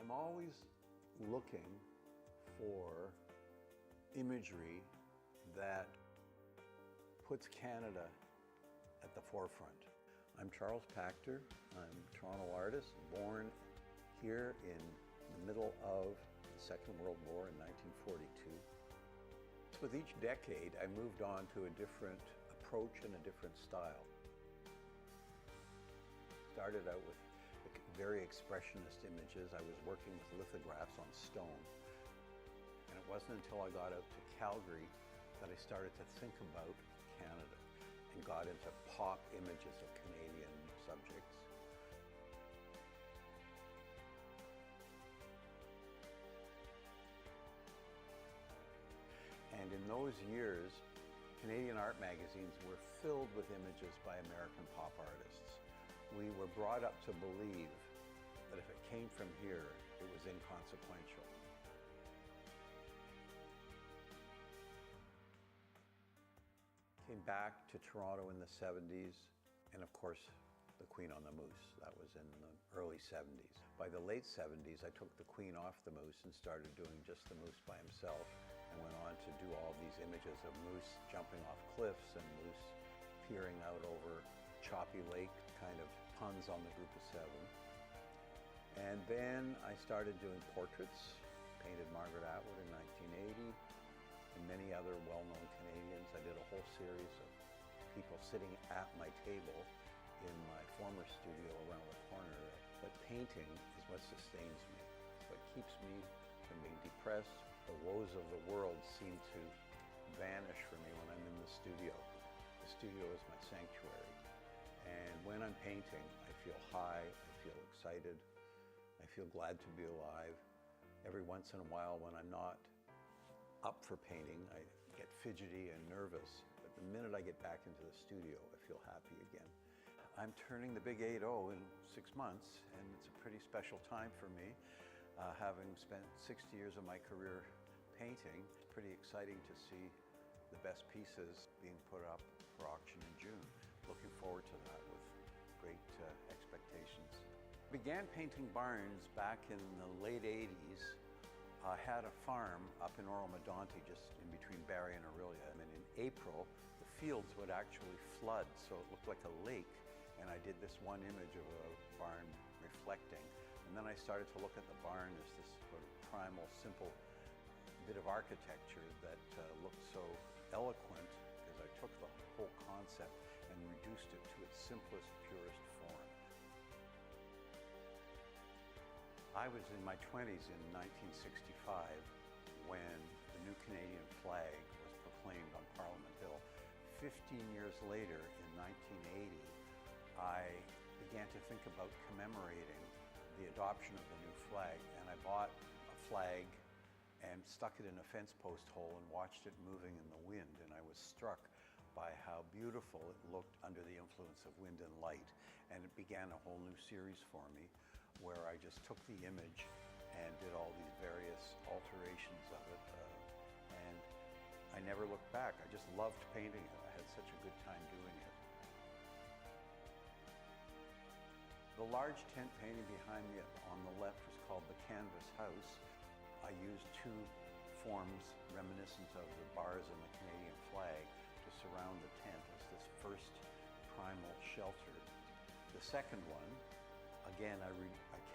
I'm always looking for imagery that puts Canada at the forefront. I'm Charles Pachter. I'm a Toronto artist, born here in the middle of the Second World War in 1942. With each decade, I moved on to a different approach and a different style. Started out with very expressionist images. I was working with lithographs on stone. And it wasn't until I got out to Calgary that I started to think about Canada and got into pop images of Canadian subjects. And in those years, Canadian art magazines were filled with images by American pop artists. We were brought up to believe that if it came from here, it was inconsequential. Came back to Toronto in the 70s, and of course, the Queen on the Moose. That was in the early 70s. By the late 70s, I took the Queen off the Moose and started doing just the Moose by himself, and went on to do all these images of Moose jumping off cliffs and Moose peering out over Choppy Lake, kind of puns on the group of seven. And then I started doing portraits, painted Margaret Atwood in 1980, and many other well-known Canadians. I did a whole series of people sitting at my table in my former studio around the corner. But painting is what sustains me. It's what keeps me from being depressed. The woes of the world seem to vanish for me when I'm in the studio. The studio is my sanctuary. And when I'm painting, I feel high, I feel excited, I feel glad to be alive. Every once in a while when I'm not up for painting, I get fidgety and nervous. But the minute I get back into the studio, I feel happy again. I'm turning the big 8-0 in 6 months, and it's a pretty special time for me. Having spent 60 years of my career painting, it's pretty exciting to see the best pieces being put up for auction in June. Looking forward to that with great expectations. Began painting barns back in the late 80s. I had a farm up in Oro-Medonte, just in between Barrie and Orillia. And in April, the fields would actually flood, so it looked like a lake. And I did this one image of a barn reflecting. And then I started to look at the barn as this sort of primal, simple bit of architecture that looked so eloquent, because I took the whole concept and reduced it to its simplest, purest form. I was in my 20s in 1965 when the new Canadian flag was proclaimed on Parliament Hill. 15 years later, in 1980, I began to think about commemorating the adoption of the new flag, and I bought a flag and stuck it in a fence post hole and watched it moving in the wind, and I was struck by how beautiful it looked under the influence of wind and light. And it began a whole new series for me where I just took the image and did all these various alterations of it, and I never looked back. I just loved painting it. I had such a good time doing it. The large tent painting behind me on the left was called the Canvas House. I used two forms reminiscent of the bars in the Canadian flag to surround the tent as this first primal shelter. The second one, again, I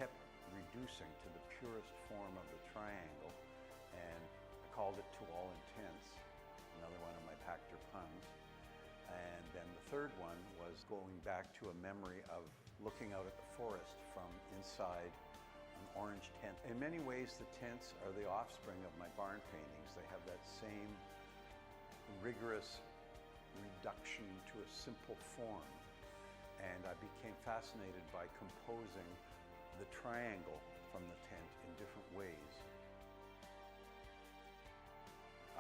kept reducing to the purest form of the triangle, and I called it To All Intents, another one of my Pachter puns. And then the third one was going back to a memory of looking out at the forest from inside an orange tent. In many ways, the tents are the offspring of my barn paintings. They have that same rigorous reduction to a simple form. And I became fascinated by composing the triangle from the tent in different ways.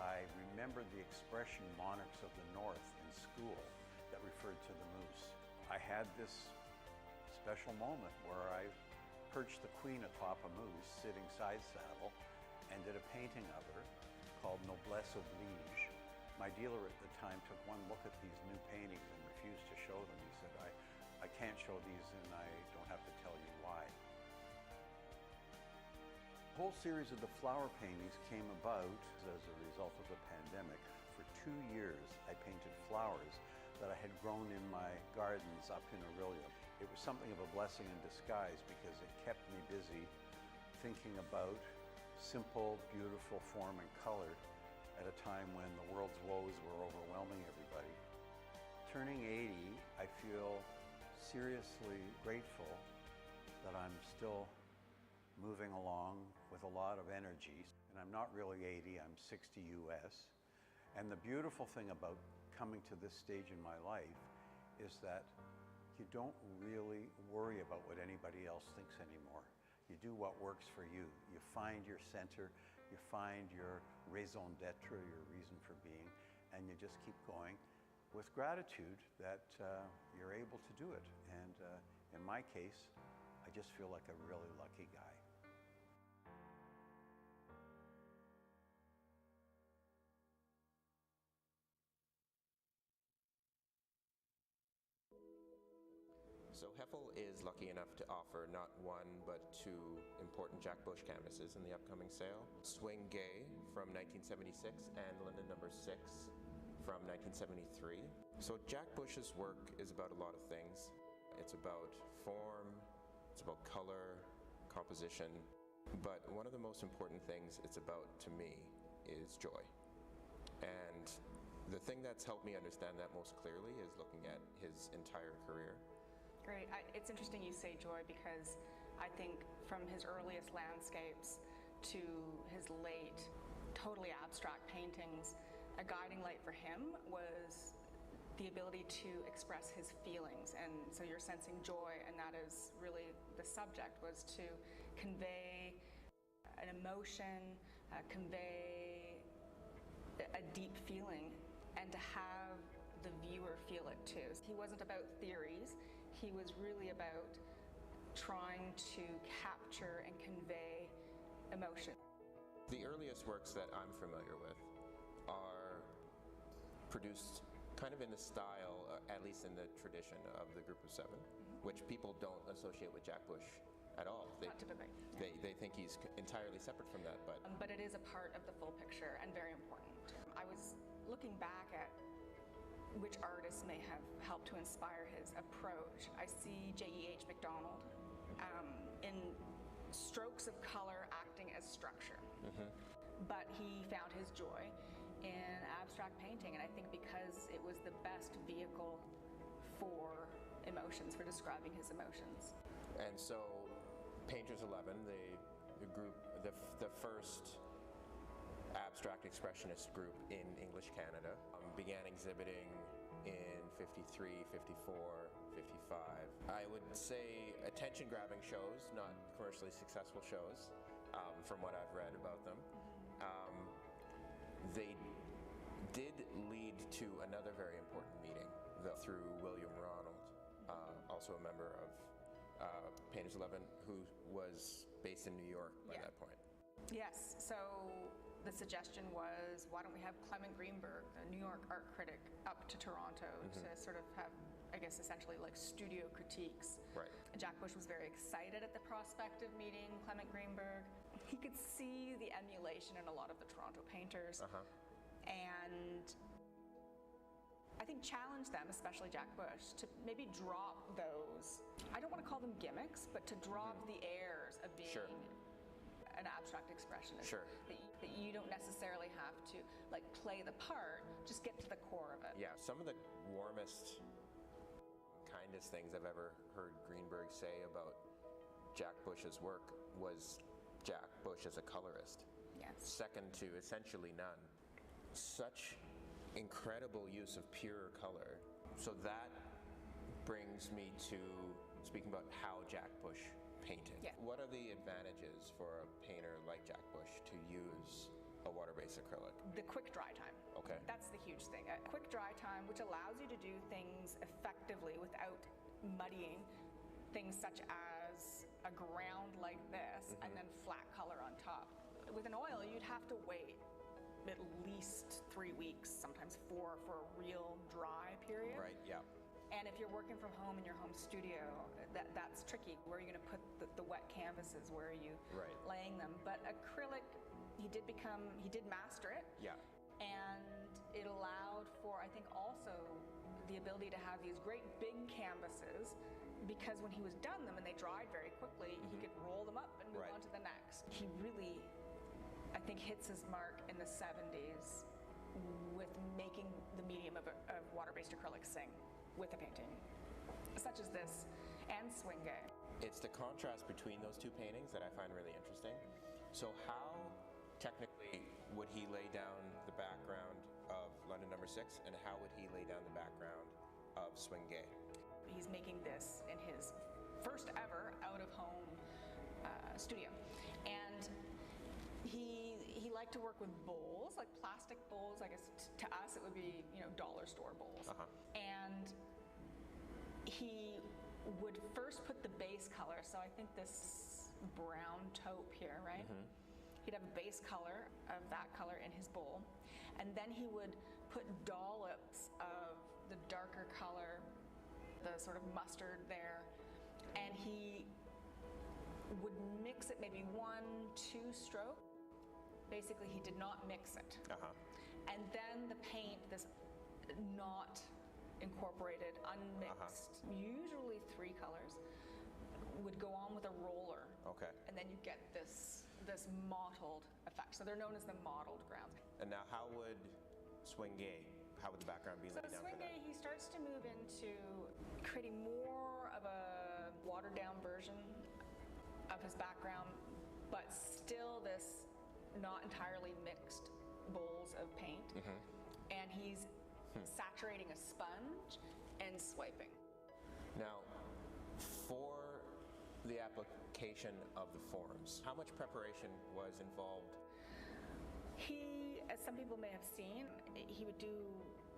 I remembered the expression monarchs of the North in school that referred to the moose. I had this special moment where I perched the Queen atop a moose sitting side saddle and did a painting of her called Noblesse Oblige. My dealer at the time took one look at these new paintings and refused to show them. He said, I can't show these and I don't have to tell you why. whole series of the flower paintings came about as a result of the pandemic. For 2 years, I painted flowers that I had grown in my gardens up in Orillia. It was something of a blessing in disguise because it kept me busy thinking about simple, beautiful form and color at a time when the world's woes were overwhelming everybody. Turning 80, I feel seriously grateful that I'm still moving along with a lot of energy. And I'm not really 80, I'm 60 US. And the beautiful thing about coming to this stage in my life is that you don't really worry about what anybody else thinks anymore. You do what works for you. You find your center, you find your raison d'etre, your reason for being, and you just keep going with gratitude that you're able to do it. And in my case, I just feel like a really lucky guy. So Heffel is lucky enough to offer not one, but two important Jack Bush canvases in the upcoming sale. Swing Gay from 1976 and London No. 6 from 1973. So Jack Bush's work is about a lot of things. It's about form, it's about color, composition, but one of the most important things it's about to me is joy. And the thing that's helped me understand that most clearly is looking at his entire career. Great. It's interesting you say joy because I think from his earliest landscapes to his late, totally abstract paintings, a guiding light for him was the ability to express his feelings. And so you're sensing joy, and that is really the subject, was to convey an emotion, convey a deep feeling, and to have the viewer feel it too. He wasn't about theories. He was really about trying to capture and convey emotion. The earliest works that I'm familiar with are produced kind of in the style, at least in the tradition of the Group of Seven, which people don't associate with Jack Bush at all. Not typically. They think he's entirely separate from that, but it is a part of the full picture and very important. I was looking back at which artists may have helped to inspire his approach. I see J.E.H. MacDonald in strokes of color acting as structure. But he found his joy in abstract painting, and I think because it was the best vehicle for emotions, for describing his emotions. And so Painters 11, the group, the first abstract expressionist group in English Canada, began exhibiting in 53, 54, 55. I would say attention-grabbing shows, not commercially successful shows, from what I've read about them. They did lead to another very important meeting through William Ronald, also a member of Painters 11, who was based in New York by that point. Yes, so the suggestion was, why don't we have Clement Greenberg, the New York art critic, up to Toronto to sort of have, I guess, essentially like studio critiques. Right. Jack Bush was very excited at the prospect of meeting Clement Greenberg. He could see the emulation in a lot of the Toronto painters. And I think challenged them, especially Jack Bush, to maybe drop those, I don't want to call them gimmicks, but to drop the airs of being an abstract expressionist. That you don't necessarily have to like play the part, just get to the core of it. Yeah, some of the warmest, kindest things I've ever heard Greenberg say about Jack Bush's work was Jack Bush as a colorist. Yes. Second to essentially none. Such incredible use of pure color. So that brings me to speaking about how Jack Bush painted. Yeah. What are the advantages for a painter like Jack Bush to use a water-based acrylic? The quick dry time. Okay. That's the huge thing. A quick dry time, which allows you to do things effectively without muddying things such as a ground like this and then flat color on top. With an oil, you'd have to wait at least 3 weeks, sometimes 4, for a real dry period. Right, yeah. And And if you're working from home in your home studio, that's tricky. Where are you going to put the wet canvases? Where are you laying them? But acrylic, he did master it. Yeah. And it allowed for, I think, also the ability to have these great big canvases, because when he was done them and they dried very quickly, he could roll them up and move on to the next. He really, I think, hits his mark in the 70s with making the medium of water-based acrylic sing with a painting, such as this and Swing Gay. It's the contrast between those two paintings that I find really interesting. So how technically would he lay down the background of London No. 6, and how would he lay down the background of Swing Gay? He's making this in his first ever out-of-home studio, and he liked to work with bowls, like plastic bowls. I guess to us it would be, dollar store bowls. And he would first put the base color. So I think this brown taupe here, right? He'd have a base color of that color in his bowl, and then he would put dollops of the darker color, the sort of mustard there, and he would mix it maybe 1-2 stroke. Basically, he did not mix it. And then the paint, this not incorporated, unmixed, usually 3 colors, would go on with a roller. Okay. And then you get this mottled effect. So they're known as the mottled grounds. And now how would Swing Gay, how would the background be laid down for Swing that? Gay, he starts to move into creating more of a watered down version of his background, but still this not entirely mixed bowls of paint. And he's saturating a sponge and swiping. Now, for the application of the forms, how much preparation was involved? He, as some people may have seen, he would do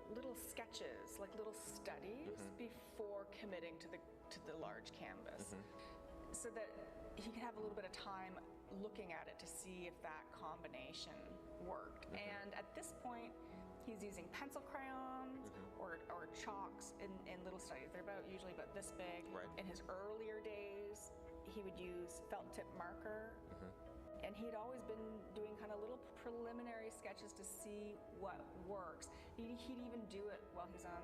little sketches, like little studies, before committing to the large canvas, so that he could have a little bit of time looking at it to see if that combination worked. And at this point, he's using pencil crayons or chalks in little studies. They're usually about this big. In his earlier days, he would use felt tip marker, and he'd always been doing kind of little preliminary sketches to see what works. He'd even do it while he's on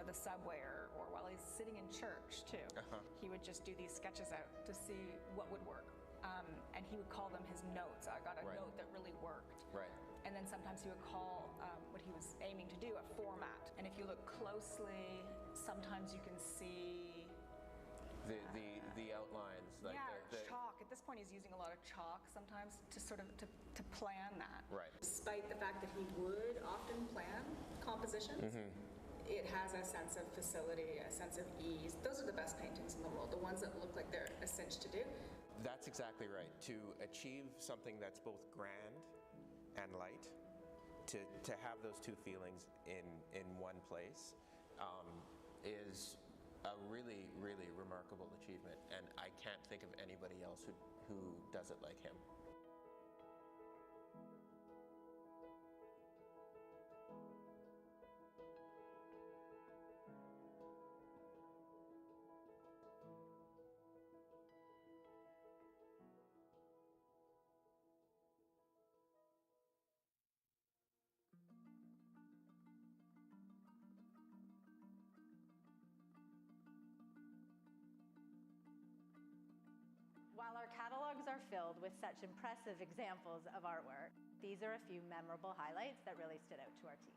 the subway or while he's sitting in church too. He would just do these sketches out to see what would work. And he would call them his notes. I got a note that really worked. And then sometimes he would call what he was aiming to do a format. And if you look closely, sometimes you can see the outlines. Like chalk. At this point, he's using a lot of chalk sometimes to sort of to plan that. Despite the fact that he would often plan compositions, it has a sense of facility, a sense of ease. Those are the best paintings in the world, the ones that look like they're a cinch to do. That's exactly right. To achieve something that's both grand and light, to have those two feelings in one place, is a really, really remarkable achievement. And I can't think of anybody else who does it like him. While our catalogs are filled with such impressive examples of artwork, these are a few memorable highlights that really stood out to our team.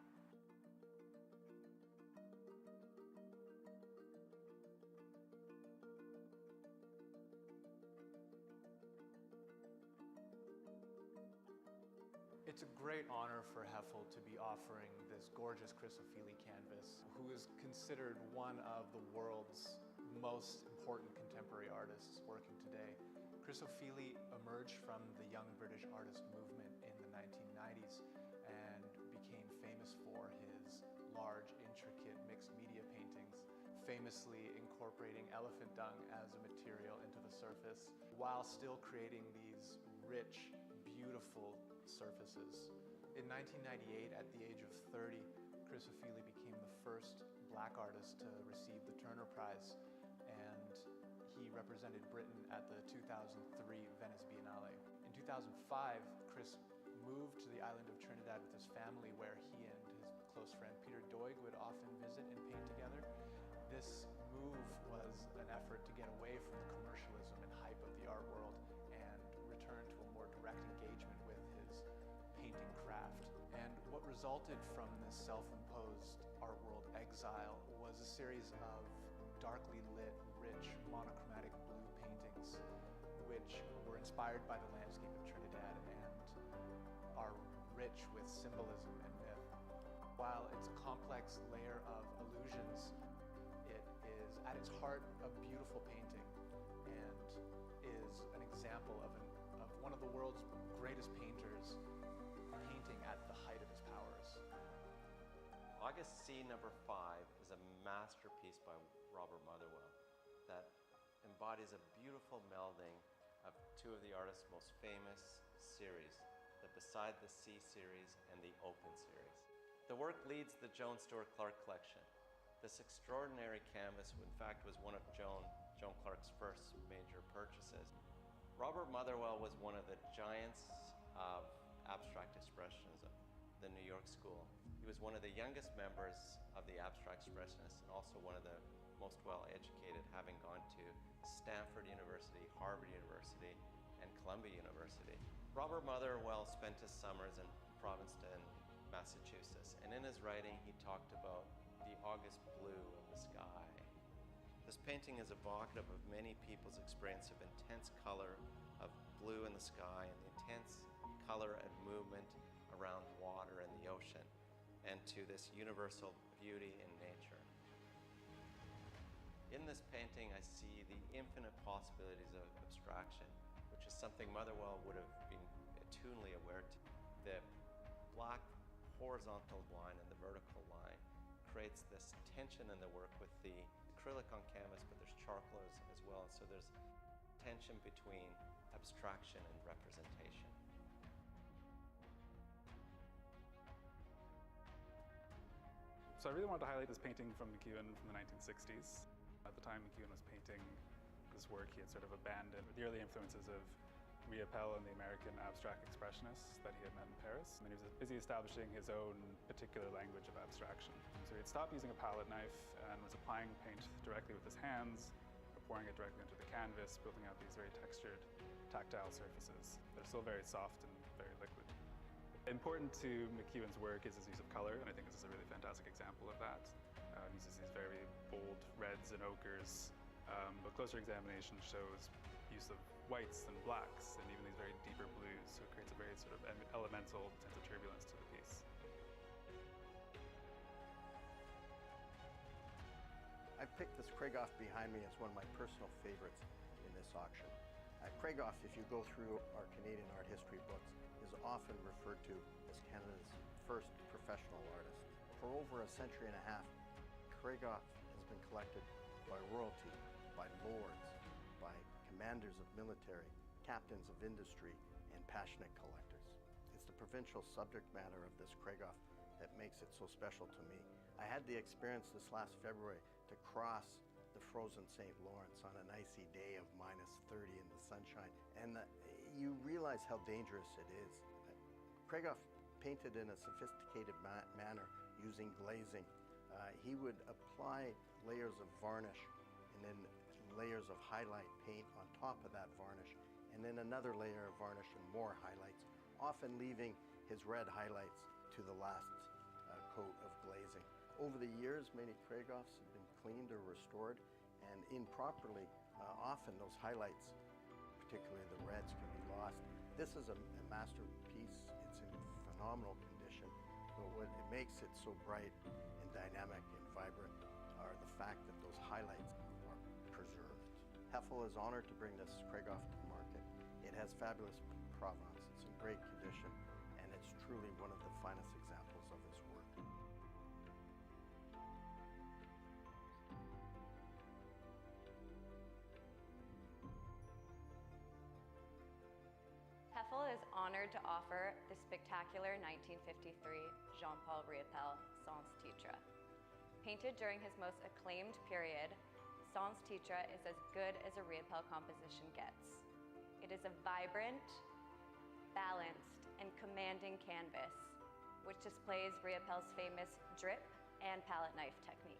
It's a great honor for Heffel to be offering this gorgeous Chris O'Feely canvas, who is considered one of the world's most important contemporary artists working today. Chris O'Feely emerged from the young British artist movement in the 1990s and became famous for his large, intricate, mixed media paintings, famously incorporating elephant dung as a material into the surface, while still creating these rich, beautiful surfaces. In 1998, at the age of 30, Chris O'Feely became the first black artist to receive the Turner Prize, and he represented Britain at the 2003 Venice Biennale. In 2005, Chris moved to the island of Trinidad with his family, where he and his close friend Peter Doig would often visit and paint together. This move was an effort to get away from the commercialism and hype of the art world and return to a more direct engagement with his painting craft. And what resulted from this self-imposed art world exile was a series of darkly lit, rich, monochromatic blue paintings, which were inspired by the landscape of Trinidad and are rich with symbolism and myth. While it's a complex layer of illusions, it is at its heart a beautiful painting and is an example of one of the world's greatest painters painting at the height of his powers. August C #5 is a masterpiece by Robert Motherwell that embodies a beautiful melding of two of the artist's most famous series, the Beside the Sea series and the Open series. The work leads the Joan Stewart Clarke collection. This extraordinary canvas, in fact, was one of Joan Clarke's first major purchases. Robert Motherwell was one of the giants of abstract expressionism, the New York School. He was one of the youngest members of the abstract expressionists and also one of the most well-educated, having gone to Stanford University, Harvard University, and Columbia University. Robert Motherwell spent his summers in Provincetown, Massachusetts, and in his writing he talked about the August blue of the sky. This painting is evocative of many people's experience of intense color of blue in the sky and the intense color and movement around water and the ocean, and to this universal beauty in nature. In this painting, I see the infinite possibilities of abstraction, which is something Motherwell would have been attunedly aware to. The black horizontal line and the vertical line creates this tension in the work with the acrylic on canvas, but there's charcoal as well, so there's tension between abstraction and representation. So I really wanted to highlight this painting from McEwen from the 1960s. At the time McEwen was painting this work, he had sort of abandoned the early influences of Riopelle and the American abstract expressionists that he had met in Paris. And he was busy establishing his own particular language of abstraction. So he had stopped using a palette knife and was applying paint directly with his hands, pouring it directly into the canvas, building out these very textured, tactile surfaces. They're still very soft and very liquid. Important to McEwen's work is his use of color, and I think this is a really fantastic example of that. He uses these very bold reds and ochres, but closer examination shows use of whites and blacks and even these very deeper blues, so it creates a very sort of elemental sense of turbulence to the piece. I picked this Craigoff behind me as one of my personal favorites in this auction. Craigoff, if you go through our Canadian art history books, is often referred to as Canada's first professional artist. For over a century and a half, Craigoff has been collected by royalty, by lords, by commanders of military, captains of industry, and passionate collectors. It's the provincial subject matter of this Craigoff that makes it so special to me. I had the experience this last February to cross the frozen St. Lawrence on an icy day of -30 in the sunshine, and you realize how dangerous it is. Craigoff painted in a sophisticated manner using glazing. He would apply layers of varnish and then layers of highlight paint on top of that varnish, and then another layer of varnish and more highlights, often leaving his red highlights to the last coat of glazing. Over the years, many Craigoffs have been cleaned or restored, and improperly, often those highlights, particularly the reds, can be lost. This is a masterpiece. It's in phenomenal condition, but what it makes it so bright and dynamic and vibrant are the fact that those highlights are preserved. Heffel is honored to bring this Craigoff to market. It has fabulous provenance. It's in great condition, and it's truly one of the finest examples of his work. Heffel is honored to offer the spectacular 1953 Paul Riopelle Sans Titre. Painted during his most acclaimed period, Sans Titre is as good as a Riopelle composition gets. It is a vibrant, balanced, and commanding canvas, which displays Riopelle's famous drip and palette knife technique.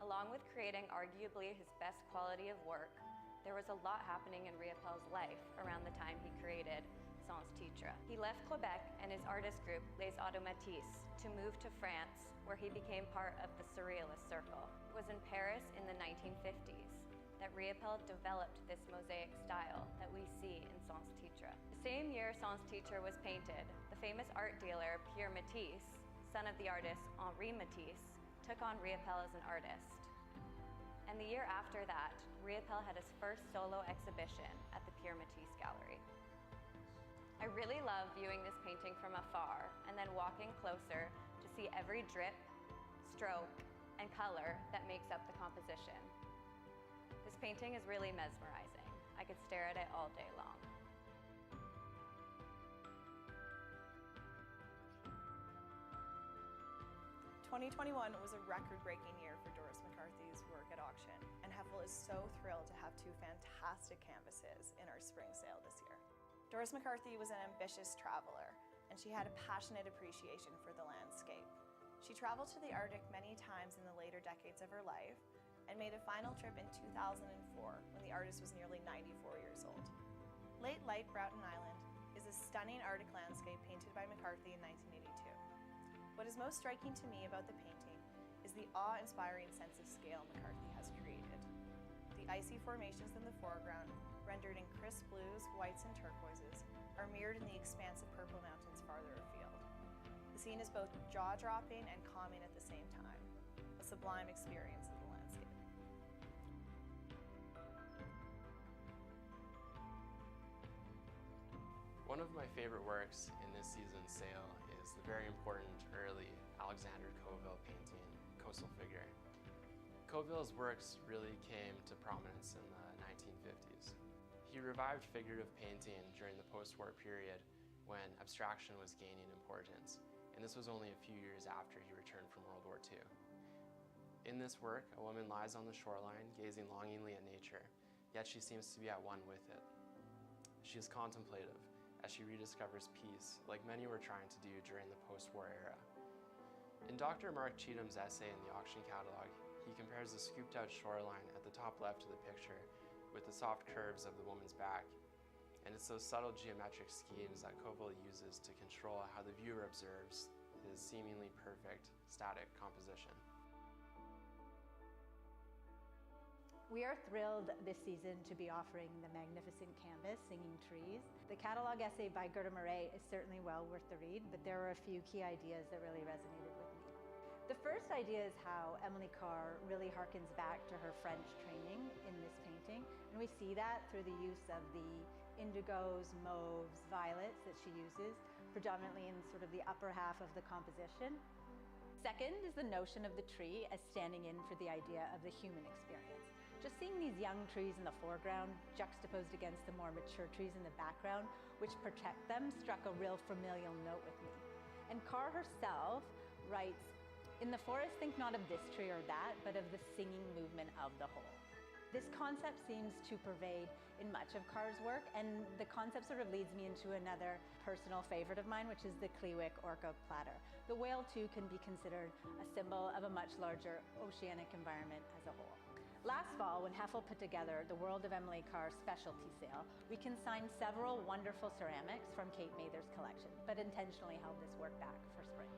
Along with creating arguably his best quality of work, there was a lot happening in Riopelle's life around the time he created Sans Titre. He left Quebec and his artist group, Les Automatistes, to move to France, where he became part of the Surrealist circle. It was in Paris in the 1950s that Riopelle developed this mosaic style that we see in Sans Titre. The same year Sans Titre was painted, the famous art dealer Pierre Matisse, son of the artist Henri Matisse, took on Riopelle as an artist. And the year after that, Riopelle had his first solo exhibition at the Pierre Matisse Gallery. I really love viewing this painting from afar and then walking closer to see every drip, stroke, and color that makes up the composition. This painting is really mesmerizing. I could stare at it all day long. "2021 was a record-breaking year for Doris McCarthy's work at auction, and Heffel is so thrilled to have two fantastic canvases in our spring sale this year. Doris McCarthy was an ambitious traveler, and she had a passionate appreciation for the landscape. She traveled to the Arctic many times in the later decades of her life and made a final trip in 2004 when the artist was nearly 94 years old. Late Light Broughton Island is a stunning Arctic landscape painted by McCarthy in 1982. What is most striking to me about the painting is the awe-inspiring sense of scale McCarthy has created. The icy formations in the foreground, rendered in crisp blues, whites, and turquoises, are mirrored in the expansive purple mountains farther afield. The scene is both jaw-dropping and calming at the same time, a sublime experience of the landscape. One of my favorite works in this season's sale is the very important early Alexander Coville painting, Coastal Figure. Coville's works really came to prominence in the 1950s. He revived figurative painting during the post-war period when abstraction was gaining importance, and this was only a few years after he returned from World War II. In this work, a woman lies on the shoreline, gazing longingly at nature, yet she seems to be at one with it. She is contemplative as she rediscovers peace, like many were trying to do during the post-war era. In Dr. Mark Cheatham's essay in the auction catalog, he compares the scooped-out shoreline at the top left of the picture with the soft curves of the woman's back. And it's those subtle geometric schemes that Coville uses to control how the viewer observes his seemingly perfect, static composition. We are thrilled this season to be offering the magnificent canvas, Singing Trees. The catalog essay by Gerda Murray is certainly well worth the read, but there are a few key ideas that really resonated with me. The first idea is how Emily Carr really harkens back to her French training in this painting, and we see that through the use of the indigos, mauves, violets that she uses, predominantly in sort of the upper half of the composition. Second is the notion of the tree as standing in for the idea of the human experience. Just seeing these young trees in the foreground juxtaposed against the more mature trees in the background, which protect them, struck a real familial note with me. And Carr herself writes, "In the forest, think not of this tree or that, but of the singing movement of the whole." This concept seems to pervade in much of Carr's work, and the concept sort of leads me into another personal favorite of mine, which is the Klewick Orca platter. The whale, too, can be considered a symbol of a much larger oceanic environment as a whole. Last fall, when Heffel put together the World of Emily Carr specialty sale, we consigned several wonderful ceramics from Kate Mather's collection, but intentionally held this work back for spring.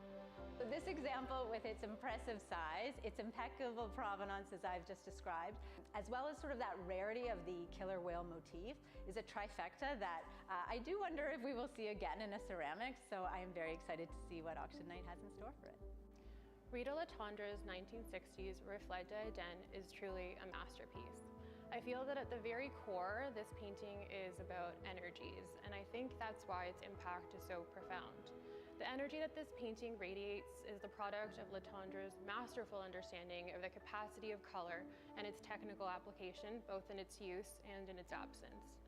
So this example, with its impressive size, its impeccable provenance as I've just described, as well as sort of that rarity of the killer whale motif, is a trifecta that I do wonder if we will see again in a ceramics, so I am very excited to see what auction night has in store for it. Rita Letondra's 1960s Reflet d'Eden is truly a masterpiece. I feel that at the very core, this painting is about energies, and I think that's why its impact is so profound. The energy that this painting radiates is the product of Letondra's masterful understanding of the capacity of color and its technical application, both in its use and in its absence.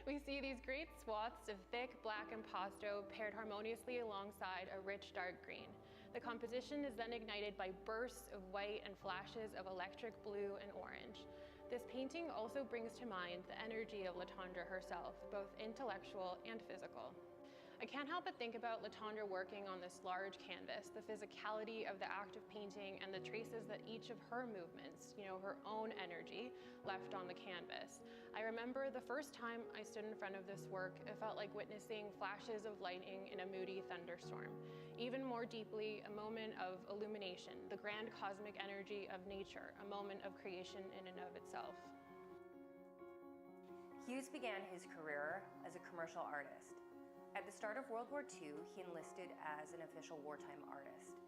We see these great swaths of thick black impasto paired harmoniously alongside a rich dark green. The composition is then ignited by bursts of white and flashes of electric blue and orange. This painting also brings to mind the energy of Latondra herself, both intellectual and physical. I can't help but think about Latondra working on this large canvas, the physicality of the act of painting and the traces that each of her movements, her own energy, left on the canvas. I remember the first time I stood in front of this work, it felt like witnessing flashes of lightning in a moody thunderstorm. Even more deeply, a moment of illumination, the grand cosmic energy of nature, a moment of creation in and of itself. Hughes began his career as a commercial artist. At the start of World War II, he enlisted as an official wartime artist.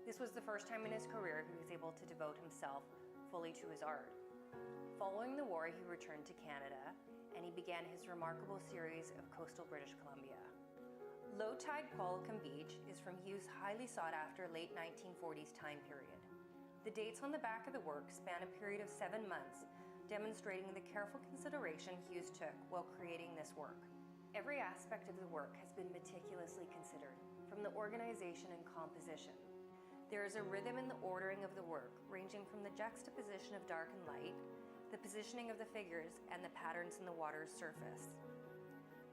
This was the first time in his career he was able to devote himself fully to his art. Following the war, he returned to Canada, and he began his remarkable series of coastal British Columbia. Low-tide Qualicum Beach is from Hughes' highly sought-after late 1940s time period. The dates on the back of the work span a period of 7 months, demonstrating the careful consideration Hughes took while creating this work. Every aspect of the work has been meticulously considered, from the organization and composition. There is a rhythm in the ordering of the work, ranging from the juxtaposition of dark and light, the positioning of the figures, and the patterns in the water's surface.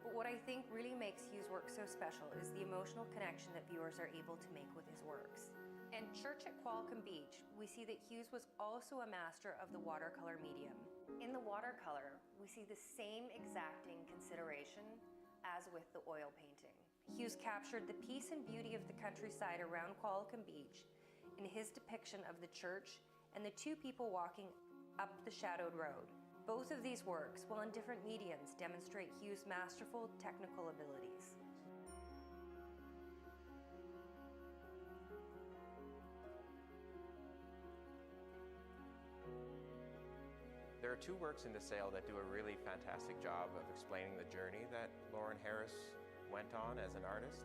But what I think really makes Hughes' work so special is the emotional connection that viewers are able to make with his works. In Church at Qualicum Beach, we see that Hughes was also a master of the watercolor medium. In the watercolor, we see the same exacting consideration as with the oil painting. Hughes captured the peace and beauty of the countryside around Qualicum Beach in his depiction of the church and the two people walking up the shadowed road. Both of these works, while in different mediums, demonstrate Hughes' masterful technical abilities. There are two works in the sale that do a really fantastic job of explaining the journey that Lawren Harris went on as an artist.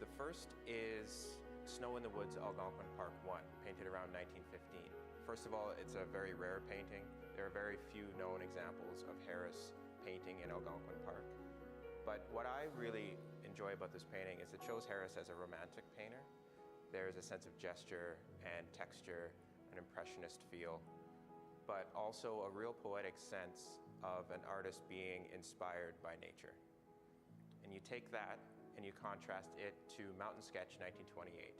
The first is Snow in the Woods, Algonquin Park 1, painted around 1915. First of all, it's a very rare painting. There are very few known examples of Harris painting in Algonquin Park. But what I really enjoy about this painting is it shows Harris as a romantic painter. There's a sense of gesture and texture, an impressionist feel, but also a real poetic sense of an artist being inspired by nature. And you take that and you contrast it to Mountain Sketch 1928.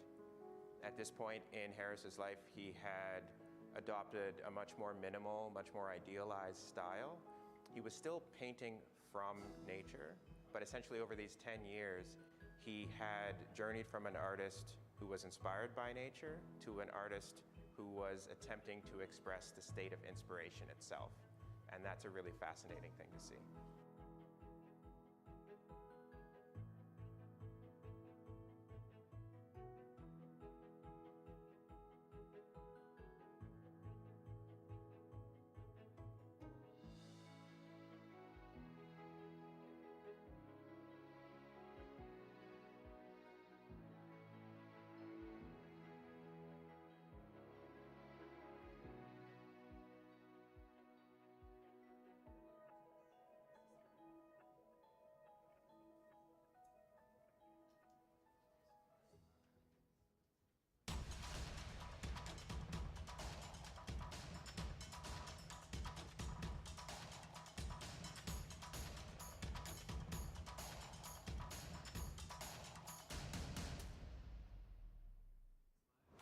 At this point in Harris's life, he had adopted a much more minimal, much more idealized style. He was still painting from nature, but essentially over these 10 years, he had journeyed from an artist who was inspired by nature to an artist who was attempting to express the state of inspiration itself. And that's a really fascinating thing to see.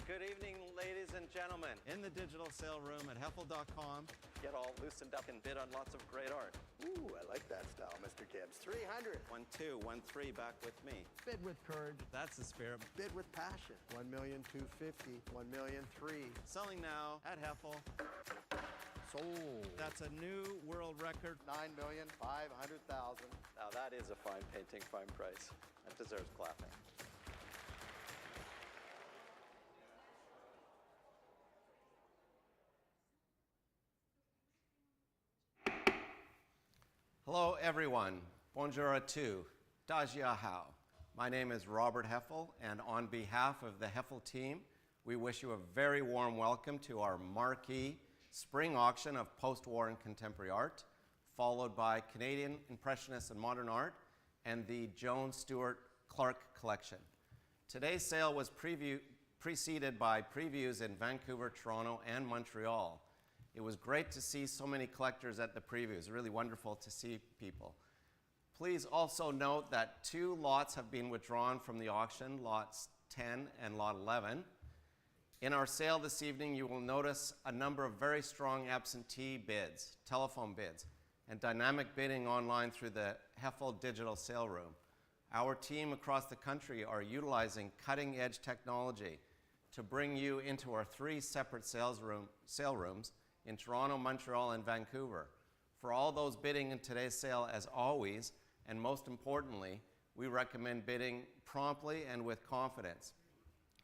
Good evening, ladies and gentlemen. In the digital sale room at Heffel.com. Get all loosened up and bid on lots of great art. Ooh, I like that style, Mr. Gibbs. 300. 1, 2, 1, 3, back with me. Bid with courage. That's the spirit. Bid with passion. 1,250,000. 1,003,000. Selling now at Heffel. Sold. That's a new world record. 9,500,000. Now that is a fine painting, fine price. That deserves clapping. Hello everyone, bonjour à tous, Dajia Hao. My name is Robert Heffel, and on behalf of the Heffel team, we wish you a very warm welcome to our marquee spring auction of post-war and contemporary art, followed by Canadian Impressionist and Modern Art and the Joan Stewart Clarke collection. Today's sale was preceded by previews in Vancouver, Toronto, and Montreal. It was great to see so many collectors at the previews. Really wonderful to see people. Please also note that 2 lots have been withdrawn from the auction, lots 10 and lot 11. In our sale this evening, you will notice a number of very strong absentee bids, telephone bids, and dynamic bidding online through the Heffel digital sale room. Our team across the country are utilizing cutting-edge technology to bring you into our 3 separate sale rooms in Toronto, Montreal, and Vancouver. For all those bidding in today's sale, as always, and most importantly, we recommend bidding promptly and with confidence.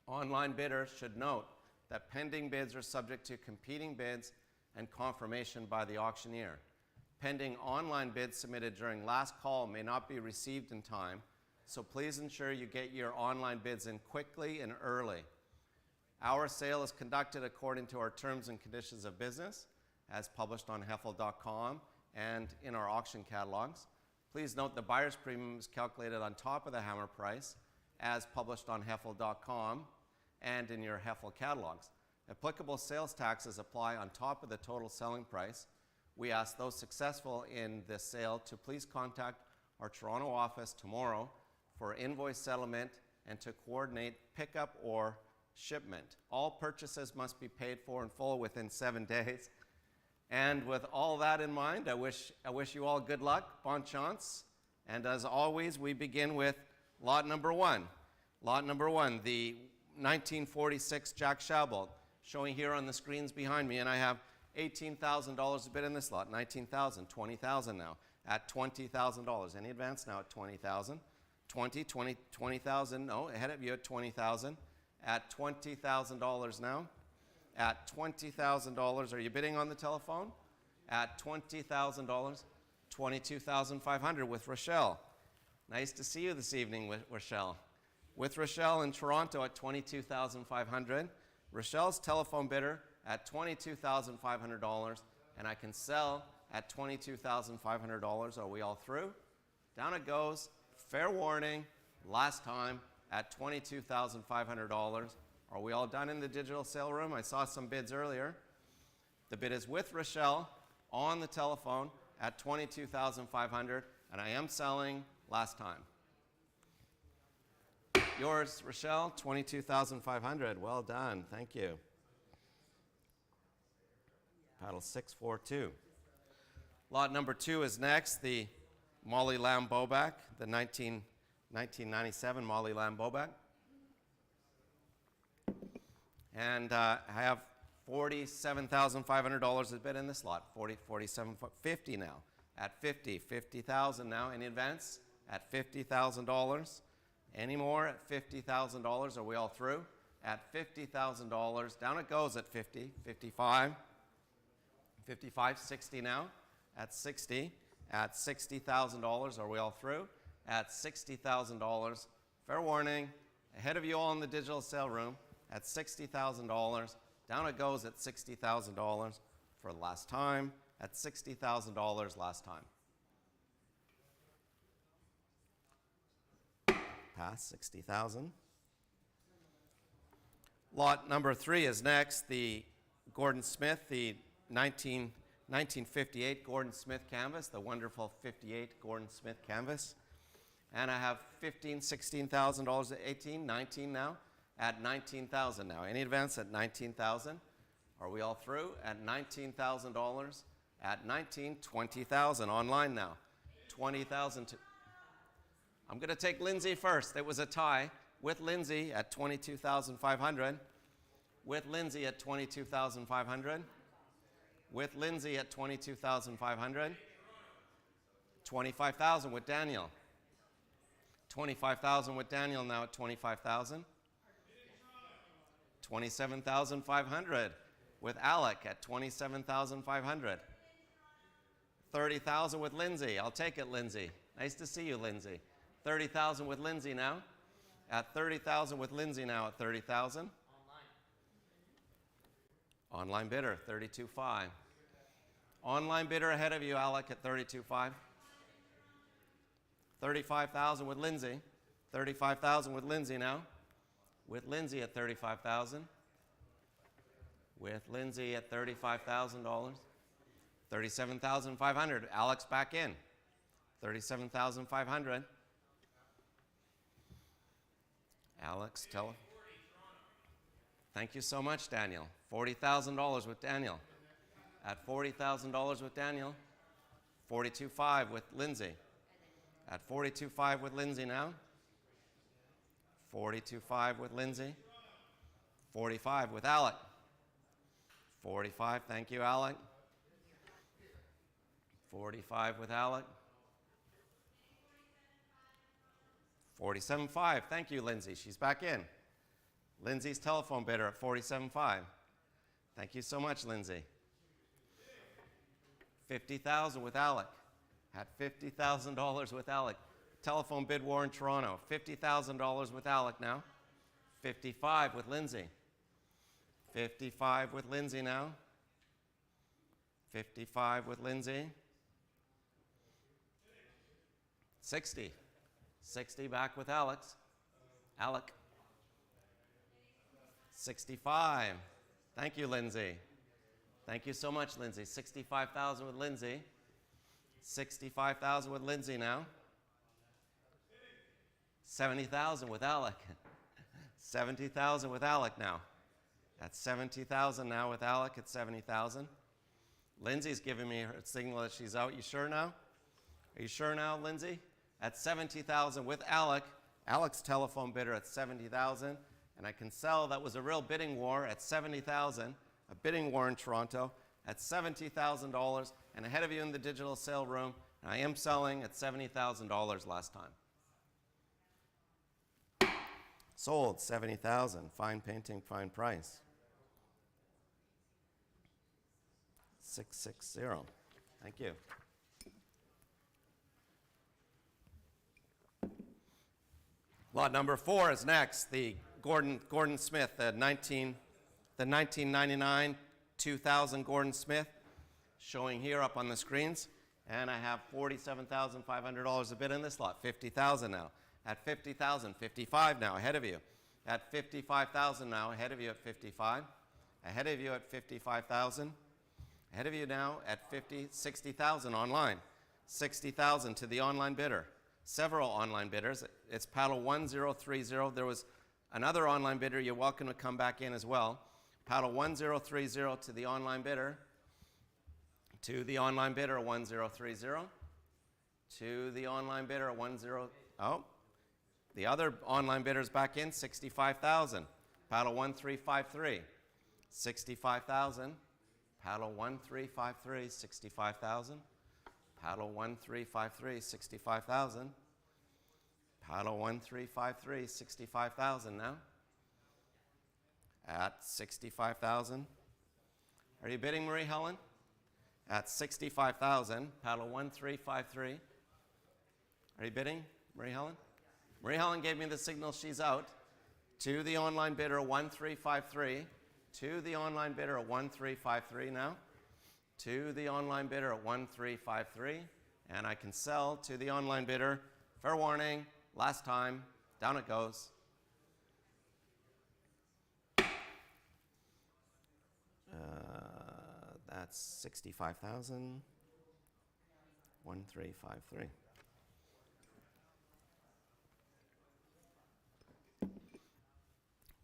Online bidders should note that pending bids are subject to competing bids and confirmation by the auctioneer. Pending online bids submitted during last call may not be received in time, so please ensure you get your online bids in quickly and early. Our sale is conducted according to our terms and conditions of business, as published on Heffel.com and in our auction catalogs. Please note the buyer's premium is calculated on top of the hammer price, as published on Heffel.com and in your Heffel catalogs. Applicable sales taxes apply on top of the total selling price. We ask those successful in this sale to please contact our Toronto office tomorrow for invoice settlement and to coordinate pickup or shipment. All purchases must be paid for in full within 7 days. And with all that in mind, I wish you all good luck, bon chance. And as always, we begin with lot number 1. Lot number 1, the 1946 Jack Shawbal, showing here on the screens behind me. And I have $18,000 to bid in this lot. $19,000, $20,000 now at $20,000. Any advance now at $20,000? $20,000, no, ahead of you at $20,000. At $20,000 now. At $20,000, are you bidding on the telephone? At $20,000, $22,500 with Rochelle. Nice to see you this evening, with Rochelle. With Rochelle in Toronto at $22,500. Rochelle's telephone bidder at $22,500, and I can sell at $22,500. Are we all through? Down it goes. Fair warning, last time at $22,500. Are we all done in the digital sale room? I saw some bids earlier. The bid is with Rochelle on the telephone at $22,500, and I am selling last time. Yours, Rochelle, $22,500. Well done. Thank you. Paddle 642. Lot number 2 is next, the Molly Lambo back, the 1997 Molly Lambo back. And I have $47,500 to bid in this lot. $47,50 now. At $50,000 now. Any advance? At $50,000. Any more at $50,000? Are we all through? At $50,000. Down it goes at 50, 55, 55, 60 now. At 60. At $60,000. Are we all through? At $60,000. Fair warning. Ahead of you all in the digital sale room. At $60,000. Down it goes at $60,000 for last time. At $60,000 last time. Pass, 60,000. Lot number 3 is next, the Gordon Smith, the 1958 Gordon Smith canvas, the wonderful 58 Gordon Smith canvas. And I have $16,000 at 18, 19 now, at 19,000 now. Any advance at 19,000? Are we all through? At $19,000, at 19, 20,000 online now. 20,000 to... I'm going to take Lindsay first. It was a tie with Lindsay at $22,500. With Lindsay at $22,500. With Lindsay at $22,500. $25,000 with Daniel. $25,000 with Daniel now at $25,000. $27,500 with Alec at $27,500. $30,000 with Lindsay. I'll take it, Lindsay. Nice to see you, Lindsay. $30,000 with Lindsay now. At $30,000 with Lindsay now at $30,000. Online bidder, $32,500. Online bidder ahead of you, Alec, at $32,500. $35,000 with Lindsay. $35,000 with Lindsay now. with Lindsay at $35,000. With Lindsay at $35,000. $37,500. Alex back in. $37,500. Alex, tell. Thank you so much, Daniel. $40,000 with Daniel. At $40,000 with Daniel. $42,500 with Lindsay. At $42,500 with Lindsay now. $42,500 with Lindsay. $45,000 with Alec. $45,000, thank you, Alec. $45,000 with Alec. $47,500, thank you, Lindsay. She's back in. Lindsay's telephone bidder at $47,500. Thank you so much, Lindsay. $50,000 with Alec. At $50,000 with Alec. Telephone bid war in Toronto. $50,000 with Alec now. $55,000 with Lindsay. $55,000 with Lindsay now. $55,000 with Lindsay. $60,000. $60,000 back with Alex. Alec. $65,000. Thank you, Lindsay. Thank you so much, Lindsay. $65,000 with Lindsay. $65,000 with Lindsay now. $70,000 with Alec. $70,000 with Alec now. That's $70,000 now with Alec at $70,000. Lindsay's giving me her signal that she's out. You sure now? Are you sure now, Lindsay? At $70,000 with Alec. Alec's telephone bidder at $70,000. And I can sell, that was a real bidding war at $70,000. A bidding war in Toronto at $70,000. And ahead of you in the digital sale room, and I am selling at $70,000 last time. Sold, $70,000. Fine painting, fine price. 660. Thank you. Lot number 4 is next. The Gordon Smith, the 1999 2000 Gordon Smith, showing here up on the screens. And I have $47,500 a bid in this lot. $50,000 now. At $50,000, $55,000 now, ahead of you. At $55,000 now, ahead of you at $55,000. Ahead of you at $55,000. Ahead of you now at $60,000 online. $60,000 to the online bidder. Several online bidders. It's paddle 1030. There was another online bidder. You're welcome to come back in as well. Paddle 1030 to the online bidder. To the online bidder 1030. To the online bidder 10. Oh. The other online bidders back in, $65,000. Paddle 1353, $65,000. Paddle 1353, $65,000. Paddle 1353, $65,000. Paddle 1353, $65,000 now. At $65,000. Are you bidding, Marie Helen? At $65,000. Paddle 1353. Are you bidding, Marie Helen? Marie Helen gave me the signal she's out. To the online bidder 1353. To the online bidder at 1353 now. To the online bidder at 1353. And I can sell to the online bidder. Fair warning, last time, down it goes. That's $65,000. 1353.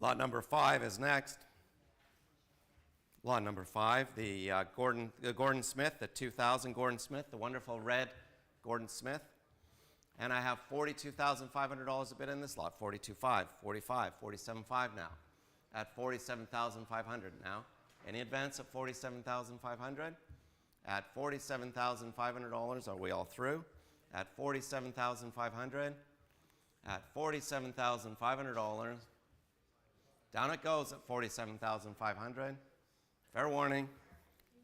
Lot number 5 is next. Lot number 5, the Gordon Smith, the 2000 Gordon Smith, the wonderful red Gordon Smith. And I have $42,500 a bid in this lot. $42,500, $45,000, $47,500 now. At $47,500 now. Any advance at $47,500? At $47,500, are we all through? At $47,500. At $47,500. Down it goes at $47,500. Fair warning,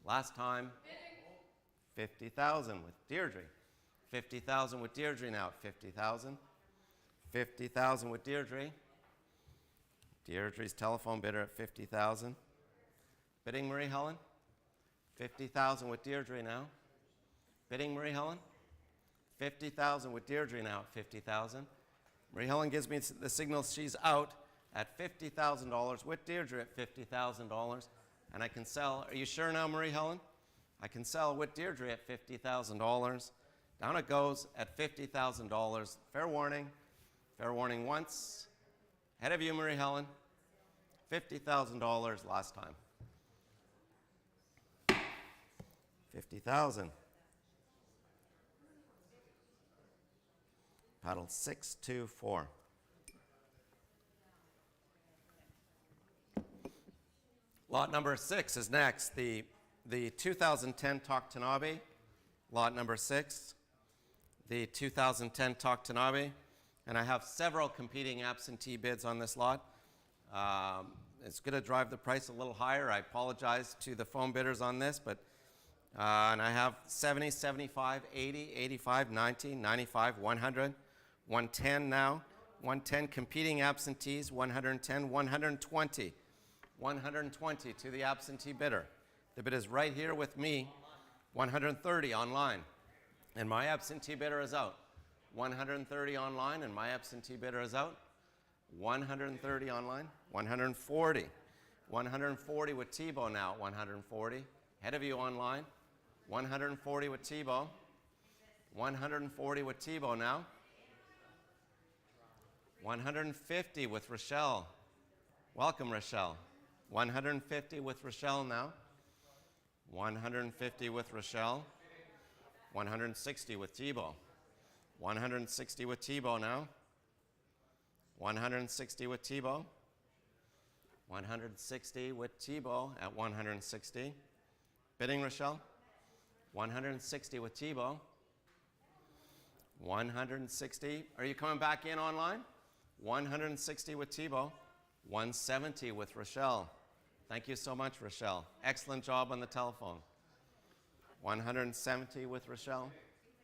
last time, $50,000 with Deirdre. $50,000 with Deirdre now at $50,000. $50,000 with Deirdre. Deirdre's telephone bidder at $50,000. Bidding Marie Helen. $50,000 with Deirdre now. Bidding Marie Helen. $50,000 with Deirdre now at $50,000. Marie Helen gives me the signal she's out at $50,000 with Deirdre at $50,000. And I can sell, are you sure now, Marie Helen? I can sell with Deirdre at $50,000. Down it goes at $50,000. Fair warning once. Ahead of you, Marie Helen. $50,000 last time. 50,000. Paddle 624. Lot number 6 is next. The 2010 Tanabe. Lot number 6. The 2010 Tanabe. And I have several competing absentee bids on this lot. It's going to drive the price a little higher. I apologize to the phone bidders on this, but and I have 70, 75, 80, 85, 90, 95, 100, 110 now. 110 competing absentees, 110, 120. 120 to the absentee bidder. The bid is right here with me. 130 online. And my absentee bidder is out. 130 online, and my absentee bidder is out. 130 online. 140. 140 with Thibault now. 140. Ahead of you online. 140 with Thibault. 140 with Thibault now. 150 with Rochelle. Welcome, Rochelle. 150 with Rochelle now. 150 with Rochelle. 160 with Thibault. 160 with Thibault now. 160 with Thibault. 160 with Thibault at 160. Bidding, Rochelle. 160 with Thibault. 160. Are you coming back in online? 160 with Thibault. 170 with Rochelle. Thank you so much, Rochelle. Excellent job on the telephone. 170 with Rochelle.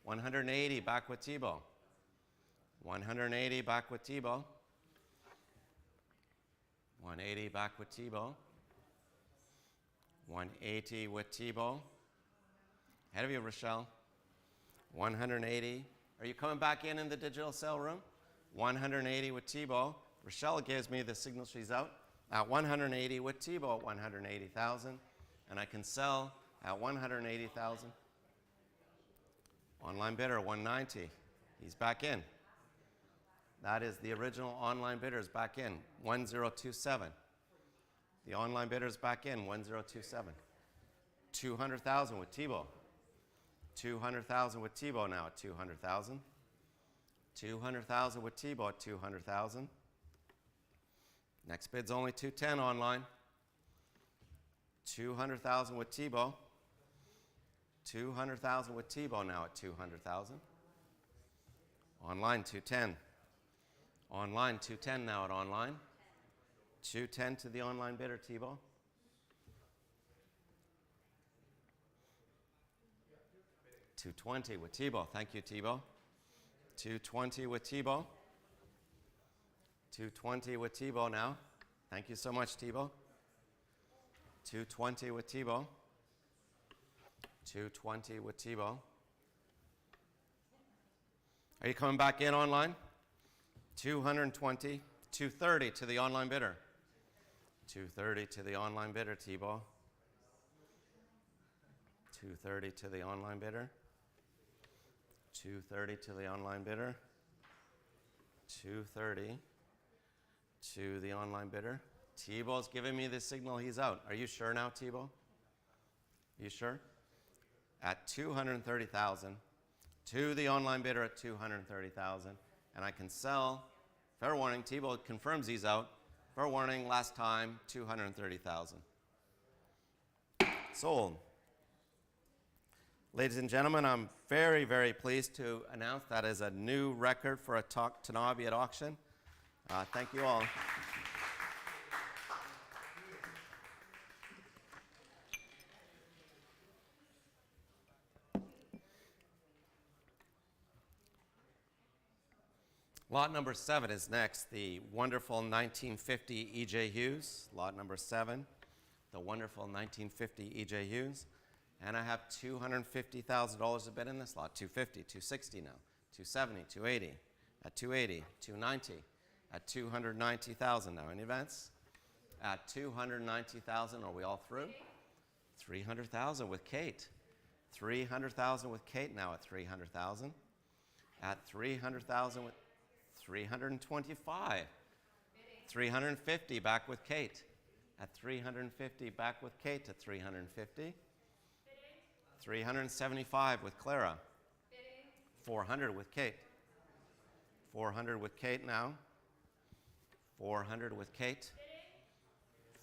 180 back with Thibault. 180 back with Thibault. 180 back with Thibault. 180 with Thibault. Ahead of you, Rochelle. 180. Are you coming back in the digital sale room? 180 with Thibault. Rochelle gives me the signal she's out. At 180 with Thibault at 180,000. And I can sell at 180,000. Online bidder, 190. He's back in. That is the original online bidder's back in, 1027. The online bidder's back in, 1027. 200,000 with Thibault. 200,000 with Thibault now at 200,000. 200,000 with Thibault at 200,000. Next bid's only 210 online. 200,000 with Thibault. 200,000 with Thibault now at 200,000. Online 210. Online 210 now at online. 210 to the online bidder, Thibault. 220 with Thibault. Thank you, Thibault. 220 with Thibault. 220 with Thibault now. Thank you so much, Thibault. 220 with Thibault. 220 with Thibault. Are you coming back in online? 220. 230 to the online bidder. 230 to the online bidder, Thibault. 230 to the online bidder. 230 to the online bidder. 230 to the online bidder. Thibault's giving me the signal he's out. Are you sure now, Thibault? You sure? At 230,000 to the online bidder at 230,000, and I can sell. Fair warning, Thibault confirms he's out. Fair warning, last time, 230,000. Sold. Ladies and gentlemen, I'm very, very pleased to announce that is a new record for a Tanabe at auction. Thank you all. Lot number 7 is next, the wonderful 1950 EJ Hughes. Lot number 7, the wonderful 1950 EJ Hughes. And I have $250,000 to bid in this lot. 250, 260 now, 270, 280, at 280, 290. at 290,000 now. Any advance? At 290,000. Are we all through? 300,000 with Kate. 300,000 with Kate now at 300,000. At 300,000 with 325. 350 back with Kate. At 350 back with Kate at 350. 375 with Clara. 400 with Kate. 400 with Kate now. 400 with Kate.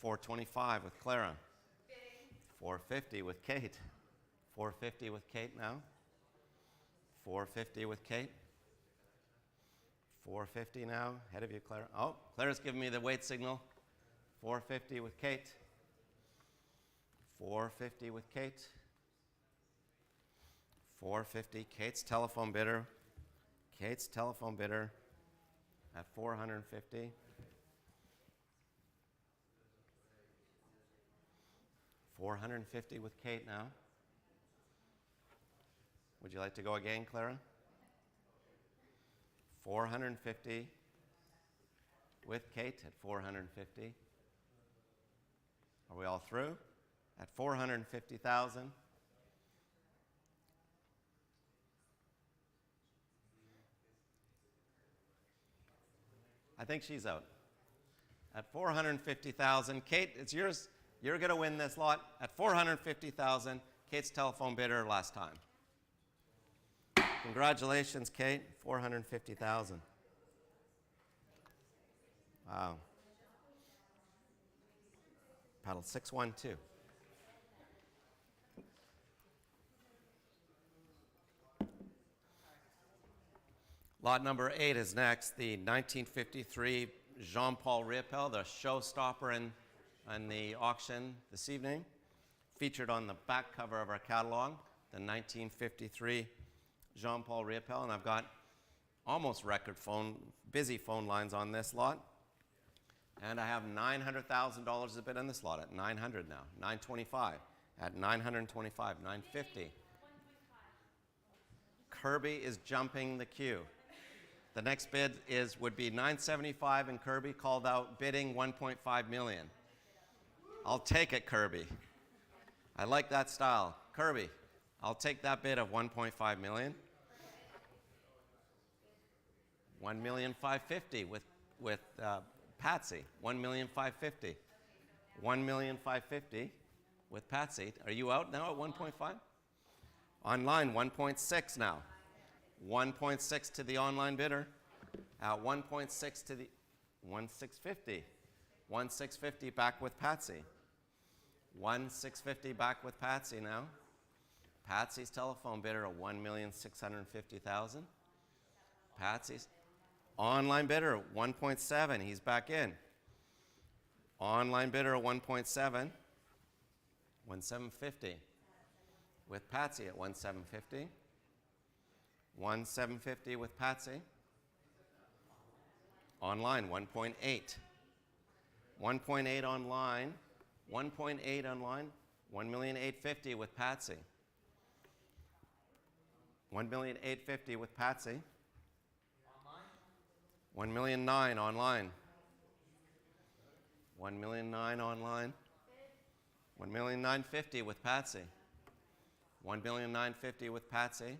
425 with Clara. 450 with Kate. 450 with Kate now. 450 with Kate. 450 now. Ahead of you, Clara. Oh, Clara's giving me the wait signal. 450 with Kate. 450 with Kate. 450. Kate's telephone bidder. Kate's telephone bidder at 450. 450 with Kate now. Would you like to go again, Clara? 450 with Kate at 450. Are we all through? At 450,000. I think she's out. At 450,000, Kate, it's yours. You're going to win this lot at 450,000. Kate's telephone bidder last time. Congratulations, Kate. 450,000. Wow. Paddle 612. Lot number 8 is next, the 1953 Jean-Paul Riopelle, the showstopper in the auction this evening. Featured on the back cover of our catalog, the 1953 Jean-Paul Riopelle, and I've got almost busy phone lines on this lot. And I have $900,000 a bid on this lot at 900 now, 925, at 925, 950. Kirby is jumping the queue. The next bid would be 975, and Kirby called out bidding 1.5 million. I'll take it, Kirby. I like that style. Kirby, I'll take that bid of 1.5 million. 1,550,000 with Patsy. 1,550,000. 1,550,000 with Patsy. Are you out now at 1.5? Online, 1.6 now. 1.6 to the online bidder. At 1.6 to the 1,650. 1,650 back with Patsy. 1,650 back with Patsy now. Patsy's telephone bidder at 1,650,000. Patsy's online bidder at 1.7. He's back in. Online bidder at 1.7. 1,750 with Patsy at 1,750. 1,750 with Patsy. Online, 1.8. 1.8 online. 1.8 online. 1,850,000 with Patsy. 1,850,000 with Patsy. 1,900,000 online. 1,900,000 online. 1,950,000 with Patsy. 1,950,000 with Patsy.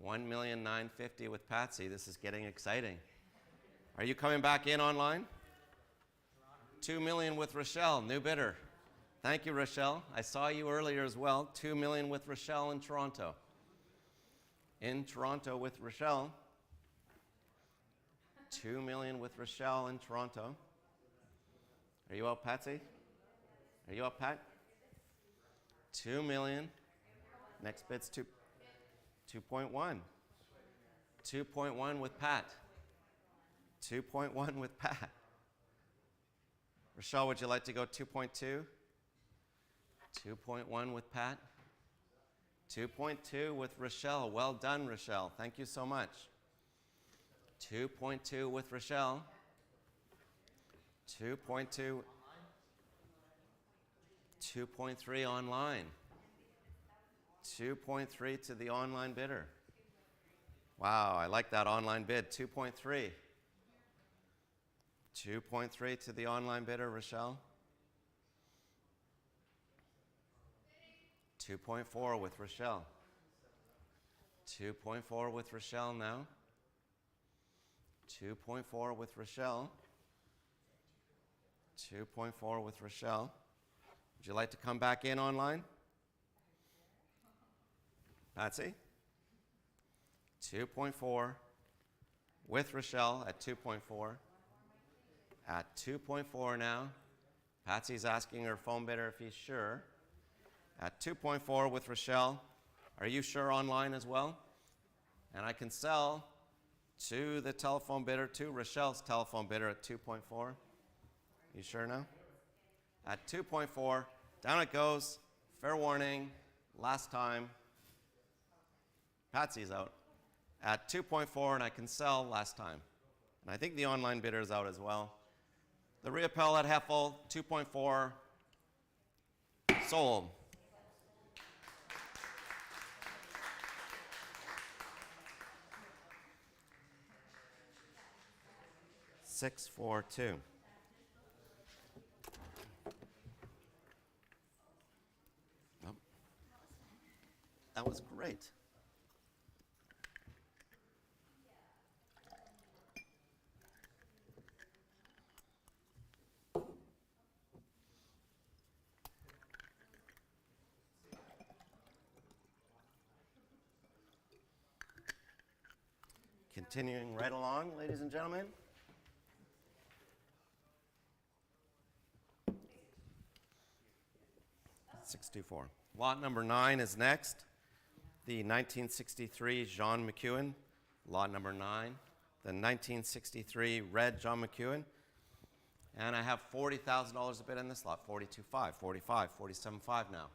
1,950,000 with Patsy. This is getting exciting. Are you coming back in online? 2 million with Rochelle, new bidder. Thank you, Rochelle. I saw you earlier as well. 2 million with Rochelle in Toronto. In Toronto with Rochelle. 2 million with Rochelle in Toronto. Are you out, Patsy? Are you out, Pat? 2 million. Next bid's 2.1. 2.1 with Pat. 2.1 with Pat. Rochelle, would you like to go 2.2? 2.1 with Pat. 2.2 with Rochelle. Well done, Rochelle. Thank you so much. 2.2 with Rochelle. 2.2. 2.3 online. 2.3 to the online bidder. Wow, I like that online bid. 2.3. 2.3 to the online bidder, Rochelle. 2.4 with Rochelle. 2.4 with Rochelle now. 2.4 with Rochelle. 2.4 with Rochelle. Would you like to come back in online? Patsy? 2.4 with Rochelle at 2.4. At 2.4 now. Patsy's asking her phone bidder if he's sure. At 2.4 with Rochelle. Are you sure online as well? And I can sell to the telephone bidder, to Rochelle's telephone bidder at 2.4. You sure now? At 2.4, down it goes. Fair warning, last time. Patsy's out. At 2.4, and I can sell last time. And I think the online bidder is out as well. The Riopelle at Heffel, 2.4, sold. $642. Oh. That was great. Continuing right along, ladies and gentlemen. $624. Lot number 9 is next. The 1963 Jean McEwen, lot number 9. The 1963 red John McEwen. And I have $40,000 a bid in this lot. 42.5, 45, 47.5 now.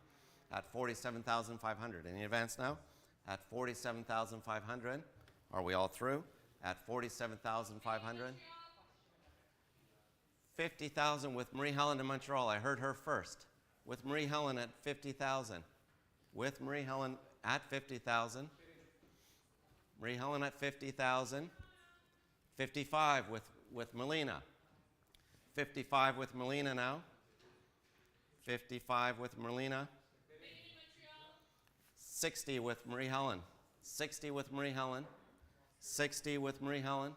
At 47,500. Any advance now? At 47,500. Are we all through? At 47,500. 50,000 with Marie Helen in Montreal. I heard her first. With Marie Helen at 50,000. With Marie Helen at 50,000. Marie Helen at 50,000. 55 with Melina. 55 with Melina now. 55 with Melina. 60 with Marie Helen. 60 with Marie Helen. 60 with Marie Helen.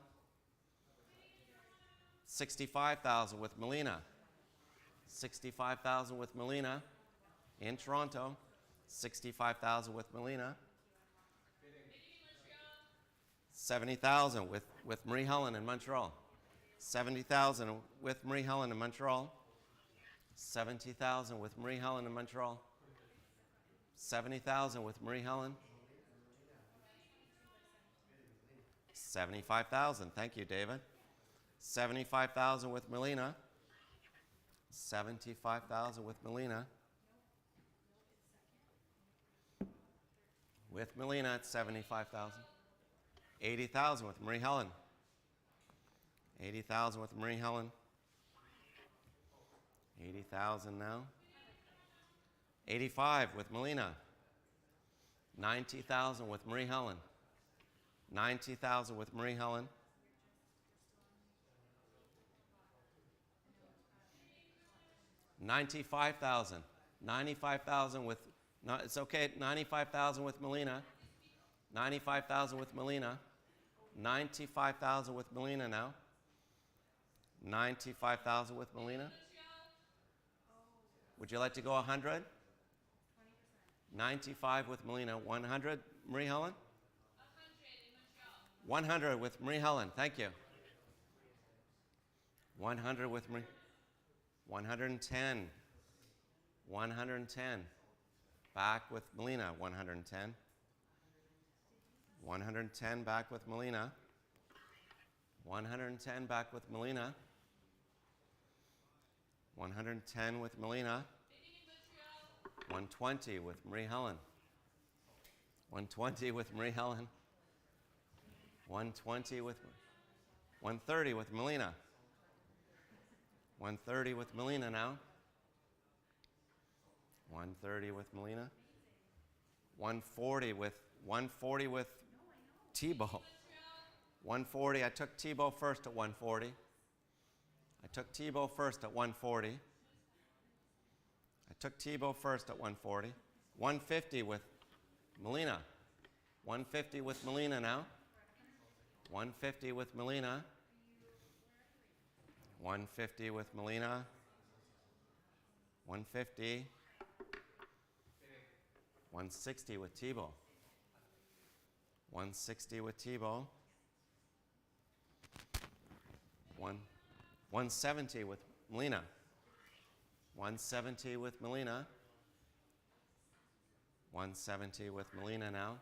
65,000 with Melina. 65,000 with Melina in Toronto. 65,000 with Melina. 70,000 with Marie Helen in Montreal. 70,000 with Marie Helen in Montreal. 70,000 with Marie Helen in Montreal. 70,000 with Marie Helen. 75,000. Thank you, David. 75,000 with Melina. 75,000 with Melina. With Melina at 75,000. 80,000 with Marie Helen. 80,000 with Marie Helen. 80,000 now. 85 with Melina. 90,000 with Marie Helen. 90,000 with Marie Helen. 95,000. 95,000 with, no, it's okay, 95,000 with Melina. 95,000 with Melina. 95,000 with Melina now. 95,000 with Melina. Would you like to go 100? 95 with Melina. 100, Marie Helen? 100 with Marie Helen. Thank you. 100 with Marie. 110. 110. Back with Melina. 110. 110 back with Melina. 110 back with Melina. 110 with Melina. 120 with Marie Helen. 120 with Marie Helen. 120 with 130 with Melina. 130 with Melina now. 130 with Melina. 140 with Thibault. 140. I took Thibault first at 140. I took Thibault first at 140. I took Thibault first at 140. 150 with Melina. 150 with Melina now. 150 with Melina. 150 with Melina. 150. 160 with Thibault. 160 with Thibault. 170 with Melina. 170 with Melina. 170 with Melina now.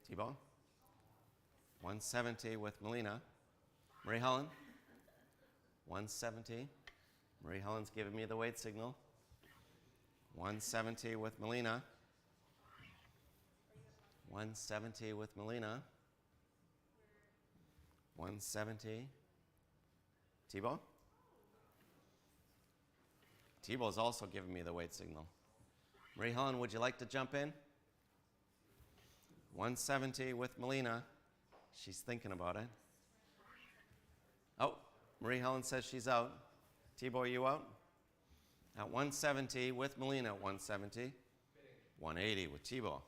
Thibault. 170 with Melina. Marie Helen. 170. Marie Helen's giving me the wait signal. 170 with Melina. 170 with Melina. 170. Thibault. Thibault's also giving me the wait signal. Marie Helen, would you like to jump in? 170 with Melina. She's thinking about it. Oh, Marie Helen says she's out. Thibault, are you out? At 170 with Melina, 170. 180 with Thibault.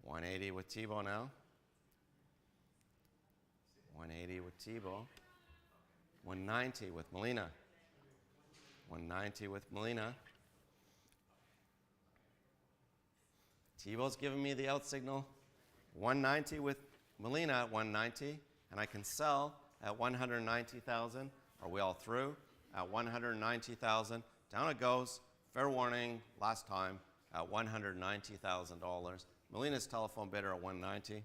180 with Thibault now. 180 with Thibault. 190 with Melina. 190 with Melina. Thibault's giving me the out signal. 190 with Melina at 190, and I can sell at 190,000. Are we all through? At 190,000. Down it goes. Fair warning, last time, at $190,000. Melina's telephone bidder at 190.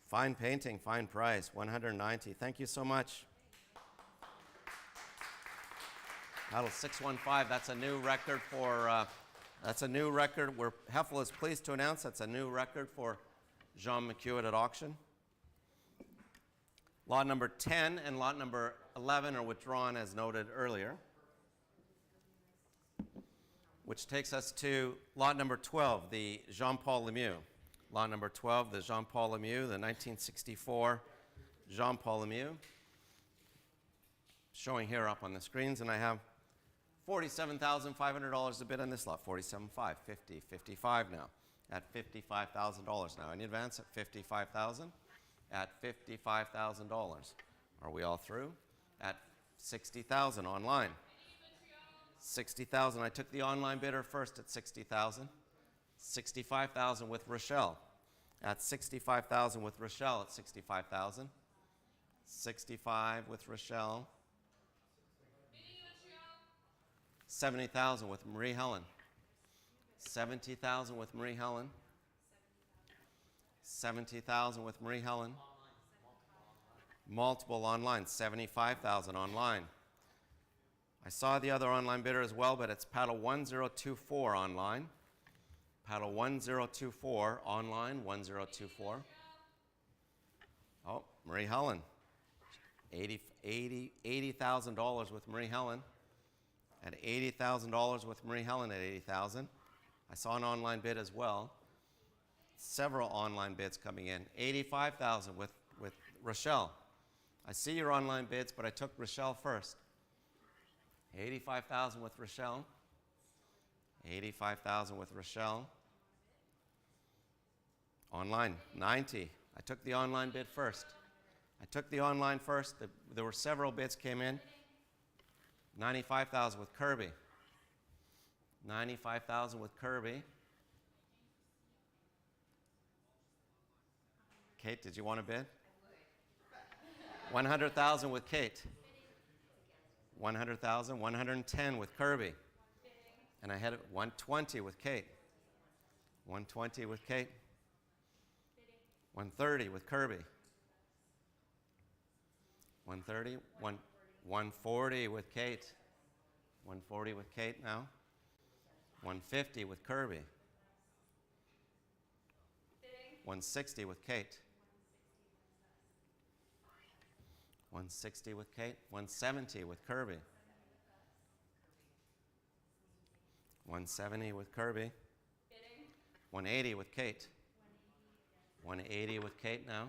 Fine painting, fine price, 190. Thank you so much. Battle 615, that's a new record for, where Heffel is pleased to announce that's a new record for Jean McEwen at auction. Lot number 10 and lot number 11 are withdrawn as noted earlier, which takes us to lot number 12, the Jean-Paul Lemieux. Lot number 12, the Jean-Paul Lemieux, the 1964 Jean-Paul Lemieux. Showing here up on the screens, and I have $47,500 a bid on this lot. 47.5, 50, 55 now. At $55,000 now. Any advance at $55,000? At $55,000. Are we all through? At $60,000 online. $60,000. I took the online bidder first at $60,000. $65,000 with Rochelle. At $65,000 with Rochelle at $65,000. $65,000 with Rochelle. $70,000 with Marie Helen. $70,000 with Marie Helen. $70,000 with Marie Helen. Multiple online. $75,000 online. I saw the other online bidder as well, but it's paddle 1024 online. Paddle 1024 online, 1024. Oh, Marie Helen. $80,000 with Marie Helen. At $80,000 with Marie Helen at $80,000. I saw an online bid as well. Several online bids coming in. $85,000 with Rochelle. I see your online bids, but I took Rochelle first. $85,000 with Rochelle. $85,000 with Rochelle. Online, $90,000. I took the online bid first. There were several bids came in. $95,000 with Kirby. $95,000 with Kirby. Kate, did you want to bid? $100,000 with Kate. $100,000, $110,000 with Kirby. And I had it $120,000 with Kate. $120,000 with Kate. $130,000 with Kirby. $130,000, $140,000 with Kate. $140,000 with Kate now. $150,000 with Kirby. $160,000 with Kate. $160,000 with Kate. $170,000 with Kirby. $170,000 with Kirby. $180,000 with Kate. 180 with Kate now.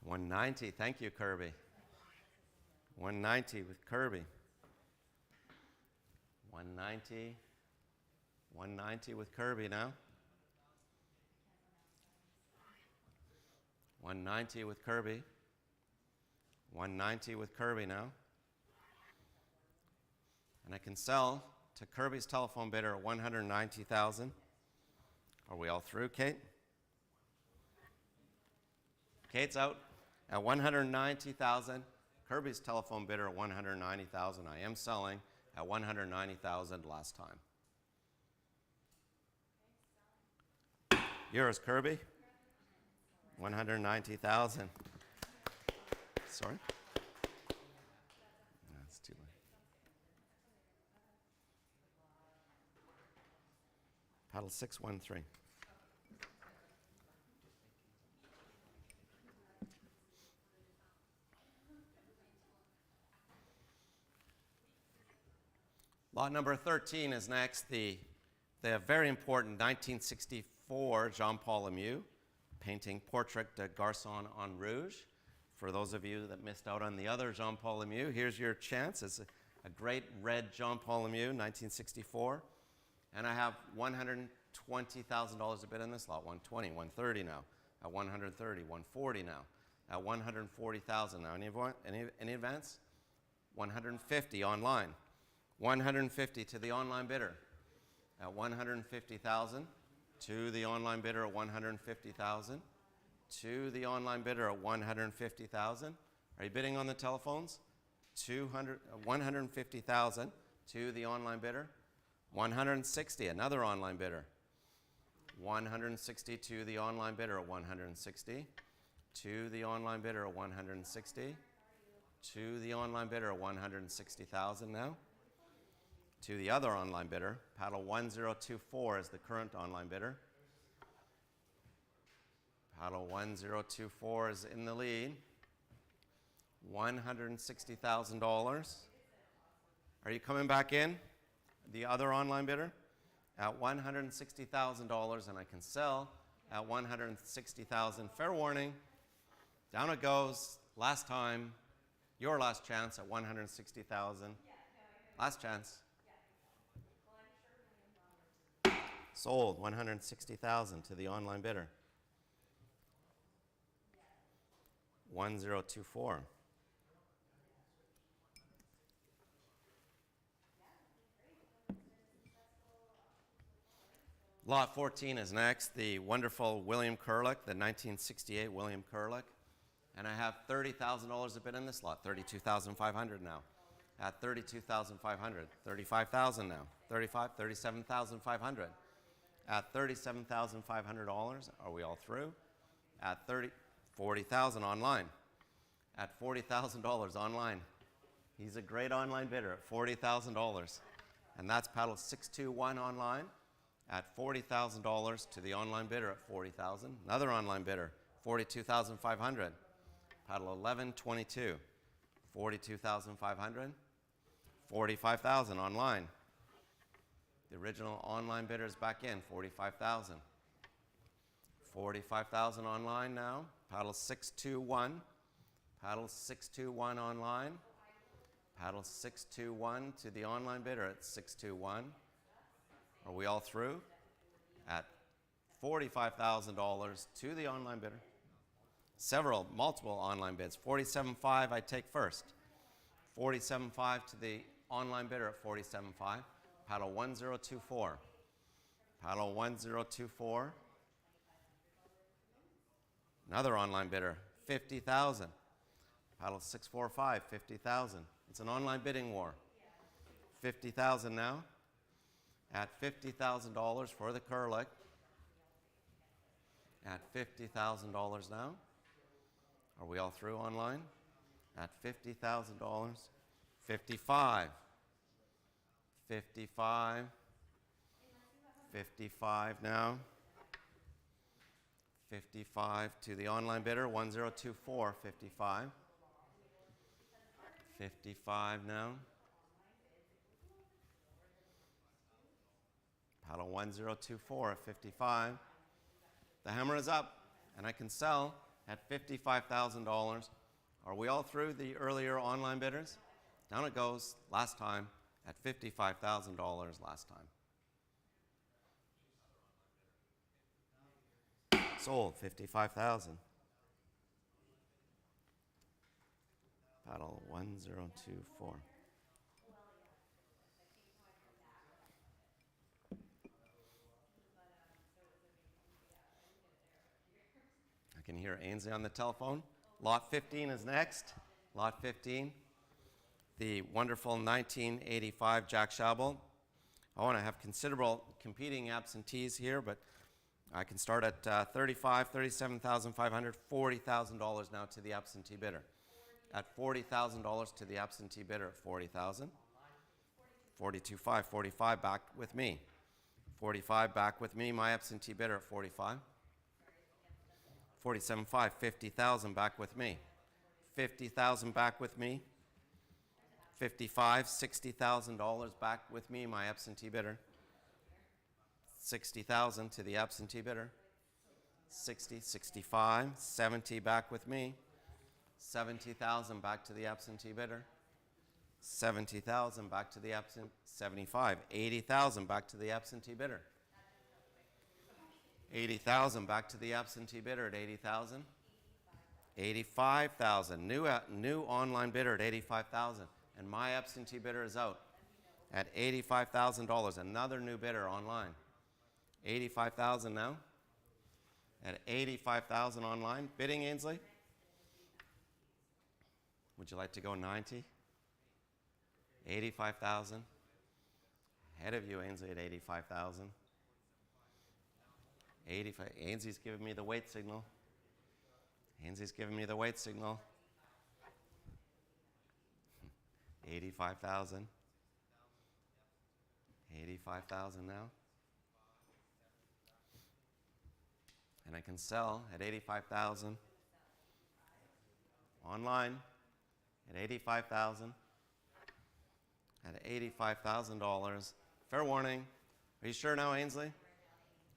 190. Thank you, Kirby. 190 with Kirby. 190. 190 with Kirby now. 190 with Kirby. 190 with Kirby now. And I can sell to Kirby's telephone bidder at 190,000. Are we all through, Kate? Kate's out at 190,000. Kirby's telephone bidder at 190,000. I am selling at 190,000 last time. Yours, Kirby? 190,000. Sorry? That's too late. Paddle 613. Lot number 13 is next. The very important 1964 Jean-Paul Lemieux painting Portrait de Garçon en Rouge. For those of you that missed out on the other Jean-Paul Lemieux, here's your chance. It's a great red Jean-Paul Lemieux, 1964. And I have $120,000 a bid in this lot. 120, 130 now. At 130, 140 now. At 140,000 now. Any advance? 150 online. 150 to the online bidder at 150,000. To the online bidder at 150,000. To the online bidder at 150,000. Are you bidding on the telephones? 150,000 to the online bidder. 160, another online bidder. 160 to the online bidder at 160. To the online bidder at 160. To the online bidder at 160,000 now. To the other online bidder, paddle 1024 is the current online bidder. Paddle 1024 is in the lead. $160,000. Are you coming back in? The other online bidder at $160,000, and I can sell at $160,000. Fair warning. Down it goes. Last time, your last chance at $160,000. Last chance. Sold, 160,000 to the online bidder. 1024. Lot 14 is next, the wonderful William Curlick, the 1968 William Curlick. And I have $30,000 a bid in this lot, $32,500 now. At $32,500, $35,000 now. $37,500. At $37,500, are we all through? At $40,000 online. At $40,000 online. He's a great online bidder at $40,000. And that's paddle 621 online at $40,000 to the online bidder at $40,000. Another online bidder, $42,500. Paddle 1122, $42,500. $45,000 online. The original online bidder is back in, $45,000. $45,000 online now. Paddle 621. Paddle 621 online. Paddle 621 to the online bidder at 621. Are we all through? At $45,000 to the online bidder. Multiple online bids. $47,500 I take first. $47,500 to the online bidder at $47,500. Paddle 1024. Paddle 1024. Another online bidder, $50,000. Paddle 645, $50,000. It's an online bidding war. $50,000 now. At $50,000 for the Curlick. At $50,000 now. Are we all through online? At $50,000. 55. 55. 55 now. 55 to the online bidder, 1024, 55. 55 now. Paddle 1024 at 55. The hammer is up, and I can sell at $55,000. Are we all through the earlier online bidders? Down it goes, last time, at $55,000 last time. Sold, 55,000. Paddle 1024. I can hear Ainsley on the telephone. Lot 15 is next. Lot 15, the wonderful 1985 Jack Shawbal. I want to have considerable competing absentees here, but I can start at $35,000, $37,500, $40,000 now to the absentee bidder. At $40,000 to the absentee bidder at $40,000. $42,500, $45,000 back with me. $45,000 back with me, my absentee bidder at $45,000. $47,500, $50,000 back with me. $50,000 back with me. $55,000, $60,000 back with me, my absentee bidder. $60,000 to the absentee bidder. $60,000, $65,000, $70,000 back with me. $70,000 back to the absentee bidder. $70,000 back to the absent. $75,000, $80,000 back to the absentee bidder. $80,000 back to the absentee bidder at $80,000. $85,000, new online bidder at $85,000, and my absentee bidder is out at $85,000. Another new bidder online. $85,000 now. At $85,000 online. Bidding, Ainsley? Would you like to go 90? $85,000. Ahead of you, Ainsley, at $85,000. 85. Ainsley's giving me the wait signal. Ainsley's giving me the wait signal. 85,000. 85,000 now. And I can sell at 85,000. Online at 85,000. At $85,000. Fair warning. Are you sure now, Ainsley?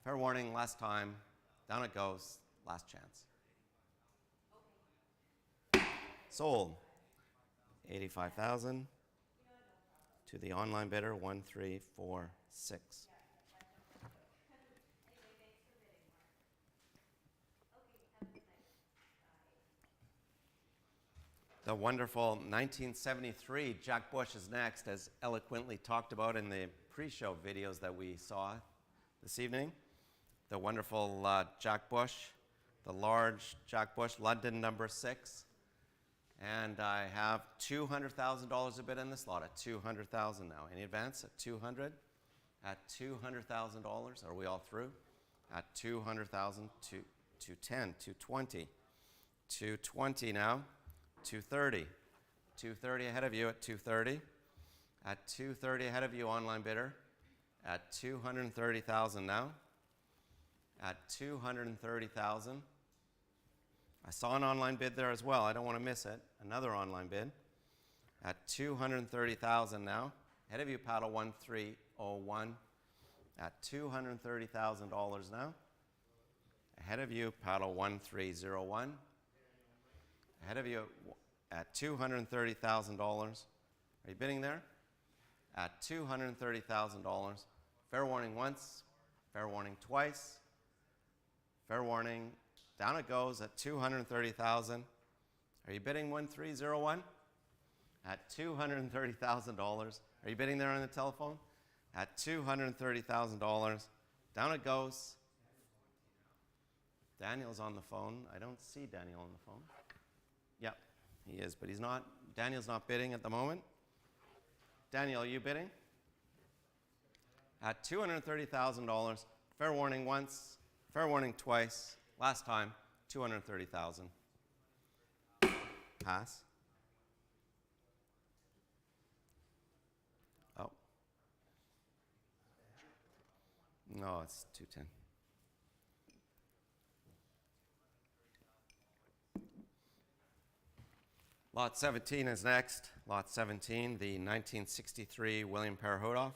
Fair warning, last time. Down it goes. Last chance. Sold. 85,000 to the online bidder 1346. The wonderful 1973 Jack Bush is next, as eloquently talked about in the pre-show videos that we saw this evening. The wonderful Jack Bush, the large Jack Bush, London number 6. And I have $200,000 a bid in this lot at $200,000 now. Any advance at 200? At $200,000, are we all through? At $200,000 to 210, 220, 220 now, 230, 230 ahead of you at 230, at 230 ahead of you, online bidder, at $230,000 now, at $230,000. I saw an online bid there as well. I don't want to miss it. Another online bid at $230,000 now. Ahead of you, paddle 1301 at $230,000 now. Ahead of you, paddle 1301. Ahead of you at $230,000. Are you bidding there? At $230,000. Fair warning once, fair warning twice, fair warning. Down it goes at $230,000. Are you bidding 1301? At $230,000. Are you bidding there on the telephone? At $230,000. Down it goes. Daniel's on the phone. I don't see Daniel on the phone. Yep, he is, but he's not. Daniel's not bidding at the moment. Daniel, are you bidding? At $230,000. Fair warning once, fair warning twice. Last time, $230,000. Pass. Oh. No, it's 210. Lot 17 is next. Lot 17, the 1963 William Parahodoff.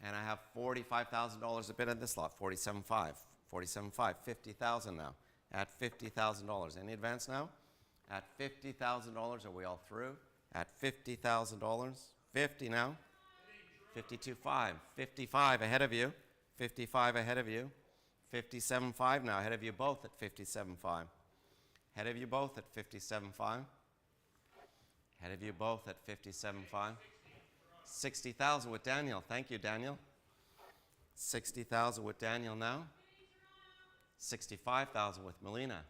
And I have $45,000 a bid at this lot, $47,500. 47.5, 50,000 now. At $50,000. Any advance now? At $50,000, are we all through? At $50,000. 50 now. 52.5, 55 ahead of you. 55 ahead of you. 57.5 now, ahead of you both at 57.5. Ahead of you both at 57.5. Ahead of you both at 57.5. 60,000 with Daniel. Thank you, Daniel. 60,000 with Daniel now. 65,000 with Melina.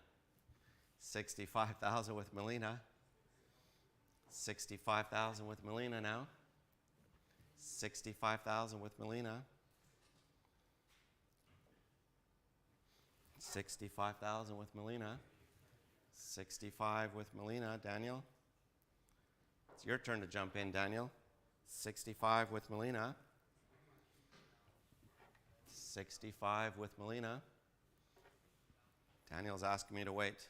65,000 with Melina. 65,000 with Melina now. 65,000 with Melina. 65,000 with Melina. 65 with Melina. Daniel. It's your turn to jump in, Daniel. 65 with Melina. 65 with Melina. Daniel's asking me to wait.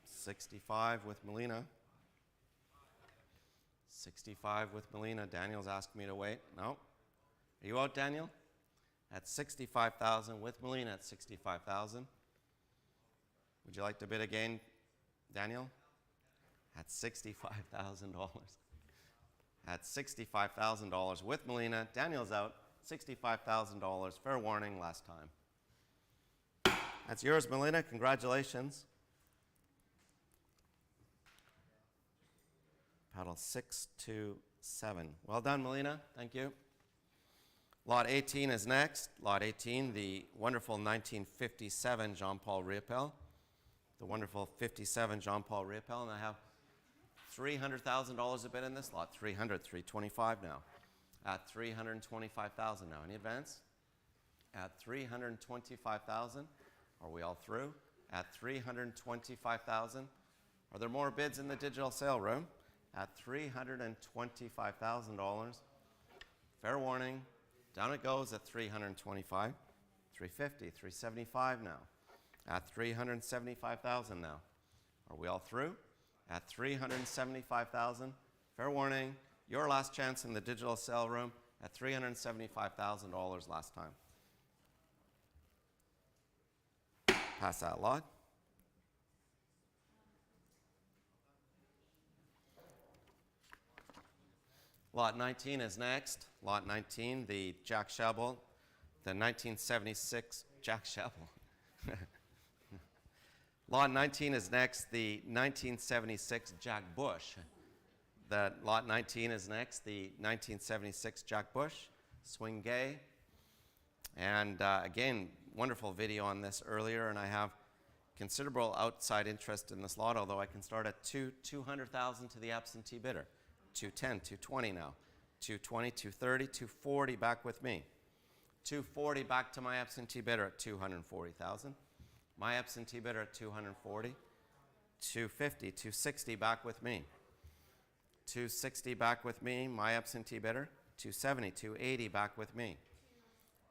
65 with Melina. 65 with Melina. Daniel's asking me to wait. No. Are you out, Daniel? At 65,000 with Melina at 65,000. Would you like to bid again, Daniel? At $65,000. At $65,000 with Melina. Daniel's out. $65,000. Fair warning, last time. That's yours, Melina. Congratulations. Paddle 6 to 7. Well done, Melina. Thank you. Lot 18 is next. Lot 18, the wonderful 1957 Jean-Paul Riopelle. The wonderful 57 Jean-Paul Riopelle. And I have $300,000 a bid in this lot. 325 now. At 325,000 now. Any advance? At 325,000. Are we all through? At 325,000. Are there more bids in the digital sale room? At $325,000. Fair warning. Down it goes at 325. 350, 375 now. At 375,000 now. Are we all through? At 375,000. Fair warning. Your last chance in the digital sale room at $375,000 last time. Pass that lot. Lot 19 is next. Lot 19, the Jack Shawbal, the 1976 Jack Shawbal. Lot 19 is next, the 1976 Jack Bush. Lot 19 is next, the 1976 Jack Bush, Swing Gay. And again, wonderful video on this earlier, and I have considerable outside interest in this lot, although I can start at $200,000 to the absentee bidder. 210, 220 now. 220, 230, 240 back with me. 240 back to my absentee bidder at 240,000. My absentee bidder at 240. 250, 260 back with me. 260 back with me, my absentee bidder. 270, 280 back with me.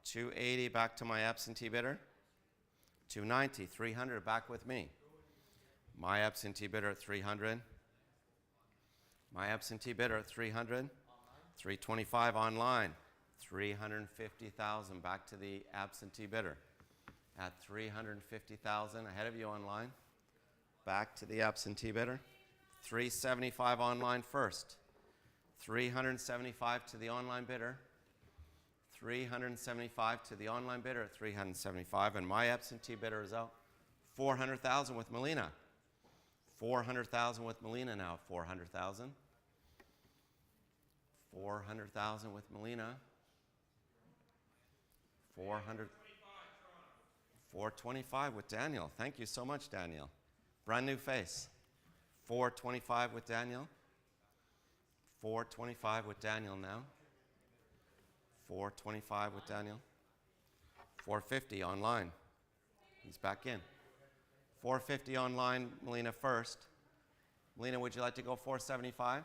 280 back to my absentee bidder. 290, 300 back with me. My absentee bidder at 300. My absentee bidder at 300. 325 online. 350,000 back to the absentee bidder. At 350,000 ahead of you online. Back to the absentee bidder. 375 online first. 375 to the online bidder. 375 to the online bidder at 375, and my absentee bidder is out. 400,000 with Melina. 400,000 with Melina now. 400,000. 400,000 with Melina. 425 with Daniel. Thank you so much, Daniel. Brand new face. 425 with Daniel. 425 with Daniel now. 425 with Daniel. 450 online. He's back in. 450 online, Melina first. Melina, would you like to go 475?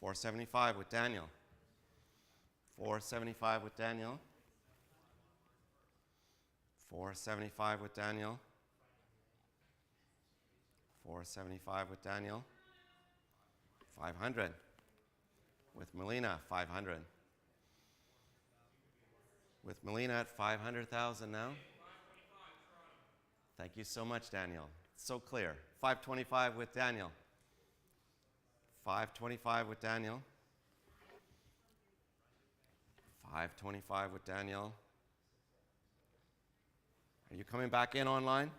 475 with Daniel. 475 with Daniel. 475 with Daniel. 475 with Daniel. 500. With Melina, 500. With Melina at 500,000 now. Thank you so much, Daniel. So clear. 525 with Daniel. 525 with Daniel. 525 with Daniel. Are you coming back in online?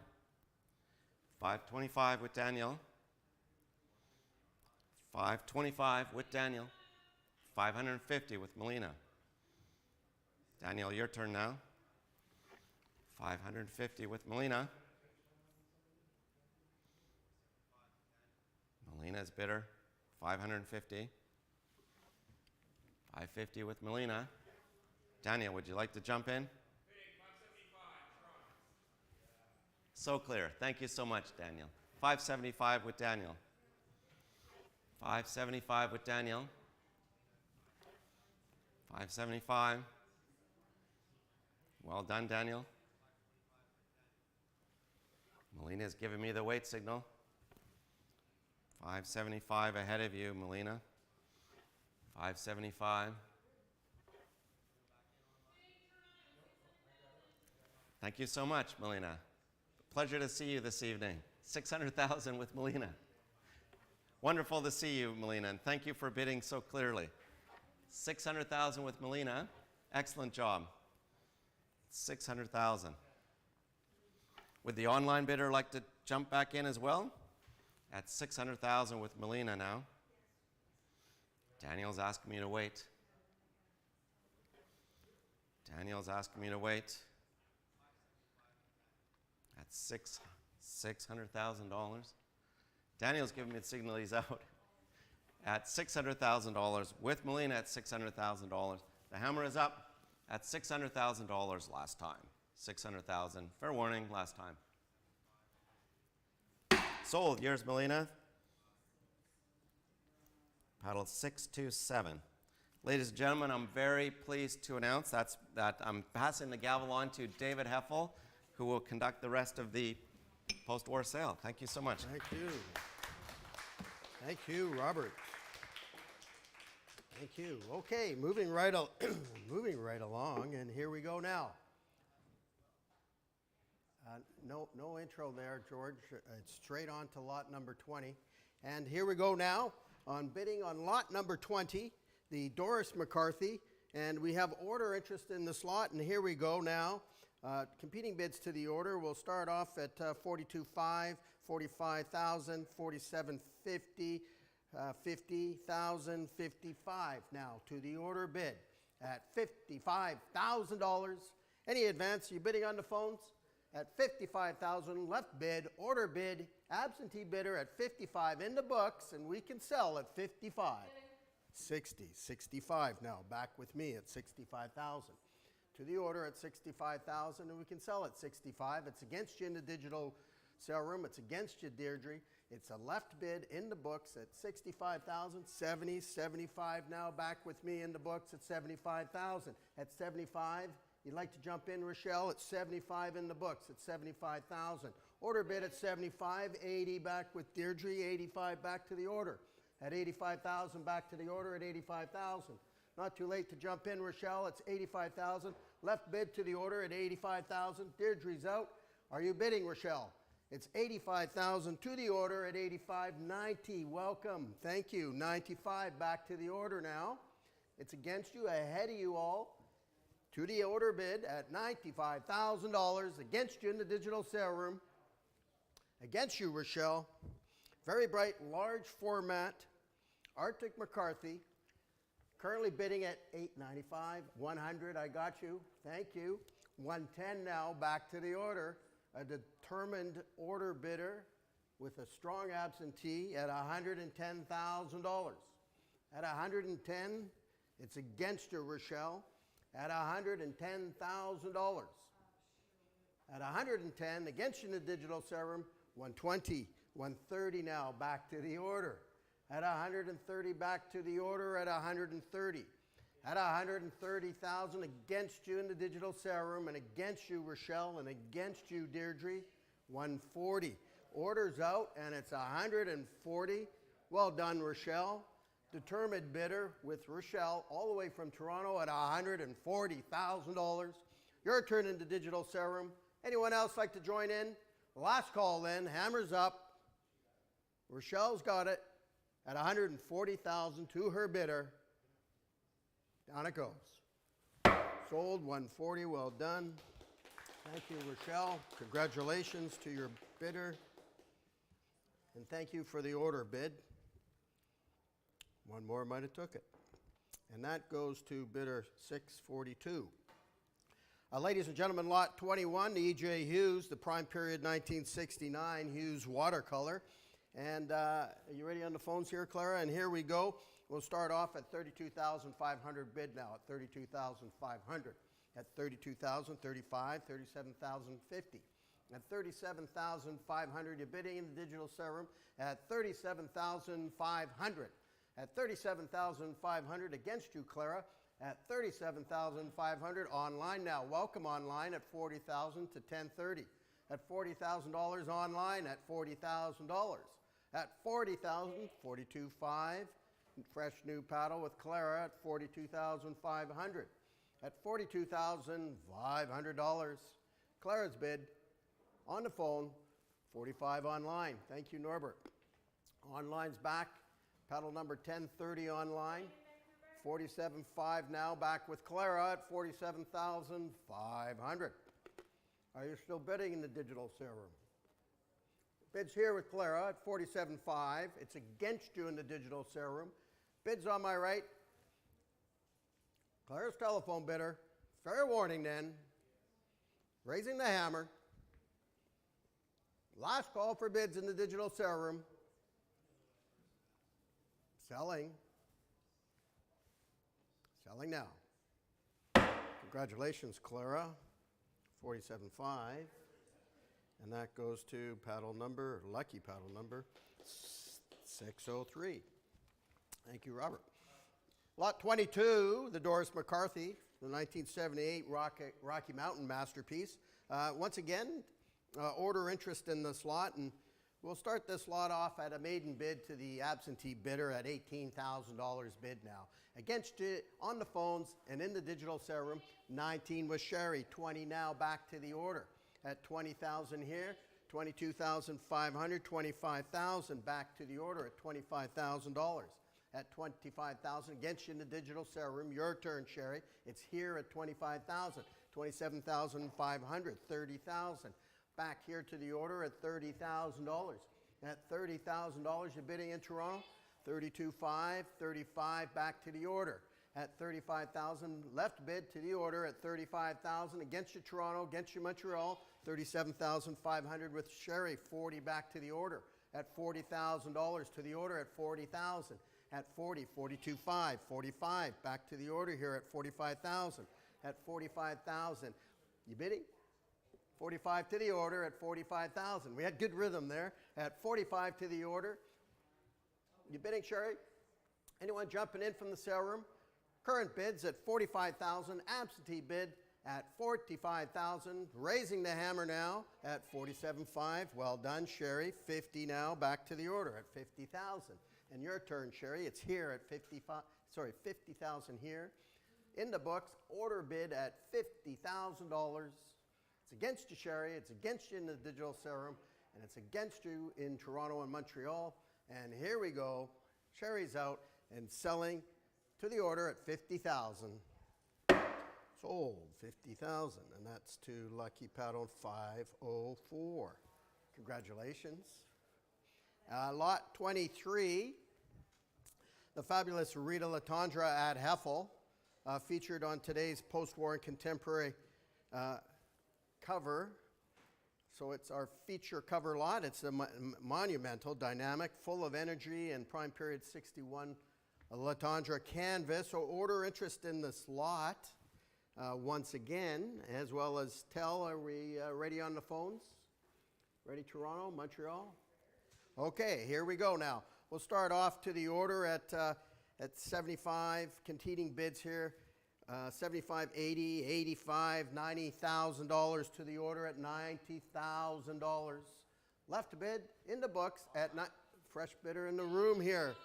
525 with Daniel. 525 with Daniel. 550 with Melina. Daniel, your turn now. 550 with Melina. Melina's bidder. 550. 550 with Melina. Daniel, would you like to jump in? So clear. Thank you so much, Daniel. 575 with Daniel. 575 with Daniel. 575. Well done, Daniel. Melina's giving me the wait signal. 575 ahead of you, Melina. 575. Thank you so much, Melina. Pleasure to see you this evening. 600,000 with Melina. Wonderful to see you, Melina, and thank you for bidding so clearly. 600,000 with Melina. Excellent job. 600,000. Would the online bidder like to jump back in as well? At 600,000 with Melina now. Daniel's asking me to wait. Daniel's asking me to wait. At $600,000. Daniel's giving me the signal he's out. At $600,000 with Melina at $600,000. The hammer is up at $600,000 last time. 600,000. Fair warning, last time. Sold. Yours, Melina. Paddle 627. Ladies and gentlemen, I'm very pleased to announce that I'm passing the gavel on to David Heffel, who will conduct the rest of the post-war sale. Thank you so much. Thank you. Thank you, Robert. Thank you. Okay, moving right along, and here we go now. No intro there, George. It's straight on to lot number 20. And here we go now on bidding on lot number 20, the Doris McCarthy. And we have order interest in this lot, and here we go now. Competing bids to the order will start off at 42.5, 45,000, 47.50, 50,000, 55. Now to the order bid at $55,000. Any advance? You bidding on the phones? At 55,000, left bid, order bid, absentee bidder at 55 in the books, and we can sell at 55. 60, 65 now, back with me at 65,000. To the order at 65,000, and we can sell at 65. It's against you in the digital sale room. It's against you, Deirdre. It's a left bid in the books at 65,000, 70, 75 now, back with me in the books at 75,000. At 75, you'd like to jump in, Rochelle? It's 75 in the books at 75,000. Order bid at 75, 80 back with Deirdre, 85 back to the order. At 85,000 back to the order at 85,000. Not too late to jump in, Rochelle. It's 85,000. Left bid to the order at 85,000. Deirdre's out. Are you bidding, Rochelle? It's 85,000 to the order at 85.90. Welcome. Thank you. 95 back to the order now. It's against you, ahead of you all. To the order bid at $95,000. Against you in the digital sale room. Against you, Rochelle. Very bright, large format. Arctic McCarthy. Currently bidding at $895, $100, I got you, thank you. $110 now, back to the order. A determined order bidder with a strong absentee at $110,000. At $110, it's against you, Rochelle, at $110,000. At $110, against you in the digital sale room, $120, $130 now, back to the order. At $130 back to the order at $130. At $130,000 against you in the digital sale room and against you, Rochelle, and against you, Deirdre, $140. Orders out and it's $140. Well done, Rochelle. determined bidder with Rochelle, all the way from Toronto at $140,000. Your turn in the digital sale room. Anyone else like to join in? Last call then, hammers up. Rochelle's got it at $140,000 to her bidder. Down it goes. Sold, 140, well done. Thank you, Rochelle. Congratulations to your bidder. And thank you for the order bid. One more might have took it. And that goes to bidder 642. Ladies and gentlemen, lot 21, the EJ Hughes, the prime period 1969 Hughes watercolor. And are you ready on the phones here, Clara? And here we go. We'll start off at $32,500 bid now, at $32,500. At $32,000, $35,000, $37,050. At $37,500, you're bidding in the digital sale room at $37,500. At $37,500 against you, Clara, at $37,500 online now. Welcome online at $40,000 to $1030. At $40,000 online at $40,000. At $40,000, $42,500. Fresh new paddle with Clara at $42,500. At $42,500. Clara's bid on the phone, $45,000 online. Thank you, Norbert. Online's back. Paddle number 1030 online. $47,500 now, back with Clara at $47,500. Are you still bidding in the digital sale room? Bids here with Clara at $47,500. It's against you in the digital sale room. Bids on my right. Clara's telephone bidder. Fair warning then. Raising the hammer. Last call for bids in the digital sale room. Selling. Selling now. Congratulations, Clara. $47,500. And that goes to paddle number, lucky paddle number 603. Thank you, Robert. Lot 22, the Doris McCarthy, the 1978 Rocky Mountain masterpiece. Once again, order interest in this lot, and we'll start this lot off at a maiden bid to the absentee bidder at $18,000 bid now. Against it on the phones and in the digital sale room, 19 was Sherry, 20 now, back to the order. At $20,000 here, $22,500, $25,000 back to the order at $25,000. At $25,000 against you in the digital sale room. Your turn, Sherry. It's here at $25,000, $27,500, $30,000. Back here to the order at $30,000. At $30,000, you're bidding in Toronto. $32,500, $35,000 back to the order. At $35,000, left bid to the order at $35,000 against you, Toronto, against you, Montreal. $37,500 with Sherry, $40,000 back to the order. At $40,000 to the order at $40,000. At $40,000, $42,500, $45,000 back to the order here at $45,000. At $45,000, you bidding? $45,000 to the order at $45,000. We had good rhythm there. At $45,000 to the order. You bidding, Sherry? Anyone jumping in from the sale room? Current bids at $45,000. Absentee bid at $45,000. Raising the hammer now at $47,500. Well done, Sherry. $50,000 now, back to the order at $50,000. And your turn, Sherry. It's here at $50,000 here. In the books, order bid at $50,000. It's against you, Sherry. It's against you in the digital sale room. And it's against you in Toronto and Montreal. And here we go. Sherry's out and selling to the order at $50,000. Sold $50,000. And that's to lucky paddle 504. Congratulations. Lot 23, the fabulous Rita Latondra at Heffel, featured on today's post-war and contemporary cover. So it's our feature cover lot. It's a monumental, dynamic, full of energy, and prime period 61 Latondra canvas. So order interest in this lot once again, as well as tell. Are we ready on the phones? Ready, Toronto, Montreal? Okay, here we go now. We'll start off to the order at 75 competing bids here. $75,000, $80,000, $85,000, $90,000 to the order at $90,000. Left bid in the books at fresh bidder in the room here.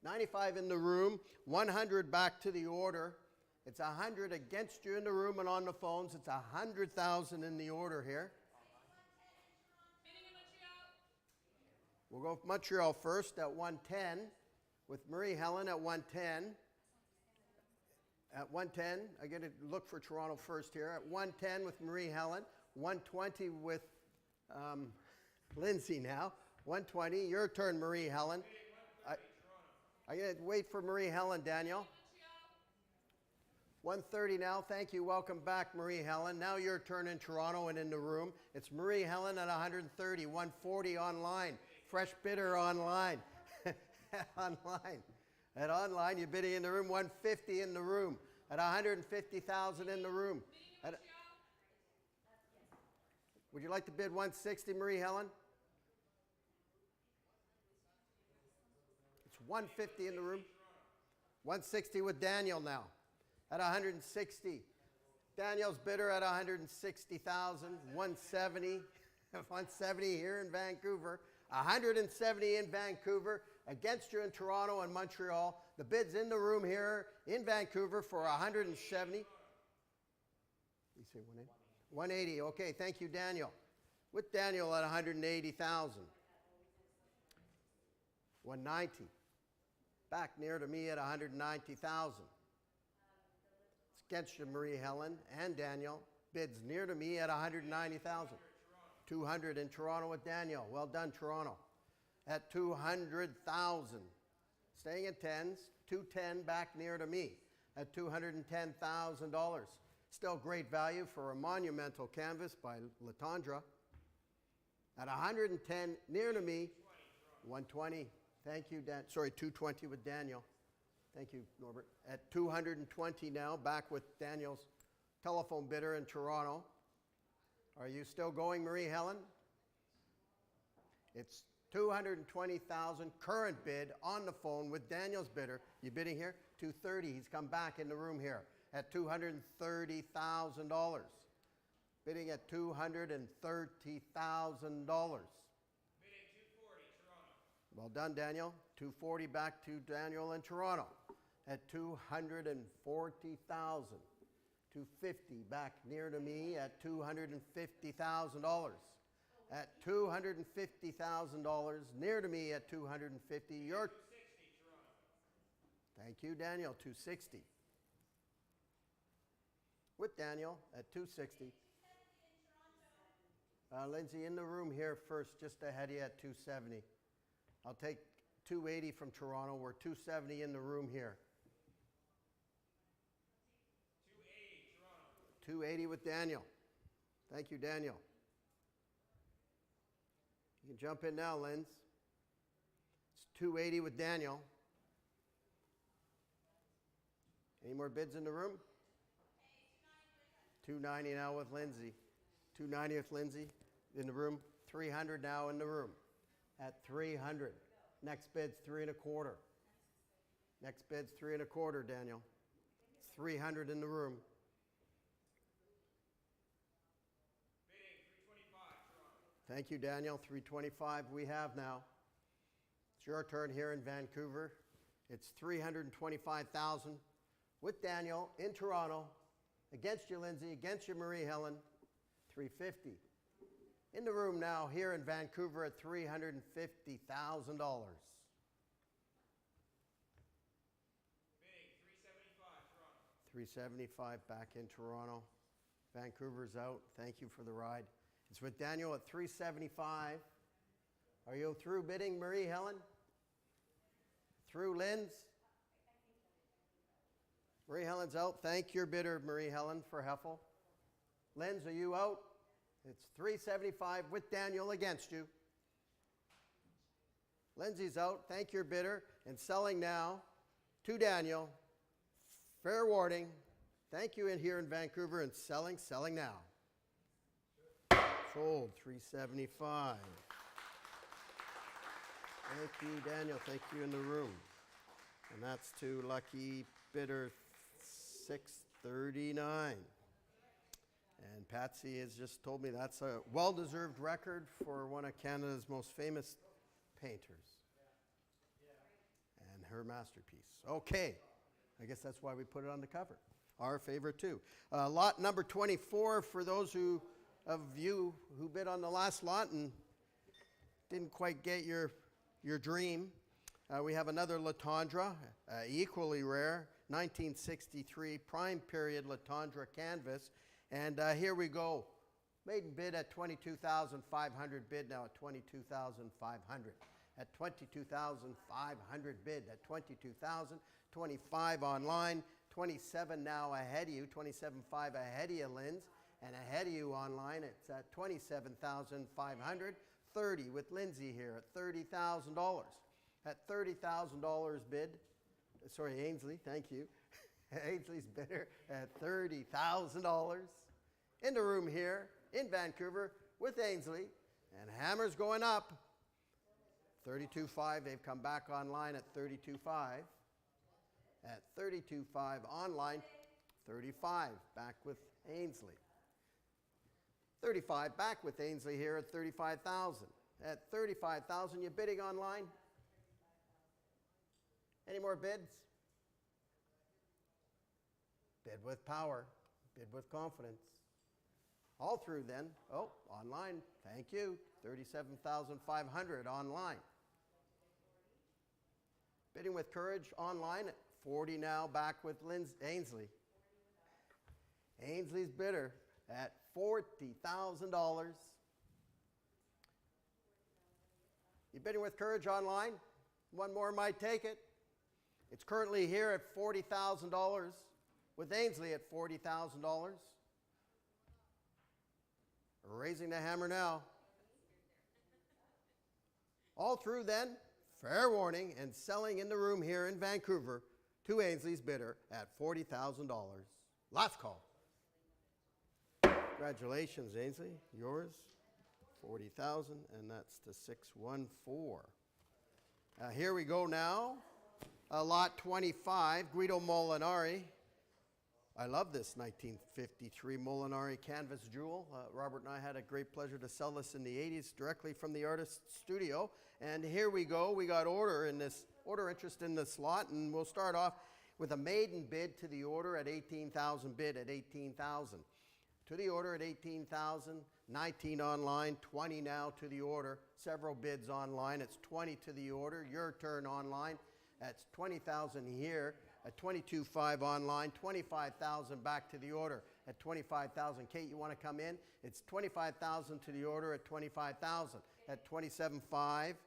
95 in the room, 100 back to the order. It's 100 against you in the room and on the phones. It's 100,000 in the order here. We'll go with Montreal first at 110, with Marie Helen at 110. At 110, I get to look for Toronto first here. At 110 with Marie Helen, 120 with Lindsay now. 120, your turn, Marie Helen. I gotta wait for Marie Helen, Daniel. 130 now. Thank you. Welcome back, Marie Helen. Now your turn in Toronto and in the room. It's Marie Helen at 130. 140 online. Fresh bidder online. Online. At online, you're bidding in the room. 150 in the room. At 150,000 in the room. Would you like to bid 160, Marie Helen? It's 150 in the room. 160 with Daniel now. At 160. Daniel's bidder at 160,000. 170. 170 here in Vancouver. 170 in Vancouver. Against you in Toronto and Montreal. The bid's in the room here in Vancouver for 170. You say 180? 180. Okay, thank you, Daniel. With Daniel at 180,000. 190. Back near to me at 190,000. It's against you, Marie Helen and Daniel. Bids near to me at 190,000. 200 in Toronto with Daniel. Well done, Toronto. At 200,000. Staying at tens. 210 back near to me at $210,000. Still great value for a monumental canvas by Latondra. At 110 near to me. 120. Thank you, Dan. Sorry, 220 with Daniel. Thank you, Norbert. At 220 now, back with Daniel's telephone bidder in Toronto. Are you still going, Marie Helen? It's 220,000 current bid on the phone with Daniel's bidder. You bidding here? 230. He's come back in the room here at $230,000. Bidding at $230,000. Well done, Daniel. 240 back to Daniel in Toronto at 240,000. 250 back near to me at $250,000. At $250,000 near to me at 250. Your 260, Toronto. Thank you, Daniel. 260. With Daniel at 260. Lindsay in the room here first, just ahead of you at 270. I'll take 280 from Toronto. We're 270 in the room here. 280, Toronto. 280 with Daniel. Thank you, Daniel. You can jump in now, Linz. It's 280 with Daniel. Any more bids in the room? 290 now with Lindsay. 290 with Lindsay in the room. 300 now in the room. At 300. Next bid's 325. Next bid's 325, Daniel. 300 in the room. Bidding 325, Toronto. Thank you, Daniel. 325 we have now. It's your turn here in Vancouver. It's 325,000 with Daniel in Toronto. Against you, Lindsay. Against you, Marie Helen. 350. In the room now, here in Vancouver at $350,000. 375, Toronto. $375 back in Toronto. Vancouver's out. Thank you for the ride. It's with Daniel at $375. Are you through bidding, Marie Helen? Through, Linz? Marie Helen's out. Thank your bidder, Marie Helen, for Heffel. Linz, are you out? It's $375 with Daniel against you. Lindsay's out. Thank your bidder. And selling now to Daniel. Fair warning. Thank you in here in Vancouver and selling now. Sold $375. Thank you, Daniel. Thank you in the room. And that's to lucky bidder 639. And Patsy has just told me that's a well-deserved record for one of Canada's most famous painters. And her masterpiece. Okay, I guess that's why we put it on the cover. Our favorite too. Lot number 24, for those of you who bid on the last lot and didn't quite get your dream. We have another La Tundra, equally rare, 1963 prime period La Tundra canvas. And here we go. Maiden bid at $22,500, bid now at $22,500. At $22,500 bid at $22,000, $25 online, $27 now ahead of you, $27.5 ahead of you, Linz, and ahead of you online, it's at $27,500, $30 with Lindsay here at $30,000. At $30,000 bid, sorry, Ainsley, thank you. Ainsley's bidder at $30,000. In the room here in Vancouver with Ainsley, and hammers going up. 32.5, they've come back online at 32.5. At 32.5 online, 35 back with Ainsley. 35 back with Ainsley here at 35,000. At 35,000, you're bidding online? Any more bids? Bid with power, bid with confidence. All through then. Oh, online, thank you. 37,500 online. Bidding with courage online at 40 now, back with Ainsley. Ainsley's bidder at $40,000. You bidding with courage online? One more might take it. It's currently here at $40,000 with Ainsley at $40,000. Raising the hammer now. All through then, fair warning, and selling in the room here in Vancouver to Ainsley's bidder at $40,000. Last call. Congratulations, Ainsley. Yours, $40,000, and that's the 614. Here we go now. Lot 25, Guido Molinari. I love this 1953 Molinari canvas jewel. Robert and I had a great pleasure to sell this in the 80s directly from the artist's studio. And here we go. We got order interest in this lot, and we'll start off with a maiden bid to the order at 18,000, bid at 18,000. To the order at 18,000, 19 online, 20 now to the order. Several bids online. It's 20 to the order. Your turn online. That's 20,000 here. At 22.5 online, 25,000 back to the order at 25,000. Kate, you want to come in? It's 25,000 to the order at 25,000. At 27.5,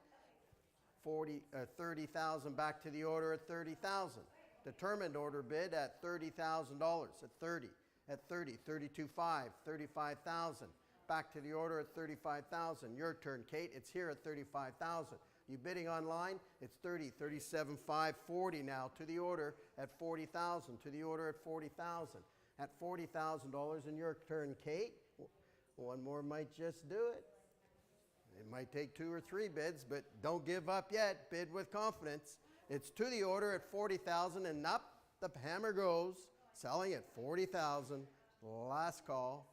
30,000 back to the order at 30,000. Determined order bid at $30,000 at 30. At 30, 32.5, 35,000. Back to the order at 35,000. Your turn, Kate. It's here at 35,000. You bidding online? It's 30, 37.5, 40 now to the order at 40,000. To the order at 40,000. At $40,000 in your turn, Kate. One more might just do it. It might take 2 or 3 bids, but don't give up yet. Bid with confidence. It's to the order at 40,000, and up the hammer goes. Selling at 40,000. Last call.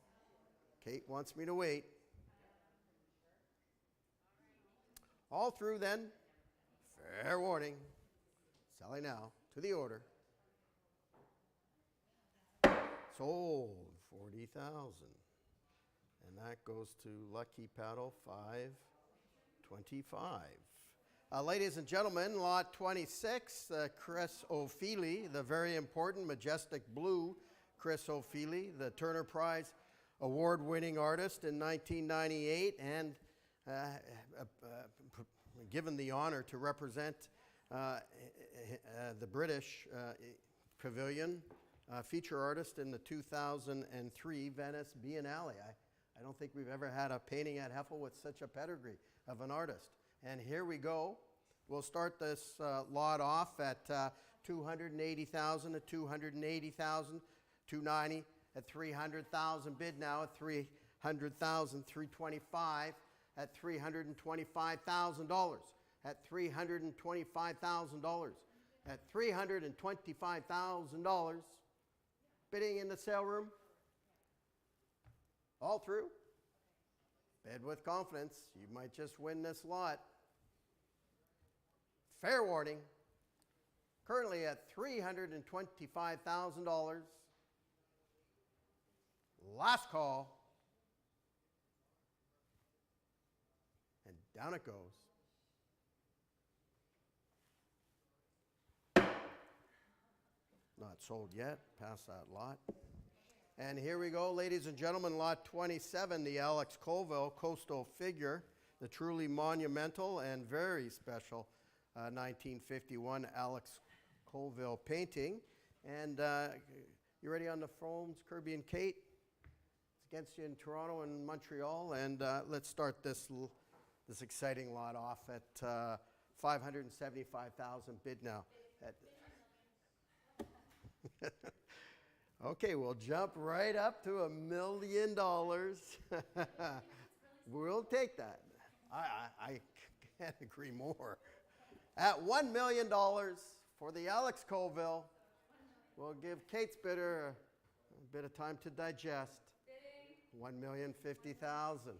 Kate wants me to wait. All through then, fair warning. Selling now to the order. Sold 40,000. And that goes to Lucky Paddle 525. Ladies and gentlemen, lot 26, Chris O'Feely, the very important majestic blue Chris O'Feely, the Turner Prize award-winning artist in 1998, and given the honor to represent the British Pavilion, feature artist in the 2003 Venice Biennale. I don't think we've ever had a painting at Heffel with such a pedigree of an artist. And here we go. We'll start this lot off at 280,000 at 280,000, 290 at 300,000. Bid now at 300,000, 325 at $325,000. At $325,000. At $325,000. Bidding in the sale room. All through. Bid with confidence. You might just win this lot. Fair warning. currently at $325,000. Last call. And down it goes. Not sold yet. Pass that lot. And here we go, ladies and gentlemen, lot 27, the Alex Colville coastal figure, the truly monumental and very special 1951 Alex Colville painting. And you ready on the phones, Kirby and Kate? It's against you in Toronto and Montreal. And let's start this exciting lot off at $575,000 bid now. Okay, we'll jump right up to $1 million. We'll take that. I can't agree more. At $1 million for the Alex Colville, we'll give Kate's bidder a bit of time to digest. $1,050,000.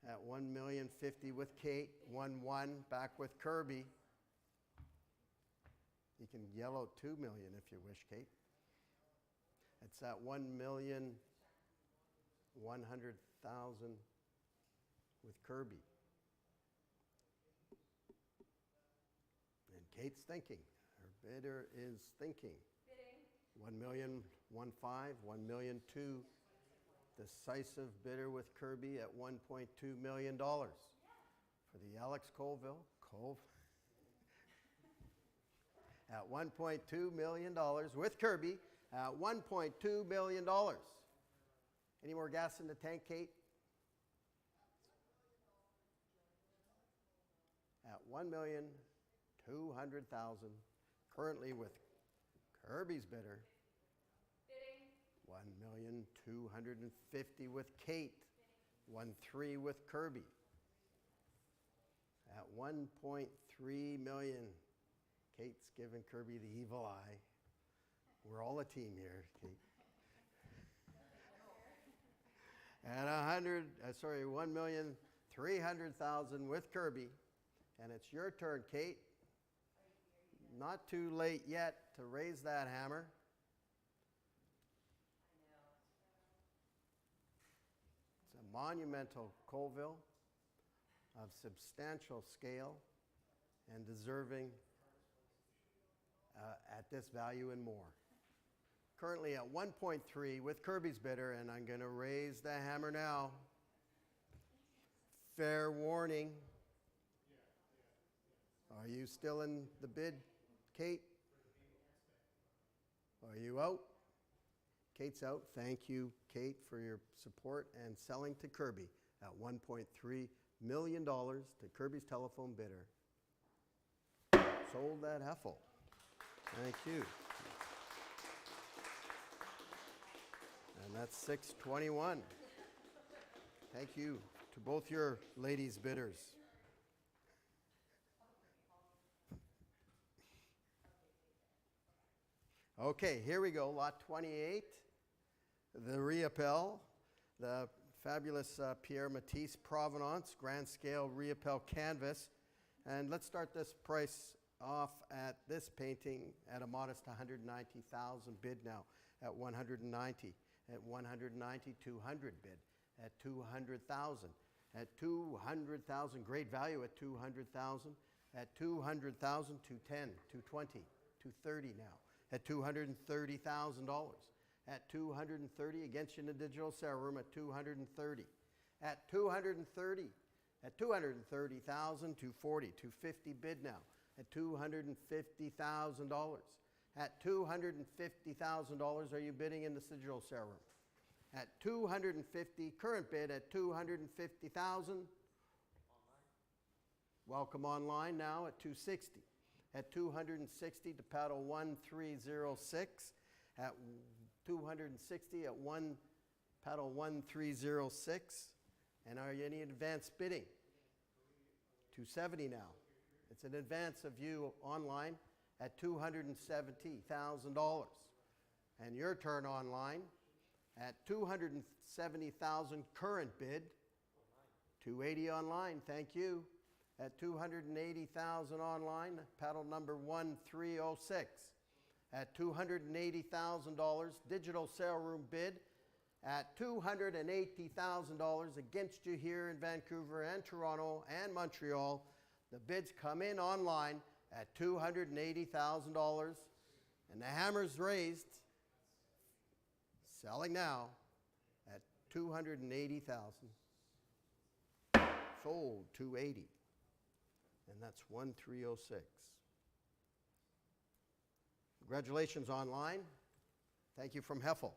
At $1,050,000 with Kate, 1-1 back with Kirby. You can yell out $2 million if you wish, Kate. It's at $1,100,000 with Kirby. And Kate's thinking. Her bidder is thinking. Bidding. $1,115,000, $1,002,000. Decisive bidder with Kirby at $1.2 million. For the Alex Colville. At $1.2 million with Kirby at $1.2 million. Any more gas in the tank, Kate? At $1,200,000, currently with Kirby's bidder. Bidding. $1,250,000 with Kate. 1.3 with Kirby. At $1.3 million. Kate's giving Kirby the evil eye. We're all a team here, Kate. At $1,300,000 with Kirby. And it's your turn, Kate. Not too late yet to raise that hammer. It's a monumental Colville of substantial scale and deserving at this value and more. Currently at 1.3 with Kirby's bidder, and I'm going to raise the hammer now. Fair warning. Are you still in the bid, Kate? Are you out? Kate's out. Thank you, Kate, for your support and selling to Kirby at $1.3 million to Kirby's telephone bidder. Sold at Heffel. Thank you. And that's 621. Thank you to both your ladies bidders. Okay, here we go. Lot 28, the Riopelle, the fabulous Pierre Matisse Provenance Grand Scale Riopelle canvas. And let's start this price off at this painting at a modest $190,000 bid now at 190. At 190, 200 bid at 200,000. At 200,000, great value at 200,000. At 200,000, 210, 220, 230 now. At $230,000. At 230, against you in the digital sale room at 230. At 230, at 230,000, 240, 250 bid now. At $250,000. At $250,000, are you bidding in the digital sale room? At 250, current bid at 250,000. Welcome online now at 260. At 260 to paddle 1306. At 260 at paddle 1306. And are you any advanced bidding? 270 now. It's an advance of you online at $270,000. And your turn online at $270,000 current bid. 280 online, thank you. at $280,000 online. Paddle number 1306 at $280,000. Digital sale room bid at $280,000 against you here in Vancouver and Toronto and Montreal. The bids come in online at $280,000, and the hammer's raised, selling now at $280,000. Sold $280,000, and that's 1306. Congratulations online. Thank you from Heffel.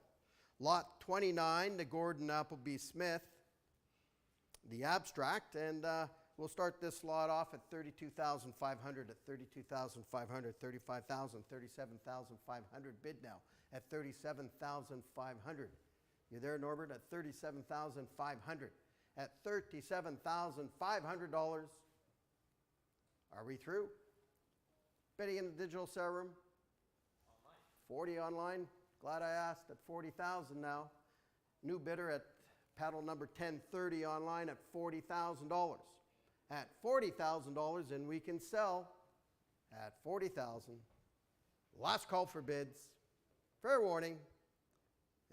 Lot 29, the Gordon Appleby Smith, the abstract, and we'll start this lot off at $32,500, at $32,500, $35,000, $37,500. Bid now at $37,500. You there, Norbert? At $37,500. At $37,500. Are we through? Bidding in the digital sale room? Online. 40 online. Glad I asked. At 40,000 now. New bidder at paddle number 1030 online at $40,000. At $40,000, and we can sell at $40,000. Last call for bids. Fair warning.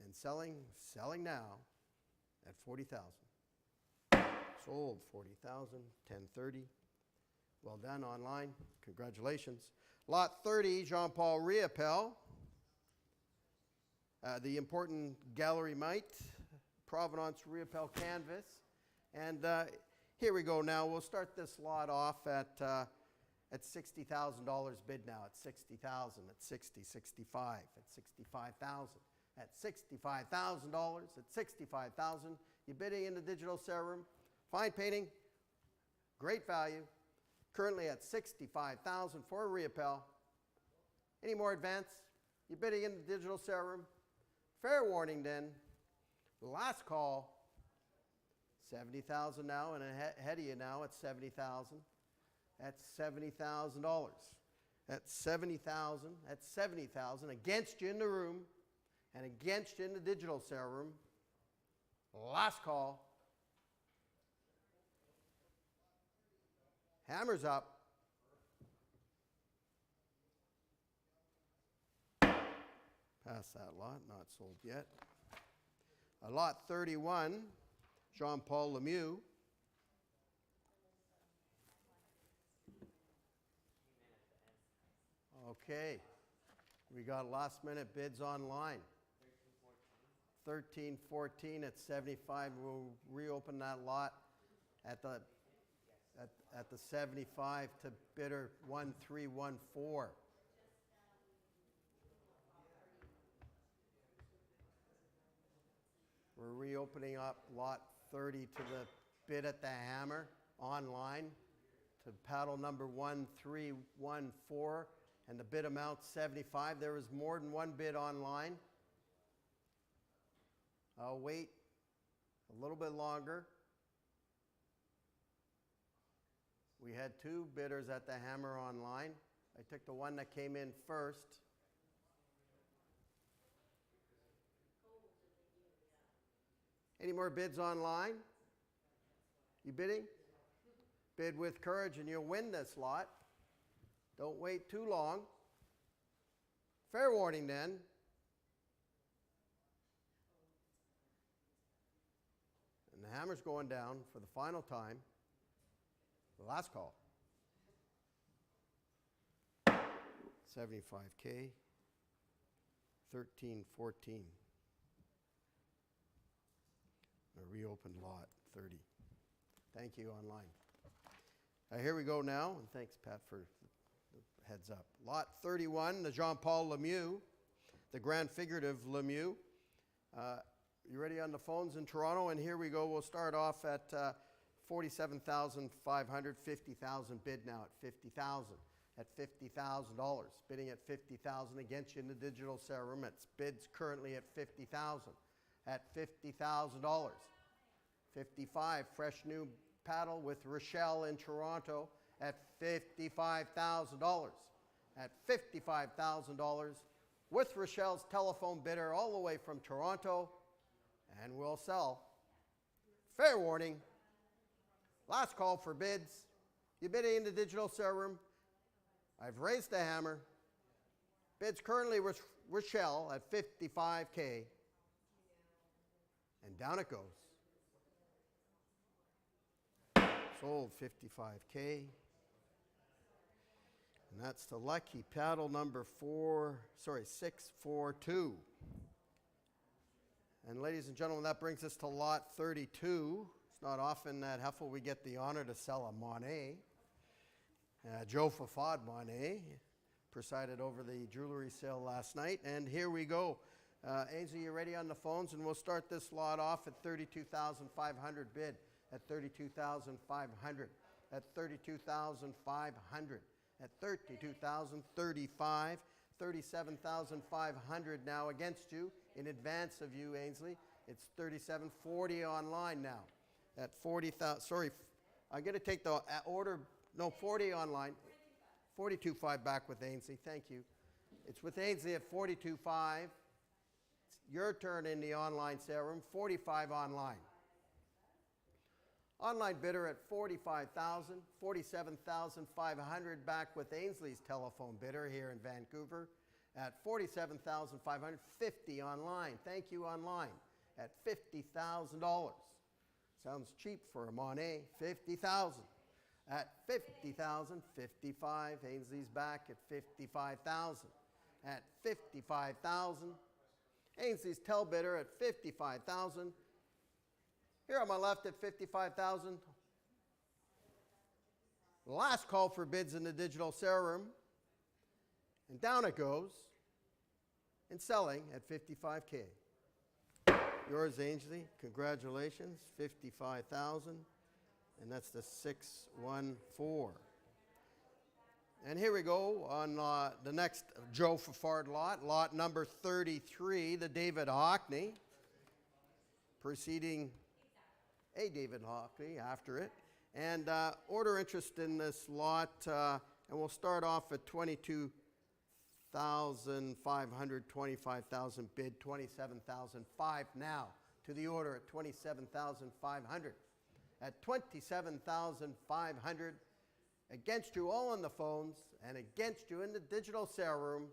And selling now at $40,000. Sold $40,000, 1030. Well done online. Congratulations. Lot 30, Jean-Paul Riopelle. The important Gallery Mite, Provenance Riopelle canvas. And here we go now. We'll start this lot off at $60,000 bid now. At $60,000, at $60,000, $65,000, at $65,000, at $65,000, at $65,000. You're bidding in the digital sale room. Fine painting, great value. Currently at $65,000 for Riopelle. Any more advance? You're bidding in the digital sale room. Fair warning then. Last call. $70,000 now, and ahead of you now at $70,000. That's $70,000. That's $70,000. That's $70,000 against you in the room and against you in the digital sale room. Last call. Hammer's up. Past that lot, not sold yet. Lot 31, Jean-Paul Lemieux. Okay, we got last minute bids online. 1314 at 75. We'll reopen that lot at the 75 to bidder 1314. We're reopening up lot 30 to the bid at the hammer online to paddle number 1314, and the bid amount 75. There was more than one bid online. I'll wait a little bit longer. We had two bidders at the hammer online. I took the one that came in first. Any more bids online? You bidding? Bid with courage and you'll win this lot. Don't wait too long. Fair warning then. And the hammer's going down for the final time. The last call. 75K. 1314. A reopened lot 30. Thank you online. Here we go now, and thanks Pat for the heads up. Lot 31, the Jean-Paul Lemieux, the grand figurative Lemieux. You ready on the phones in Toronto? And here we go. We'll start off at $47,500, $50,000 bid now at $50,000. At $50,000, bidding at $50,000 against you in the digital sale room. It's bids currently at $50,000. At $50,000. 55, fresh new paddle with Rochelle in Toronto at $55,000. At $55,000 with Rochelle's telephone bidder all the way from Toronto, and we'll sell. Fair warning. Last call for bids. You bidding in the digital sale room? I've raised the hammer. Bids currently with Rochelle at $55K. And down it goes. Sold $55K. And that's the lucky paddle number 642. And ladies and gentlemen, that brings us to lot 32. It's not often at Heffel we get the honor to sell a Monet. Joe Fafad Monet presided over the jewelry sale last night. And here we go. Ainsley, you ready on the phones? And we'll start this lot off at $32,500 bid. At $32,500. At $32,500. At $32,035. $37,500 now against you, in advance of you, Ainsley. It's $37.40 online now. At 40,000, sorry, I'm going to take the order, no, 40 online. 42.5 back with Ainsley, thank you. It's with Ainsley at 42.5. It's your turn in the online sale room, 45 online. Online bidder at 45,000, 47,500 back with Ainsley's telephone bidder here in Vancouver at 47,500, 50 online. Thank you online at $50,000. Sounds cheap for a Monet, 50,000. At 50,000, 55. Ainsley's back at 55,000. At 55,000. Ainsley's tel bidder at 55,000. Here on my left at 55,000. Last call for bids in the digital sale room. And down it goes. And selling at 55K. Yours, Ainsley. Congratulations. 55,000. And that's the 614. And here we go on the next Joe Fafard lot. Lot number 33, the David Hockney. Preceding a David Hockney after it. And order interest in this lot, and we'll start off at 22,500, 25,000 bid, 27,500 now to the order at 27,500. At 27,500, against you all on the phones and against you in the digital sale room.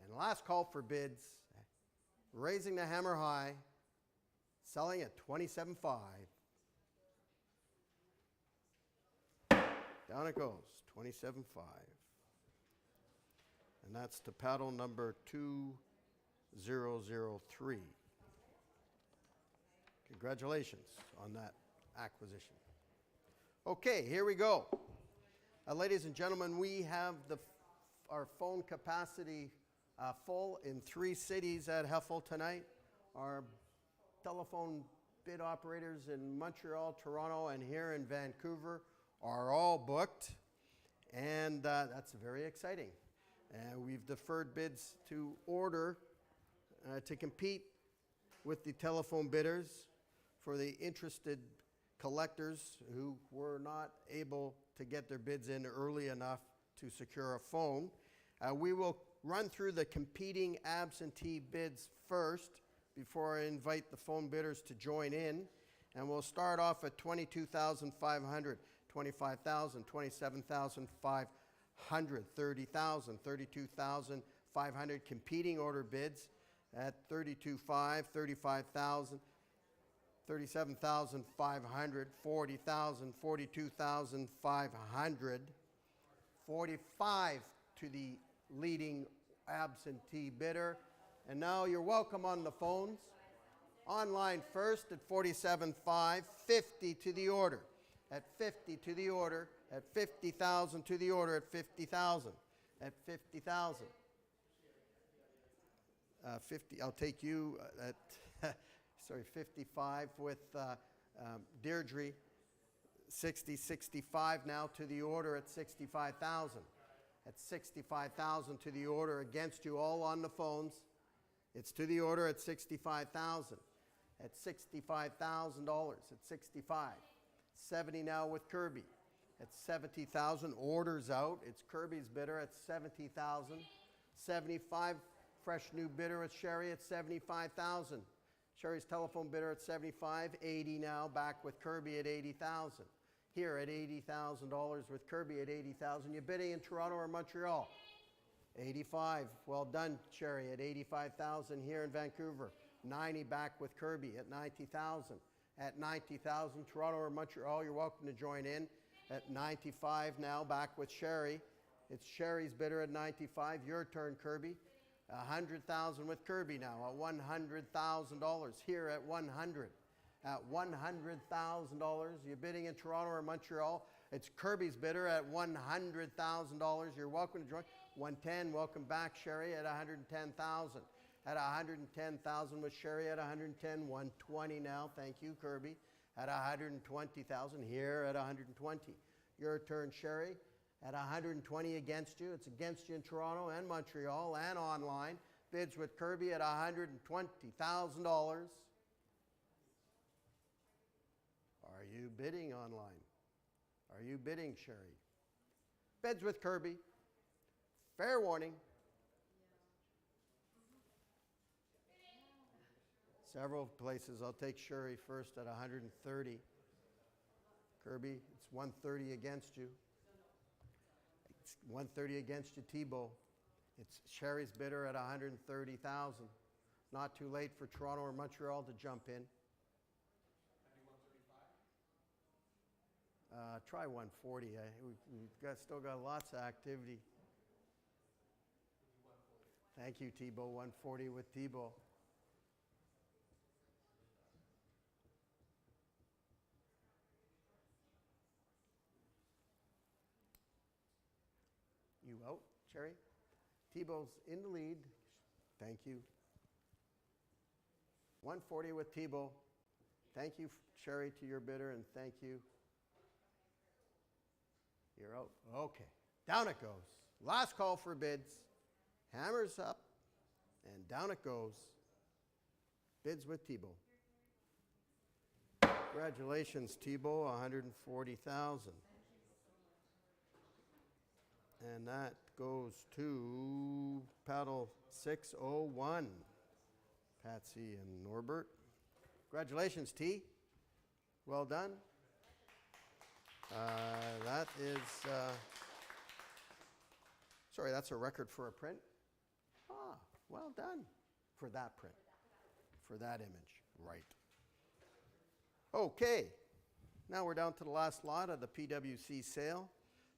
And last call for bids, raising the hammer high, selling at 27.5. Down it goes, 27.5. And that's to paddle number 2003. Congratulations on that acquisition. Okay, here we go. Ladies and gentlemen, we have our phone capacity full in 3 cities at Heffel tonight. Our telephone bid operators in Montreal, Toronto, and here in Vancouver are all booked, and that's very exciting. We've deferred bids to order to compete with the telephone bidders for the interested collectors who were not able to get their bids in early enough to secure a phone. We will run through the competing absentee bids first before I invite the phone bidders to join in. And we'll start off at 22,500, 25,000, 27,500, 30,000, 32,500 competing order bids at 32,500, 35,000, 37,500, 40,000, 42,500, 45 to the leading absentee bidder. And now you're welcome on the phones. Online first at 47.5, 50 to the order. At 50 to the order. At 50,000 to the order. At 50,000. At 50,000. 50. I'll take you at. Sorry, 55 with Deirdre, 60, 65 now to the order at 65,000. At 65,000 to the order against you all on the phones. It's to the order at 65,000. At $65,000, at 65. 70 now with Kirby. At 70,000, orders out. It's Kirby's bidder at 70,000. 75, fresh new bidder at Sherry at 75,000. Sherry's telephone bidder at 75, 80 now, back with Kirby at 80,000. here at $80,000 with Kirby at $80,000. You bidding in Toronto or Montreal? 85. Well done, Sherry, at 85,000 here in Vancouver. 90 back with Kirby at 90,000. At 90,000, Toronto or Montreal, you're welcome to join in. At 95 now, back with Sherry. It's Sherry's bidder at 95. Your turn, Kirby. 100,000 with Kirby now at $100,000 here at 100. At $100,000, you're bidding in Toronto or Montreal. It's Kirby's bidder at $100,000. You're welcome to join. 110, welcome back, Sherry, at 110,000. At 110,000 with Sherry at 110, 120 now. Thank you, Kirby. At 120,000 here at 120. Your turn, Sherry. At 120 against you. It's against you in Toronto and Montreal and online. Bids with Kirby at $120,000. Are you bidding online? Are you bidding, Sherry? Bids with Kirby. Fair warning. Several places. I'll take Sherry first at 130. Kirby, it's 130 against you. It's 130 against you, Thibault. It's Sherry's bidder at 130,000. Not too late for Toronto or Montreal to jump in. Try 140. We've still got lots of activity. Thank you, Thibault. 140 with Thibault. You out, Sherry? Thibault's in the lead. Thank you. 140 with Thibault. Thank you, Sherry, to your bidder, and thank you. You're out. Okay. Down it goes. Last call for bids. Hammers up, and down it goes. Bids with Thibault. Congratulations, Thibault, 140,000. And that goes to paddle 601, Patsy and Norbert. Congratulations, T. Well done. That is, sorry, that's a record for a print. Ah, well done for that print, for that image, right. Okay, now we're down to the last lot of the PWC sale,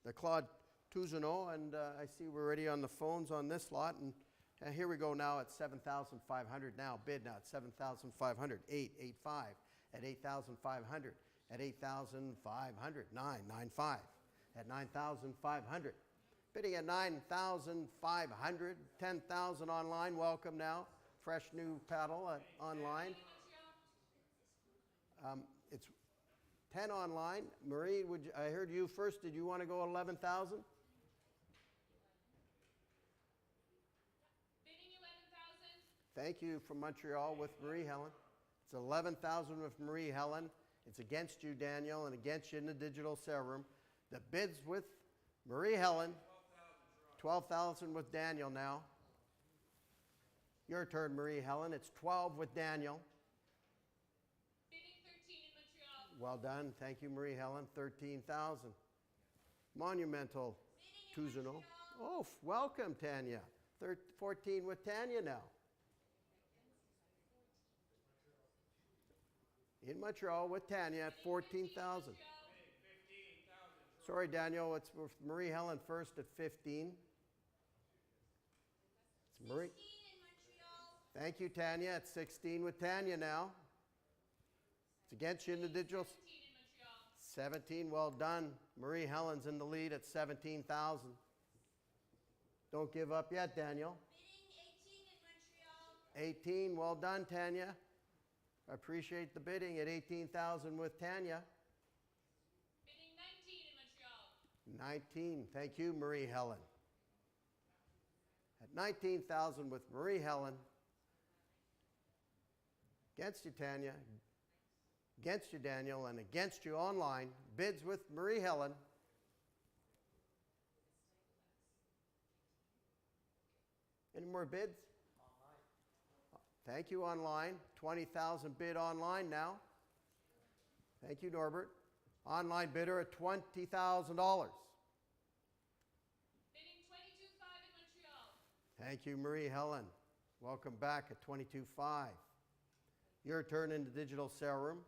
the Claude Tousineau, and I see we're already on the phones on this lot, and here we go now at 7,500 now, bid now at 7,500, 885 at 8,500, at 8,500, 995 at 9,500, bidding at 9,500, 10,000 online, welcome now, fresh new paddle online. It's 10 online. Marie, I heard you first. Did you want to go 11,000? Bidding 11,000. Thank you from Montreal with Marie Helen. It's 11,000 with Marie Helen. It's against you, Daniel, and against you in the digital sale room. The bids with Marie Helen. 12,000 with Daniel now. Your turn, Marie Helen. It's 12 with Daniel. Well done. Thank you, Marie Helen. 13,000. Monumental Tousineau. Oh, welcome, Tanya. 14 with Tanya now. In Montreal with Tanya at 14,000. Sorry, Daniel. It's with Marie Helen first at 15. It's Marie. Thank you, Tanya. At 16 with Tanya now. It's against you in the digital. 17, well done. Marie Helen's in the lead at 17,000. Don't give up yet, Daniel. Bidding 18 in Montreal. 18, well done, Tanya. I appreciate the bidding at 18,000 with Tanya. Bidding 19 in Montreal. 19, thank you, Marie Helen. At 19,000 with Marie Helen. Against you, Tanya. Against you, Daniel, and against you online. Bids with Marie Helen. Any more bids? Thank you, online. 20,000 bid online now. Thank you, Norbert. Online bidder at $20,000. Bidding 22.5 in Montreal. Thank you, Marie Helen. Welcome back at 22.5. Your turn in the digital sale room.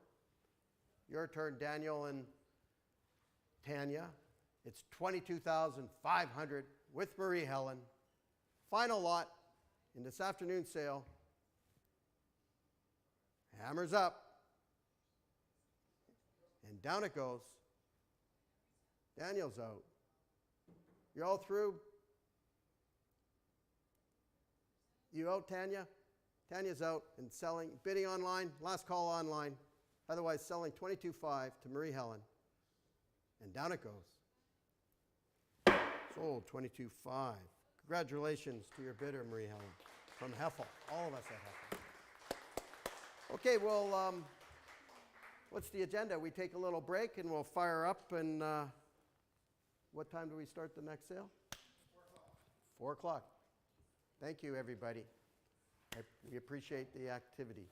Your turn, Daniel and Tanya. It's 22,500 with Marie Helen. Final lot in this afternoon sale. Hammers up. And down it goes. Daniel's out. You all through? You out, Tanya? Tanya's out and selling, bidding online, last call online. Otherwise selling 22.5 to Marie Helen. And down it goes. Sold 22.5. Congratulations to your bidder, Marie Helen, from Heffel, all of us at Heffel. Okay, well, what's the agenda? We take a little break and we'll fire up, and what time do we start the next sale? 4 o'clock. Thank you, everybody. We appreciate the activity.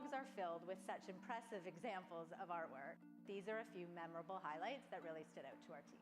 catalogs are filled with such impressive examples of artwork. These are a few memorable highlights that really stood out to our team.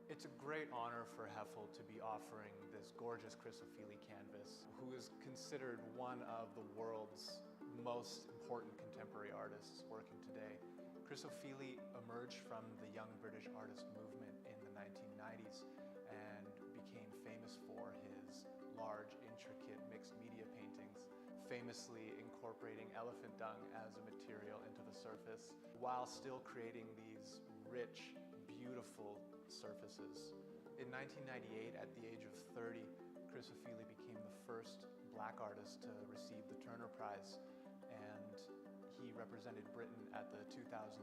It's a great honor for Heffel to be offering this gorgeous Chrysophylle canvas, who is considered one of the world's most important contemporary artists working today. Chrysophylle emerged from the young British artist movement in the 1990s and became famous for his large, intricate mixed media paintings, famously incorporating elephant dung as a material into the surface, while still creating these rich, beautiful surfaces. In 1998, at the age of 30, Chrysophylle became the first black artist to receive the Turner Prize, and he represented Britain at the 2003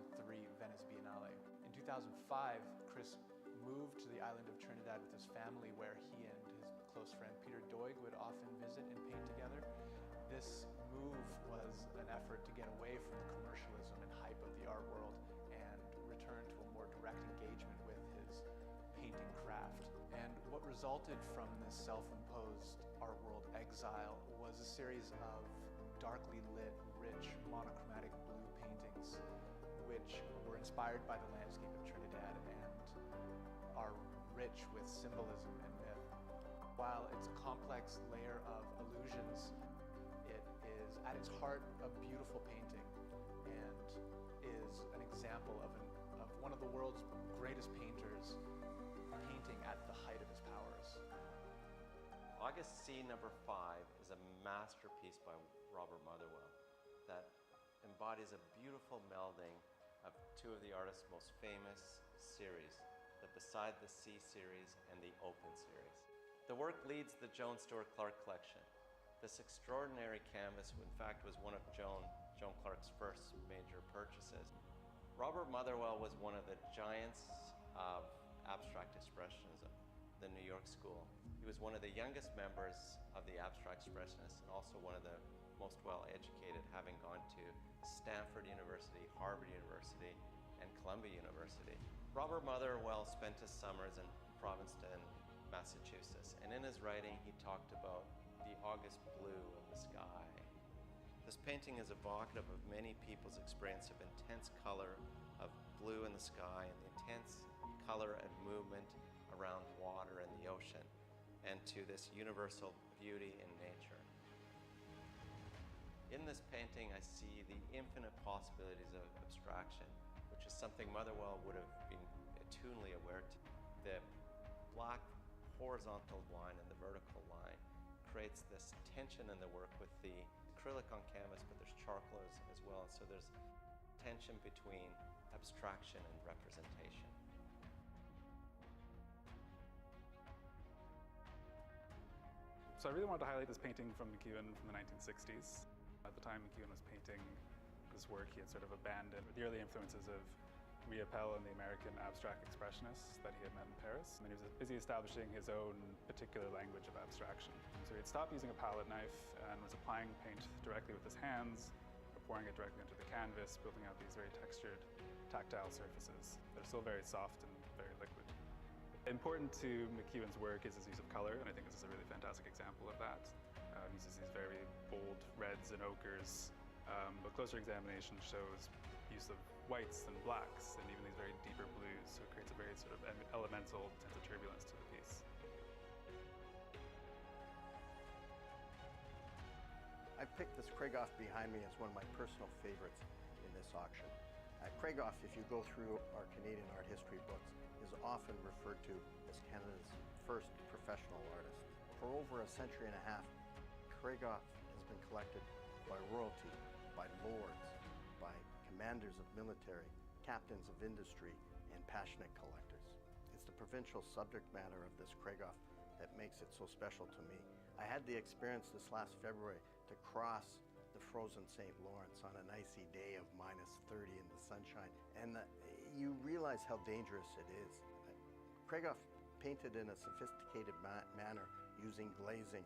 Venice Biennale. In 2005, Chris moved to the island of Trinidad with his family, where he and his close friend Peter Doig would often visit and paint together. This move was an effort to get away from the commercialism and hype of the art world and return to a more direct engagement with his painting craft. And what resulted from this self-imposed art world exile was a series of darkly lit, rich, monochromatic blue paintings, which were inspired by the landscape of Trinidad and are rich with symbolism and myth. While it's a complex layer of illusions, it is at its heart a beautiful painting and is an example of one of the world's greatest painters painting at the height of his powers. August C number 5 is a masterpiece by Robert Motherwell that embodies a beautiful melding of two of the artist's most famous series, the Beside the Sea series and the Open series. The work leads the Joan Stewart Clarke collection. This extraordinary canvas, in fact, was one of Joan Clarke's first major purchases. Robert Motherwell was one of the giants of abstract expressionism, the New York School. He was one of the youngest members of the abstract expressionists and also one of the most well-educated, having gone to Stanford University, Harvard University, and Columbia University. Robert Motherwell spent his summers in Provincetown, Massachusetts, and in his writing he talked about the August blue of the sky. This painting is evocative of many people's experience of intense color, of blue in the sky, and the intense color and movement around water and the ocean, and to this universal beauty in nature. In this painting, I see the infinite possibilities of abstraction, which is something Motherwell would have been attunely aware to. The black horizontal line and the vertical line creates this tension in the work with the acrylic on canvas, but there's charcoal as well, and so there's tension between abstraction and representation. So I really wanted to highlight this painting from McEwen from the 1960s. At the time McEwen was painting this work, he had sort of abandoned the early influences of Riopelle and the American abstract expressionists that he had met in Paris. And he was busy establishing his own particular language of abstraction. So he had stopped using a palette knife and was applying paint directly with his hands, or pouring it directly into the canvas, building out these very textured, tactile surfaces. They're still very soft and very liquid. Important to McEwen's work is his use of color, and I think this is a really fantastic example of that. He uses these very bold reds and ochres, but closer examination shows use of whites and blacks, and even these very deeper blues, so it creates a very sort of elemental sense of turbulence to the piece. I picked this Craigoff behind me as one of my personal favorites in this auction. Craigoff, if you go through our Canadian art history books, is often referred to as Canada's first professional artist. For over a century and a half, Craigoff has been collected by royalty, by lords, by commanders of military, captains of industry, and passionate collectors. It's the provincial subject matter of this Craigoff that makes it so special to me. I had the experience this last February to cross the frozen St. Lawrence on an icy day of -30 in the sunshine, and you realize how dangerous it is. Craigoff painted in a sophisticated manner using glazing.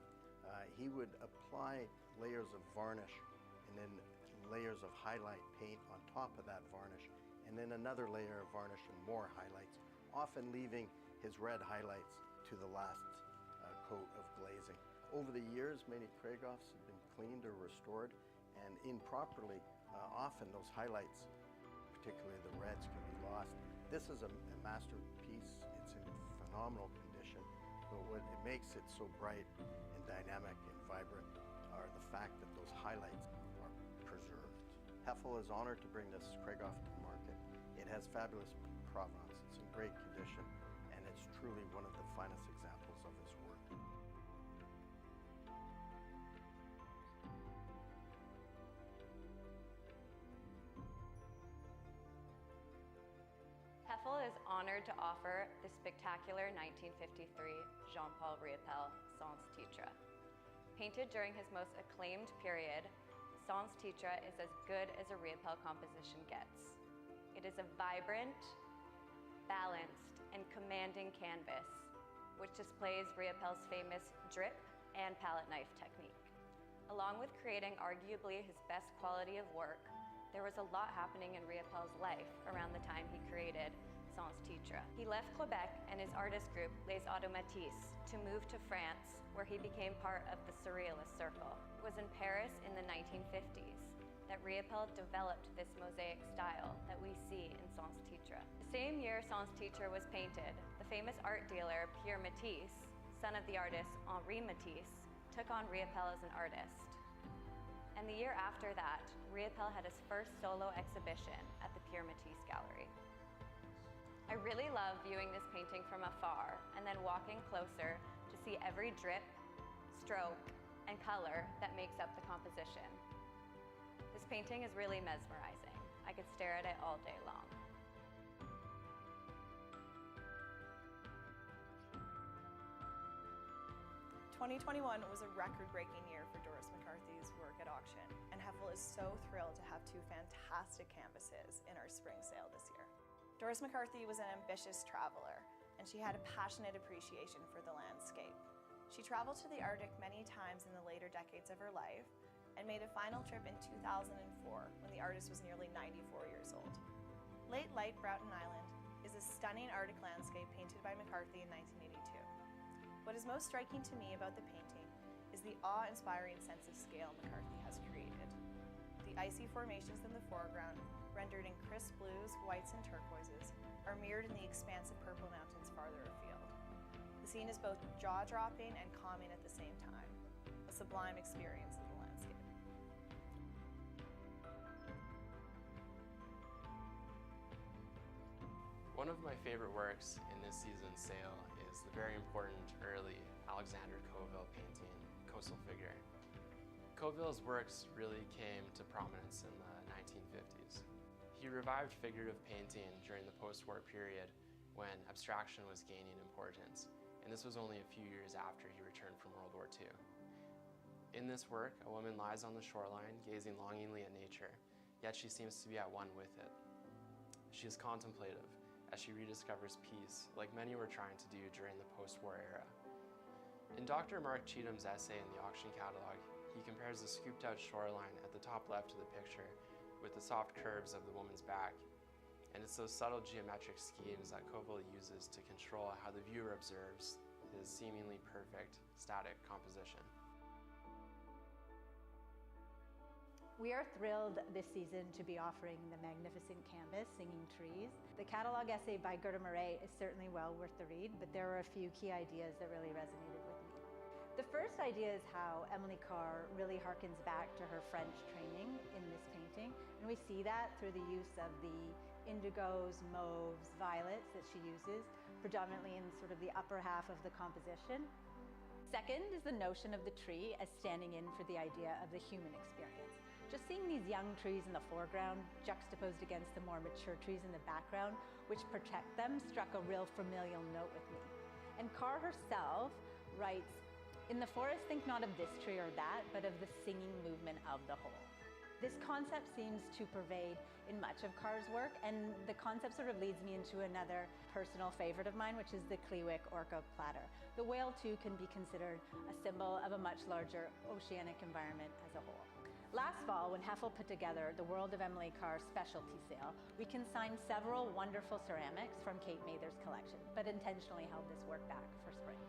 He would apply layers of varnish and then layers of highlight paint on top of that varnish, and then another layer of varnish and more highlights, often leaving his red highlights to the last coat of glazing. Over the years, many Craigoffs have been cleaned or restored, and improperly, often those highlights, particularly the reds, can be lost. This is a masterpiece. It's in phenomenal condition, but what it makes it so bright and dynamic and vibrant are the fact that those highlights are preserved. Heffel is honored to bring this Craigoff to market. It has fabulous provenance. It's in great condition, and it's truly one of the finest examples of his work. Heffel is honored to offer the spectacular 1953 Paul Riopelle Sans Titre. Painted during his most acclaimed period, Sans Titre is as good as a Riopelle composition gets. It is a vibrant, balanced, and commanding canvas, which displays Riopelle's famous drip and palette knife technique. Along with creating arguably his best quality of work, there was a lot happening in Riopelle's life around the time he created Sans Titre. He left Quebec and his artist group, Les Automatistes, to move to France, where he became part of the Surrealist circle. It was in Paris in the 1950s that Riopelle developed this mosaic style that we see in Sans Titre. The same year Sans Titre was painted, the famous art dealer Pierre Matisse, son of the artist Henri Matisse, took on Riopelle as an artist. And the year after that, Riopelle had his first solo exhibition at the Pierre Matisse Gallery. I really love viewing this painting from afar and then walking closer to see every drip, stroke, and color that makes up the composition. This painting is really mesmerizing. I could stare at it all day long. "2021 was a record-breaking year for Doris McCarthy's work at auction, and Heffel is so thrilled to have two fantastic canvases in our spring sale this year. Doris McCarthy was an ambitious traveler, and she had a passionate appreciation for the landscape. She traveled to the Arctic many times in the later decades of her life, and made a final trip in 2004 when the artist was nearly 94 years old. Late Light Broughton Island is a stunning Arctic landscape painted by McCarthy in 1982. What is most striking to me about the painting is the awe-inspiring sense of scale McCarthy has created. The icy formations in the foreground, rendered in crisp blues, whites, and turquoises, are mirrored in the expansive purple mountains farther afield. The scene is both jaw-dropping and calming at the same time, a sublime experience of the landscape. One of my favorite works in this season's sale is the very important early Alexander Colville painting, Coastal Figure. Colville's works really came to prominence in the 1950s. He revived figurative painting during the post-war period when abstraction was gaining importance, and this was only a few years after he returned from World War II. In this work, a woman lies on the shoreline, gazing longingly at nature, yet she seems to be at one with it. She is contemplative as she rediscovers peace, like many were trying to do during the post-war era. In Dr. Mark Cheatham's essay in the auction catalog, he compares the scooped-out shoreline at the top left of the picture with the soft curves of the woman's back. And it's those subtle geometric schemes that Colville uses to control how the viewer observes his seemingly perfect, static composition. We are thrilled this season to be offering the magnificent canvas, Singing Trees. The catalog essay by Gerda Murray is certainly well worth the read, but there were a few key ideas that really resonated with me. The first idea is how Emily Carr really harkens back to her French training in this painting, and we see that through the use of the indigos, mauves, violets that she uses, predominantly in sort of the upper half of the composition. Second is the notion of the tree as standing in for the idea of the human experience. Just seeing these young trees in the foreground juxtaposed against the more mature trees in the background, which protect them, struck a real familial note with me. And Carr herself writes, "In the forest, think not of this tree or that, but of the singing movement of the whole." This concept seems to pervade in much of Carr's work, and the concept sort of leads me into another personal favorite of mine, which is the Klewick orca platter. The whale, too, can be considered a symbol of a much larger oceanic environment as a whole. Last fall, when Heffel put together the World of Emily Carr specialty sale, we consigned several wonderful ceramics from Kate Mather's collection, but intentionally held this work back for spring.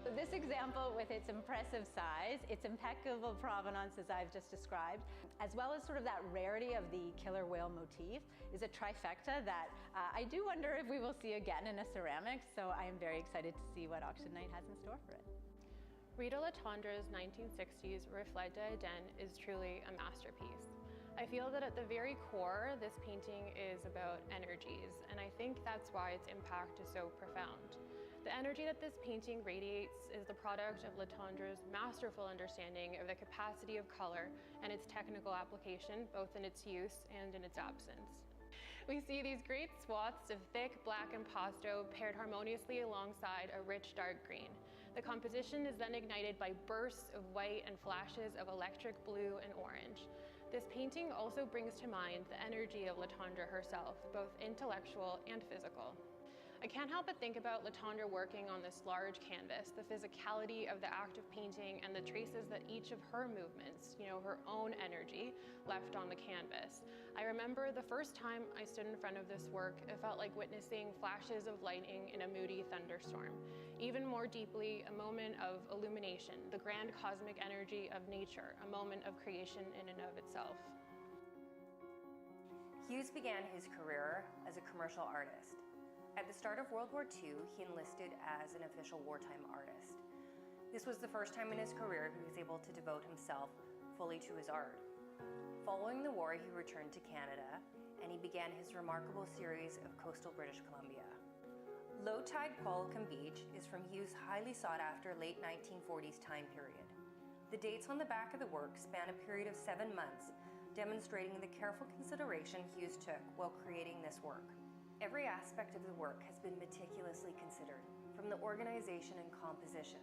So this example, with its impressive size, its impeccable provenance as I've just described, as well as sort of that rarity of the killer whale motif, is a trifecta that I do wonder if we will see again in a ceramics, so I am very excited to see what auction night has in store for it. Rita Letondra's 1960s Reflet d'Eden is truly a masterpiece. I feel that at the very core, this painting is about energies, and I think that's why its impact is so profound. The energy that this painting radiates is the product of Letondra's masterful understanding of the capacity of color and its technical application, both in its use and in its absence. We see these great swaths of thick black impasto paired harmoniously alongside a rich dark green. The composition is then ignited by bursts of white and flashes of electric blue and orange. This painting also brings to mind the energy of Letondra herself, both intellectual and physical. I can't help but think about Letondra working on this large canvas, the physicality of the act of painting and the traces that each of her movements, her own energy, left on the canvas. I remember the first time I stood in front of this work, it felt like witnessing flashes of lightning in a moody thunderstorm. Even more deeply, a moment of illumination, the grand cosmic energy of nature, a moment of creation in and of itself. Hughes began his career as a commercial artist. At the start of World War II, he enlisted as an official wartime artist. This was the first time in his career he was able to devote himself fully to his art. Following the war, he returned to Canada, and he began his remarkable series of coastal British Columbia. Low-tide Cull Beach is from Hughes' highly sought-after late 1940s time period. The dates on the back of the work span a period of 7 months, demonstrating the careful consideration Hughes took while creating this work. Every aspect of the work has been meticulously considered, from the organization and composition.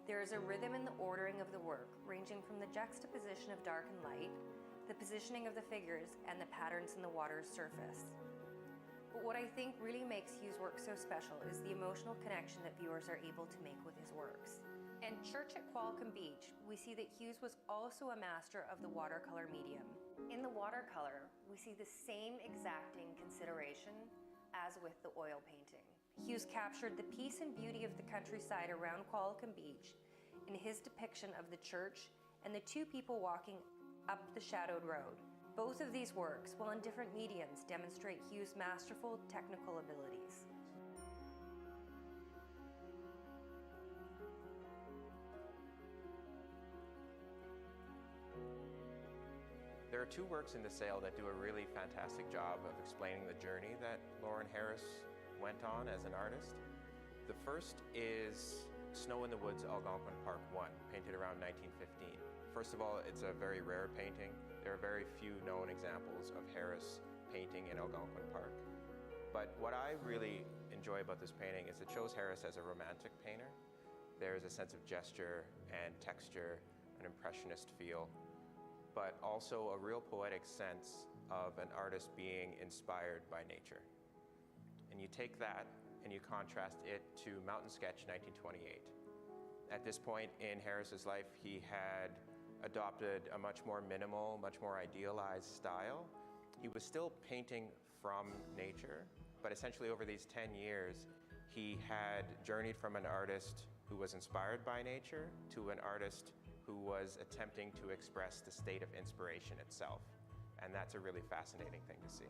There is a rhythm in the ordering of the work, ranging from the juxtaposition of dark and light, the positioning of the figures, and the patterns in the water's surface. But what I think really makes Hughes' work so special is the emotional connection that viewers are able to make with his works. In Church at Qualcombe Beach, we see that Hughes was also a master of the watercolor medium. In the watercolor, we see the same exacting consideration as with the oil painting. Hughes captured the peace and beauty of the countryside around Qualcombe Beach in his depiction of the church and the two people walking up the shadowed road. Both of these works, while in different mediums, demonstrate Hughes' masterful technical abilities. There are two works in the sale that do a really fantastic job of explaining the journey that Lawren Harris went on as an artist. The first is Snow in the Woods, Algonquin Park 1, painted around 1915. First of all, it's a very rare painting. There are very few known examples of Harris painting in Algonquin Park. But what I really enjoy about this painting is it shows Harris as a romantic painter. There's a sense of gesture and texture, an impressionist feel, but also a real poetic sense of an artist being inspired by nature. And you take that and you contrast it to Mountain Sketch 1928. At this point in Harris's life, he had adopted a much more minimal, much more idealized style. He was still painting from nature, but essentially over these 10 years, he had journeyed from an artist who was inspired by nature to an artist who was attempting to express the state of inspiration itself. And that's a really fascinating thing to see.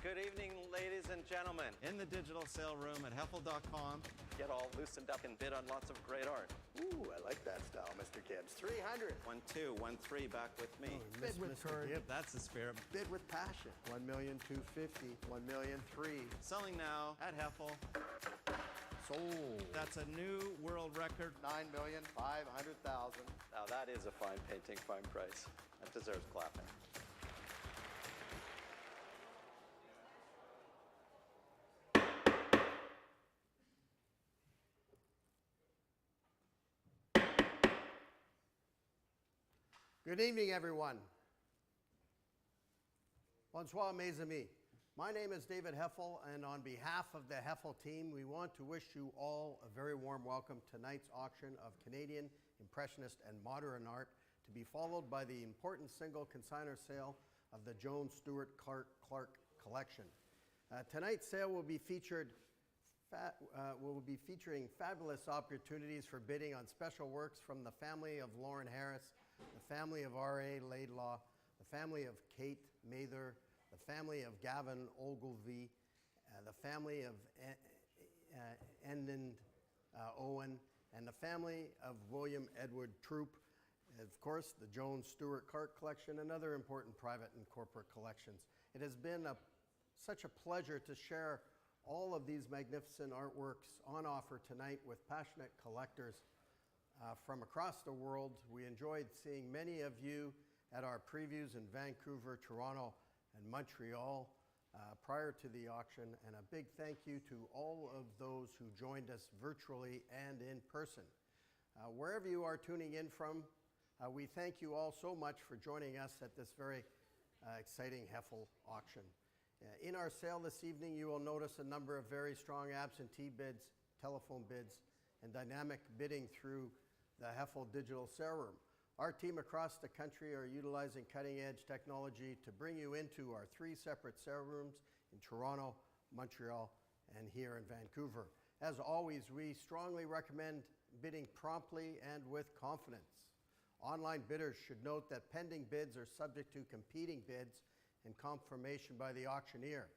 Good evening, ladies and gentlemen. McEwen in the digital sale room at Heffel.com. Get all loosened up and bid on lots of great art. Ooh, I like that style, Mr. Gibbs. 300. 1, 2, 1, 3, back with me. Bid with courage. That's the spirit. Bid with passion. 1,250,000. 1,003,000. Selling now at Heffel. Sold. That's a new world record. 9,500,000. Now that is a fine painting, fine price. That deserves clapping. Good evening, everyone. Bonsoir, mes amis. My name is David Heffel, and on behalf of the Heffel team, we want to wish you all a very warm welcome to tonight's auction of Canadian Impressionist and Modern Art, to be followed by the important single consignor sale of the Joan Stewart Clarke collection. Tonight's sale will be featuring fabulous opportunities for bidding on special works from the family of Lawren Harris, the family of R.A. Laidlaw, the family of Kate Mather, the family of Gavin Ogilvie, the family of Endon Owen, and the family of William Edward Troop. Of course, the Joan Stewart Clarke collection and other important private and corporate collections. It has been such a pleasure to share all of these magnificent artworks on offer tonight with passionate collectors from across the world. We enjoyed seeing many of you at our previews in Vancouver, Toronto, and Montreal prior to the auction, and a big thank you to all of those who joined us virtually and in person. Wherever you are tuning in from, we thank you all so much for joining us at this very exciting Heffel auction. In our sale this evening, you will notice a number of very strong absentee bids, telephone bids, and dynamic bidding through the Heffel digital sale room. Our team across the country are utilizing cutting-edge technology to bring you into our 3 separate sale rooms in Toronto, Montreal, and here in Vancouver. As always, we strongly recommend bidding promptly and with confidence. Online bidders should note that pending bids are subject to competing bids and confirmation by the auctioneer.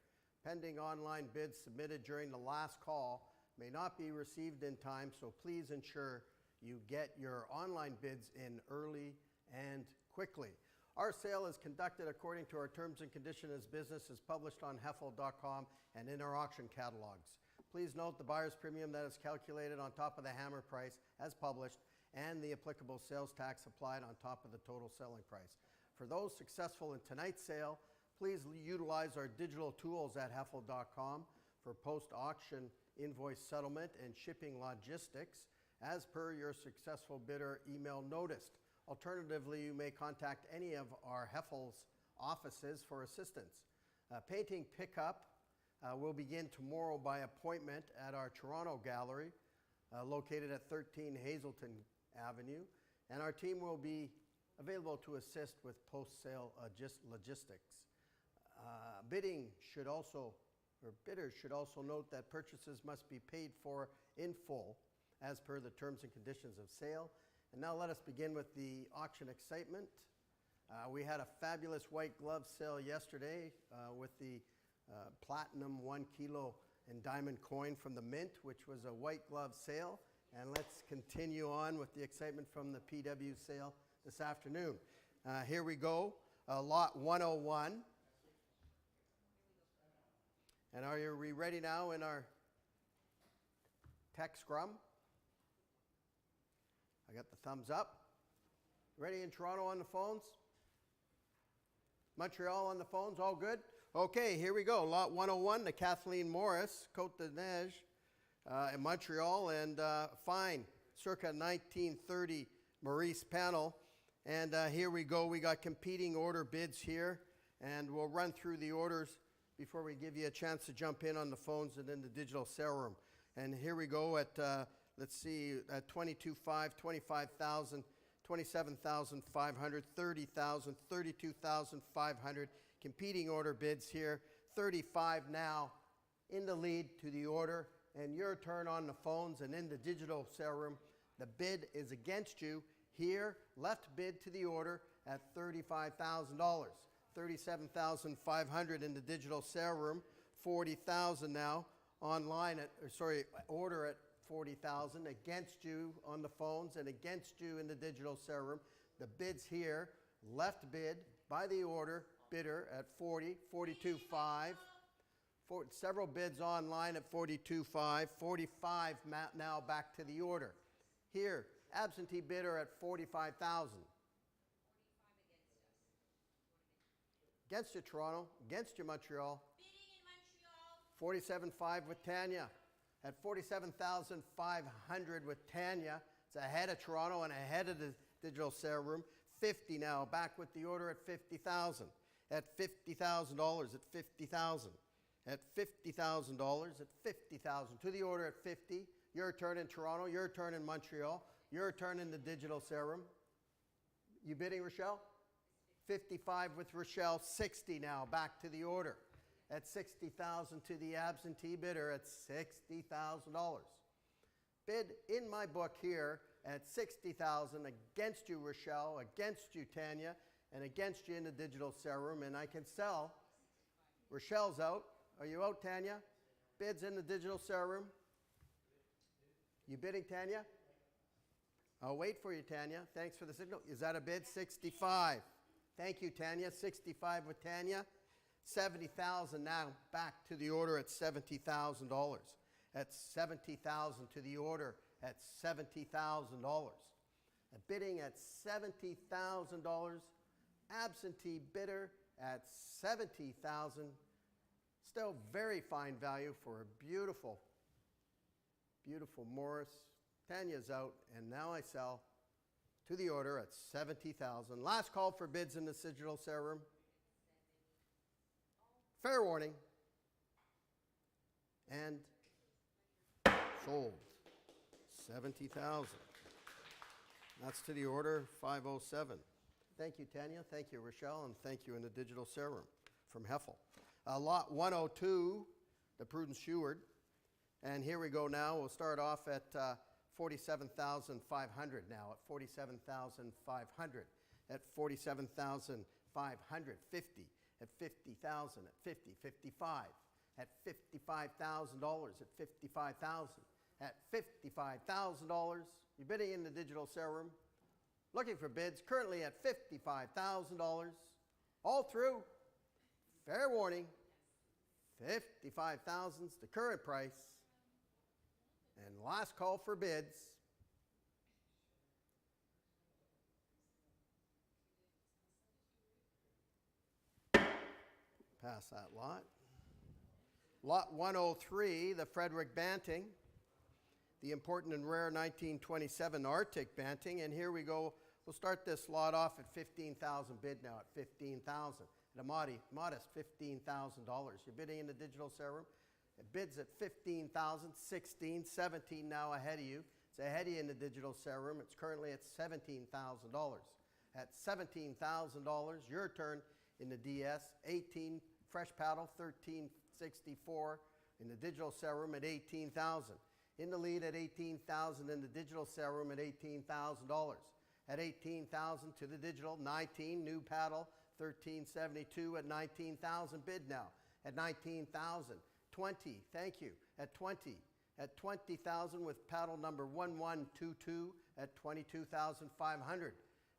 Pending online bids submitted during the last call may not be received in time, so please ensure you get your online bids in early and quickly. Our sale is conducted according to our terms and conditions as business is published on Heffel.com and in our auction catalogs. Please note the buyer's premium that is calculated on top of the hammer price as published and the applicable sales tax applied on top of the total selling price. For those successful in tonight's sale, please utilize our digital tools at Heffel.com for post-auction invoice settlement and shipping logistics as per your successful bidder email noticed. Alternatively, you may contact any of our Heffel's offices for assistance. Painting pickup will begin tomorrow by appointment at our Toronto gallery located at 13 Hazelton Avenue, and our team will be available to assist with post-sale logistics. Bidders should also note that purchases must be paid for in full as per the terms and conditions of sale. And now let us begin with the auction excitement. We had a fabulous white glove sale yesterday with the platinum 1 kilo and diamond coin from the Mint, which was a white glove sale. And let's continue on with the excitement from the PW sale this afternoon. Here we go, lot 101. And are we ready now in our tech scrum? I got the thumbs up. Ready in Toronto on the phones? Montreal on the phones, all good? Okay, here we go. Lot 101, the Kathleen Morris, Côte de Neige in Montreal, and fine, circa 1930 Maurice panel. And here we go. We got competing order bids here, and we'll run through the orders before we give you a chance to jump in on the phones and in the digital sale room. And here we go at, let's see, at 22,500, 25,000, 27,500, 30,000, 32,500. Competing order bids here. 35 now in the lead to the order. And your turn on the phones and in the digital sale room. The bid is against you. Here, left bid to the order at $35,000. $37,500 in the digital sale room. 40,000 now. Online at, or sorry, order at 40,000. Against you on the phones and against you in the digital showroom. The bids here, left bid by the order, bidder at 40, 42.5. Several bids online at 42.5, 45 now back to the order. Here, absentee bidder at 45,000. Against you, Toronto. Against you, Montreal. 47.5 with Tanya. At 47,500 with Tanya. It's ahead of Toronto and ahead of the digital sale room. 50 now, back with the order at 50,000. At $50,000 at 50,000. At $50,000 at 50,000. To the order at 50. Your turn in Toronto. Your turn in Montreal. Your turn in the digital sale room. You bidding, Rochelle? 55 with Rochelle. 60 now, back to the order. At 60,000 to the absentee bidder at $60,000. Bid in my book here at 60,000 against you, Rochelle, against you, Tanya, and against you in the digital sale room, and I can sell. Rochelle's out. Are you out, Tanya? Bids in the digital sale room. You bidding, Tanya? I'll wait for you, Tanya. Thanks for the signal. Is that a bid? 65. Thank you, Tanya. 65 with Tanya. 70,000 now, back to the order at $70,000. At 70,000 to the order at $70,000. Bidding at $70,000. Absentee bidder at $70,000. Still very fine value for a beautiful, beautiful Morris. Tanya's out, and now I sell to the order at $70,000. Last call for bids in the digital sale room. Fair warning. And sold. 70,000. That's to the order 507. Thank you, Tanya. Thank you, Rochelle. And thank you in the digital sale room from Heffel. Lot 102, the Prudence Sheward. And here we go now. We'll start off at 47,500 now. At 47,500. At 47,500. 50. At 50,000, at 50, 55, at $55,000, at 55,000, at $55,000. You're bidding in the digital sale room. Looking for bids, currently at $55,000. All through. Fair warning. 55,000's the current price. And last call for bids. Pass that lot. Lot 103, the Frederick Banting, the important and rare 1927 Arctic Banting. And here we go. We'll start this lot off at 15,000 bid now at 15,000. At a modest $15,000. You're bidding in the digital sale room. It bids at 15,000, 16, 17 now ahead of you. It's ahead of you in the digital sale room. It's currently at $17,000. At $17,000, your turn in the DS. 18 fresh paddle, 1364 in the digital sale room at 18,000. In the lead at 18,000 in the digital sale room at $18,000. At 18,000 to the digital, 19 new paddle, 1372 at 19,000 bid now. At 19,000, 20, thank you. At 20, at 20,000 with paddle number 1122 at 22,500.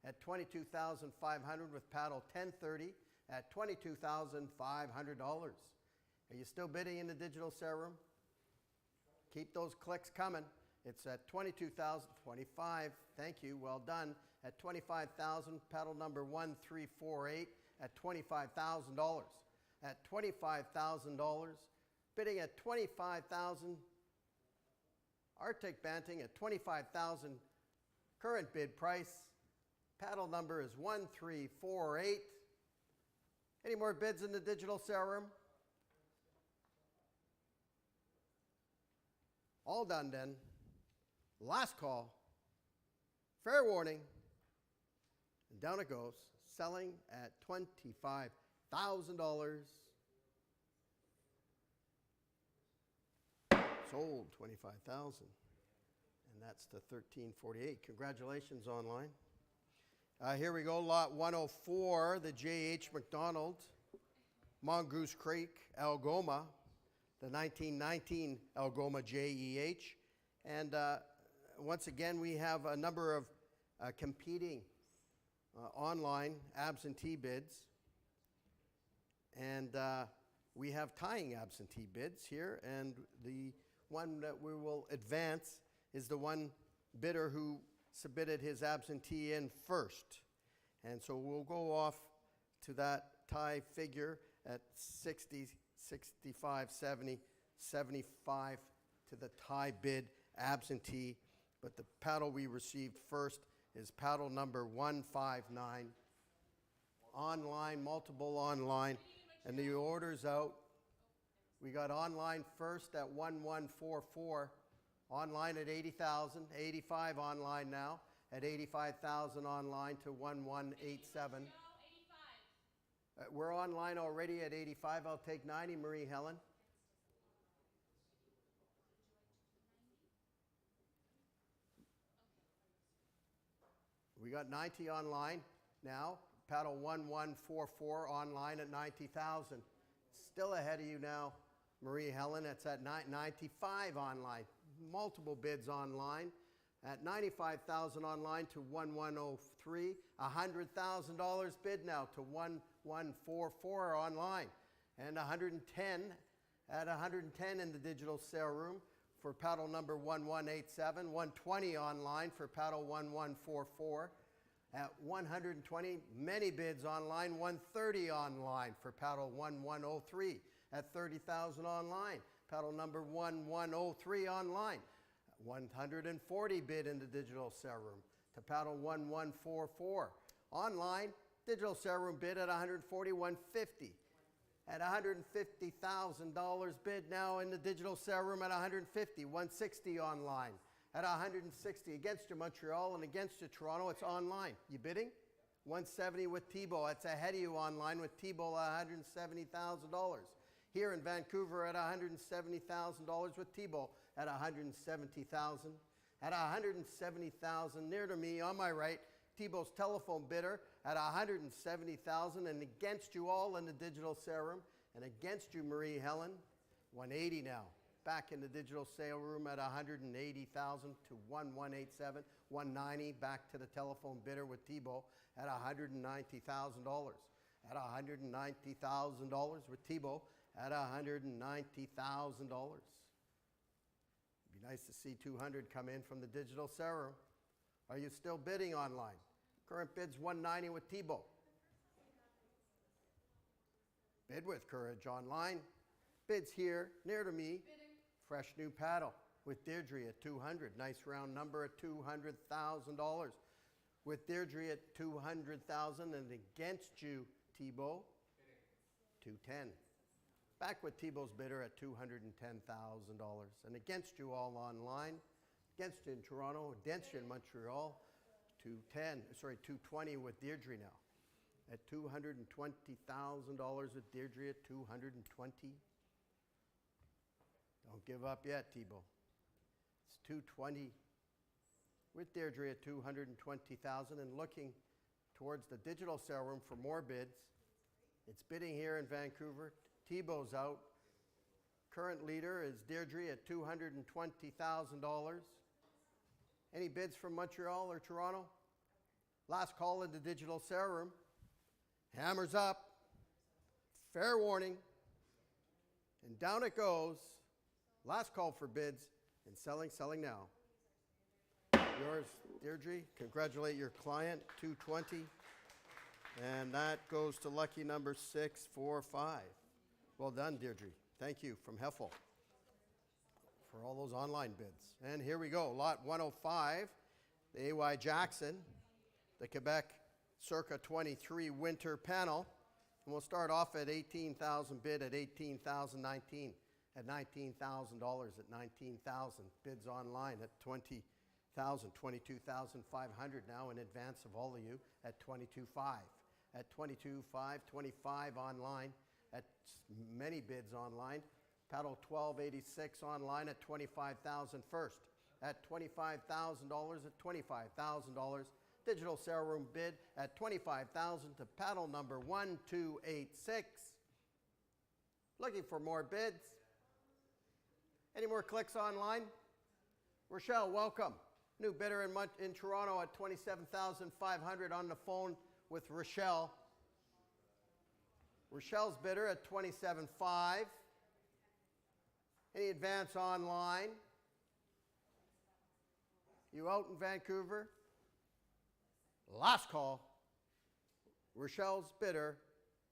At 22,500 with paddle 1030 at $22,500. Are you still bidding in the digital sale room? Keep those clicks coming. It's at 22,025. Thank you. Well done. At 25,000, paddle number 1348 at $25,000. At $25,000, bidding at 25,000. Arctic Banting at 25,000. Current bid price. Paddle number is 1348. Any more bids in the digital sale room? All done then. Last call. Fair warning. And down it goes. Selling at $25,000. Sold $25,000. And that's to 1348. Congratulations online. Here we go, lot 104, the J.H. McDonald, Mongoose Creek, Algoma. the 1919 Algoma JEH. And once again, we have a number of competing online absentee bids. And we have tying absentee bids here. And the one that we will advance is the one bidder who submitted his absentee in first. And so we'll go off to that tie figure at 60, 65, 70, 75 to the tie bid absentee. But the paddle we received first is paddle number 159. Online, multiple online, and the order's out. We got online first at 1144, online at 80,000, 85 online now, at 85,000 online to 1187. We're online already at 85. I'll take 90, Marie Helen. We got 90 online now. Paddle 1144 online at 90,000. Still ahead of you now, Marie Helen. It's at 95 online. Multiple bids online. At 95,000 online to 1103. $100,000 bid now to 1144 online. And 110 at 110 in the digital sale room for paddle number 1187. 120 online for paddle 1144. At 120, many bids online, 130 online for paddle 1103. At 30,000 online, paddle number 1103 online. 140 bid in the digital sale room to paddle 1144. Online, digital sale room bid at 140, 150. At $150,000 bid now in the digital sale room at 150, 160 online. At 160 against your Montreal and against your Toronto, it's online. You bidding? 170 with T-Bow. It's ahead of you online with T-Bow at $170,000. Here in Vancouver at $170,000 with T-Bow at 170,000. At 170,000 near to me on my right, T-Bow's telephone bidder at 170,000 and against you all in the digital sale room and against you Marie Helen, 180 now. Back in the digital sale room at 180,000 to 1187, 190 back to the telephone bidder with T-Bow at $190,000. At $190,000 with T-Bow at $190,000. Be nice to see 200 come in from the digital sale room. Are you still bidding online? Current bid's 190 with T-Bow. Bid with Courage online. Bids here near to me. Fresh new paddle with Deirdre at 200. Nice round number at $200,000. With Deirdre at 200,000 and against you, T-Bow, 210. Back with T-Bow's bidder at $210,000. And against you all online, against you in Toronto, against you in Montreal, 220 with Deirdre now. At $220,000 with Deirdre at 220. Don't give up yet, T-Bow. It's 220 with Deirdre at 220,000 and looking towards the digital sale room for more bids. It's bidding here in Vancouver. T-Bow's out. Current leader is Deirdre at $220,000. Any bids from Montreal or Toronto? Last call in the digital sale room. Hammers up. Fair warning. And down it goes. Last call for bids, and selling now. Yours, Deirdre. Congratulate your client, 220. And that goes to lucky number 645. Well done, Deirdre. Thank you from Heffel for all those online bids. And here we go, lot 105, the A.Y. Jackson, the Quebec circa 23 winter panel. And we'll start off at 18,000 bid at 18,019. At $19,000 at 19,000. Bids online at 20,000, 22,500 now in advance of all of you at 22,500. At 22,500, 25 online. At many bids online. Paddle 1286 online at 25,000 first. At $25,000 at $25,000. Digital sale room bid at 25,000 to paddle number 1286. Looking for more bids. Any more clicks online? Rochelle, welcome. New bidder in Toronto at $27,500 on the phone with Rochelle. Rochelle's bidder at $27,500. Any advance online? You out in Vancouver? Last call. Rochelle's bidder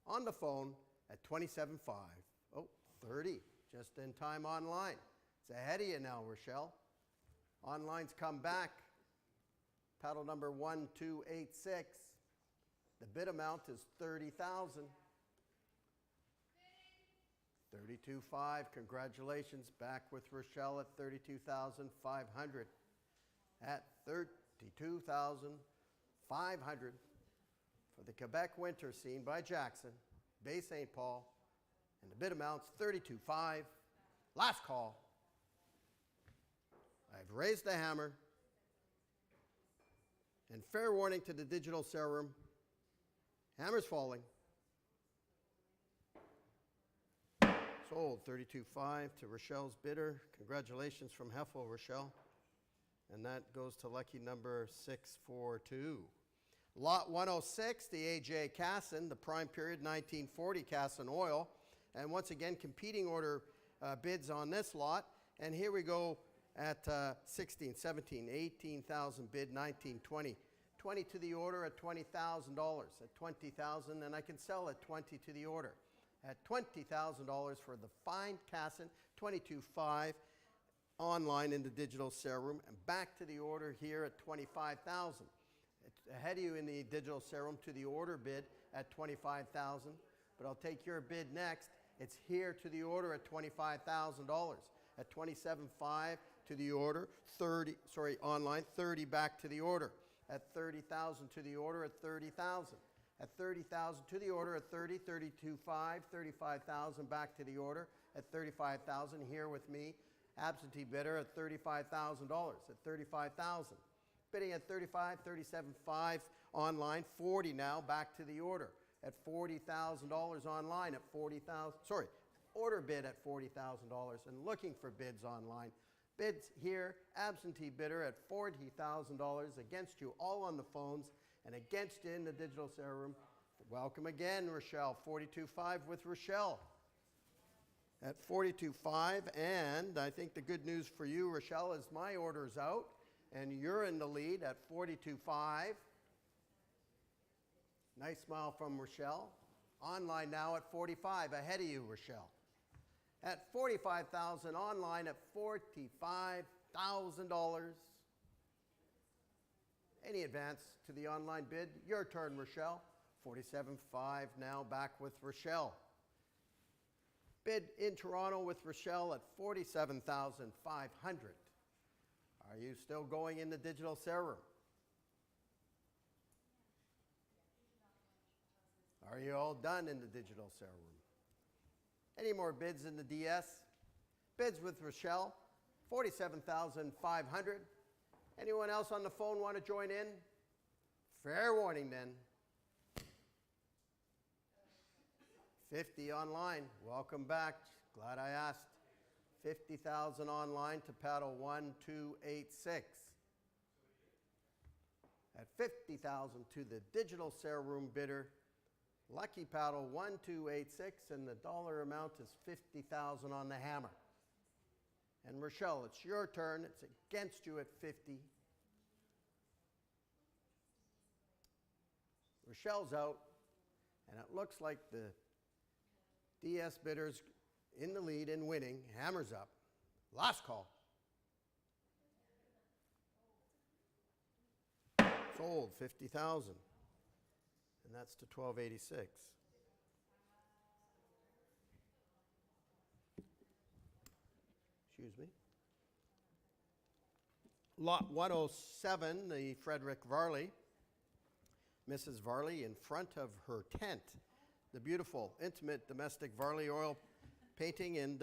on the phone at $27,500. Oh, 30, just in time online. It's ahead of you now, Rochelle. Online's come back. Paddle number 1286. The bid amount is $30,000. 32,500. Congratulations. Back with Rochelle at 32,500. At 32,500 for the Quebec winter scene by Jackson, Bay St. Paul, and the bid amount's 32,500. Last call. I've raised the hammer, and fair warning to the digital sale room. Hammer's falling. Sold 32,500 to Rochelle's bidder. Congratulations from Heffel, Rochelle. And that goes to lucky number 642. Lot 106, the AJ Casson, the prime period 1940 Casson oil. And once again, competing order bids on this lot. And here we go at 16, 17, 18,000 bid, 19, 20. 20 to the order at $20,000. At $20,000, and I can sell at 20 to the order. At $20,000 for the fine Casson, 22,500 online in the digital sale room, and back to the order here at 25,000. It's ahead of you in the digital sale room to the order bid at 25,000, but I'll take your bid next. It's here to the order at $25,000. At 27,500 to the order, 30, sorry, online, 30 back to the order. At 30,000 to the order at 30,000. At 30,000 to the order at 30, 32,500, 35,000 back to the order at 35,000 here with me. Absentee bidder at $35,000 at 35,000. Bidding at 35, 37,500 online, 40 now back to the order at $40,000 online at 40,000. Sorry, order bid at $40,000 and looking for bids online. Bids here, absentee bidder at $40,000 against you all on the phones and against you in the digital sale room. Welcome again, Rochelle. 42,500 with Rochelle. At 42,500, and I think the good news for you, Rochelle, is my order's out, and you're in the lead at 42,500. Nice smile from Rochelle. Online now at 45,000, ahead of you, Rochelle. At 45,000, online at $45,000. Any advance to the online bid? Your turn, Rochelle. 47,500 now back with Rochelle. Bid in Toronto with Rochelle at 47,500. Are you still going in the digital sale room? Are you all done in the digital sale room? Any more bids in the DS? Bids with Rochelle, 47,500. Anyone else on the phone want to join in? Fair warning then. 50 online. Welcome back. Glad I asked. 50,000 online to paddle 1286. At 50,000 to the digital sale room bidder. Lucky paddle 1286, and the dollar amount is 50,000 on the hammer. And Rochelle, it's your turn. It's against you at 50. Rochelle's out, and it looks like the DS bidder's in the lead and winning. Hammer's up. Last call. Sold 50,000. And that's to 1286. Excuse me. Lot 107, the Frederick Varley. Mrs. Varley in front of her tent. The beautiful, intimate, domestic Varley oil painting. And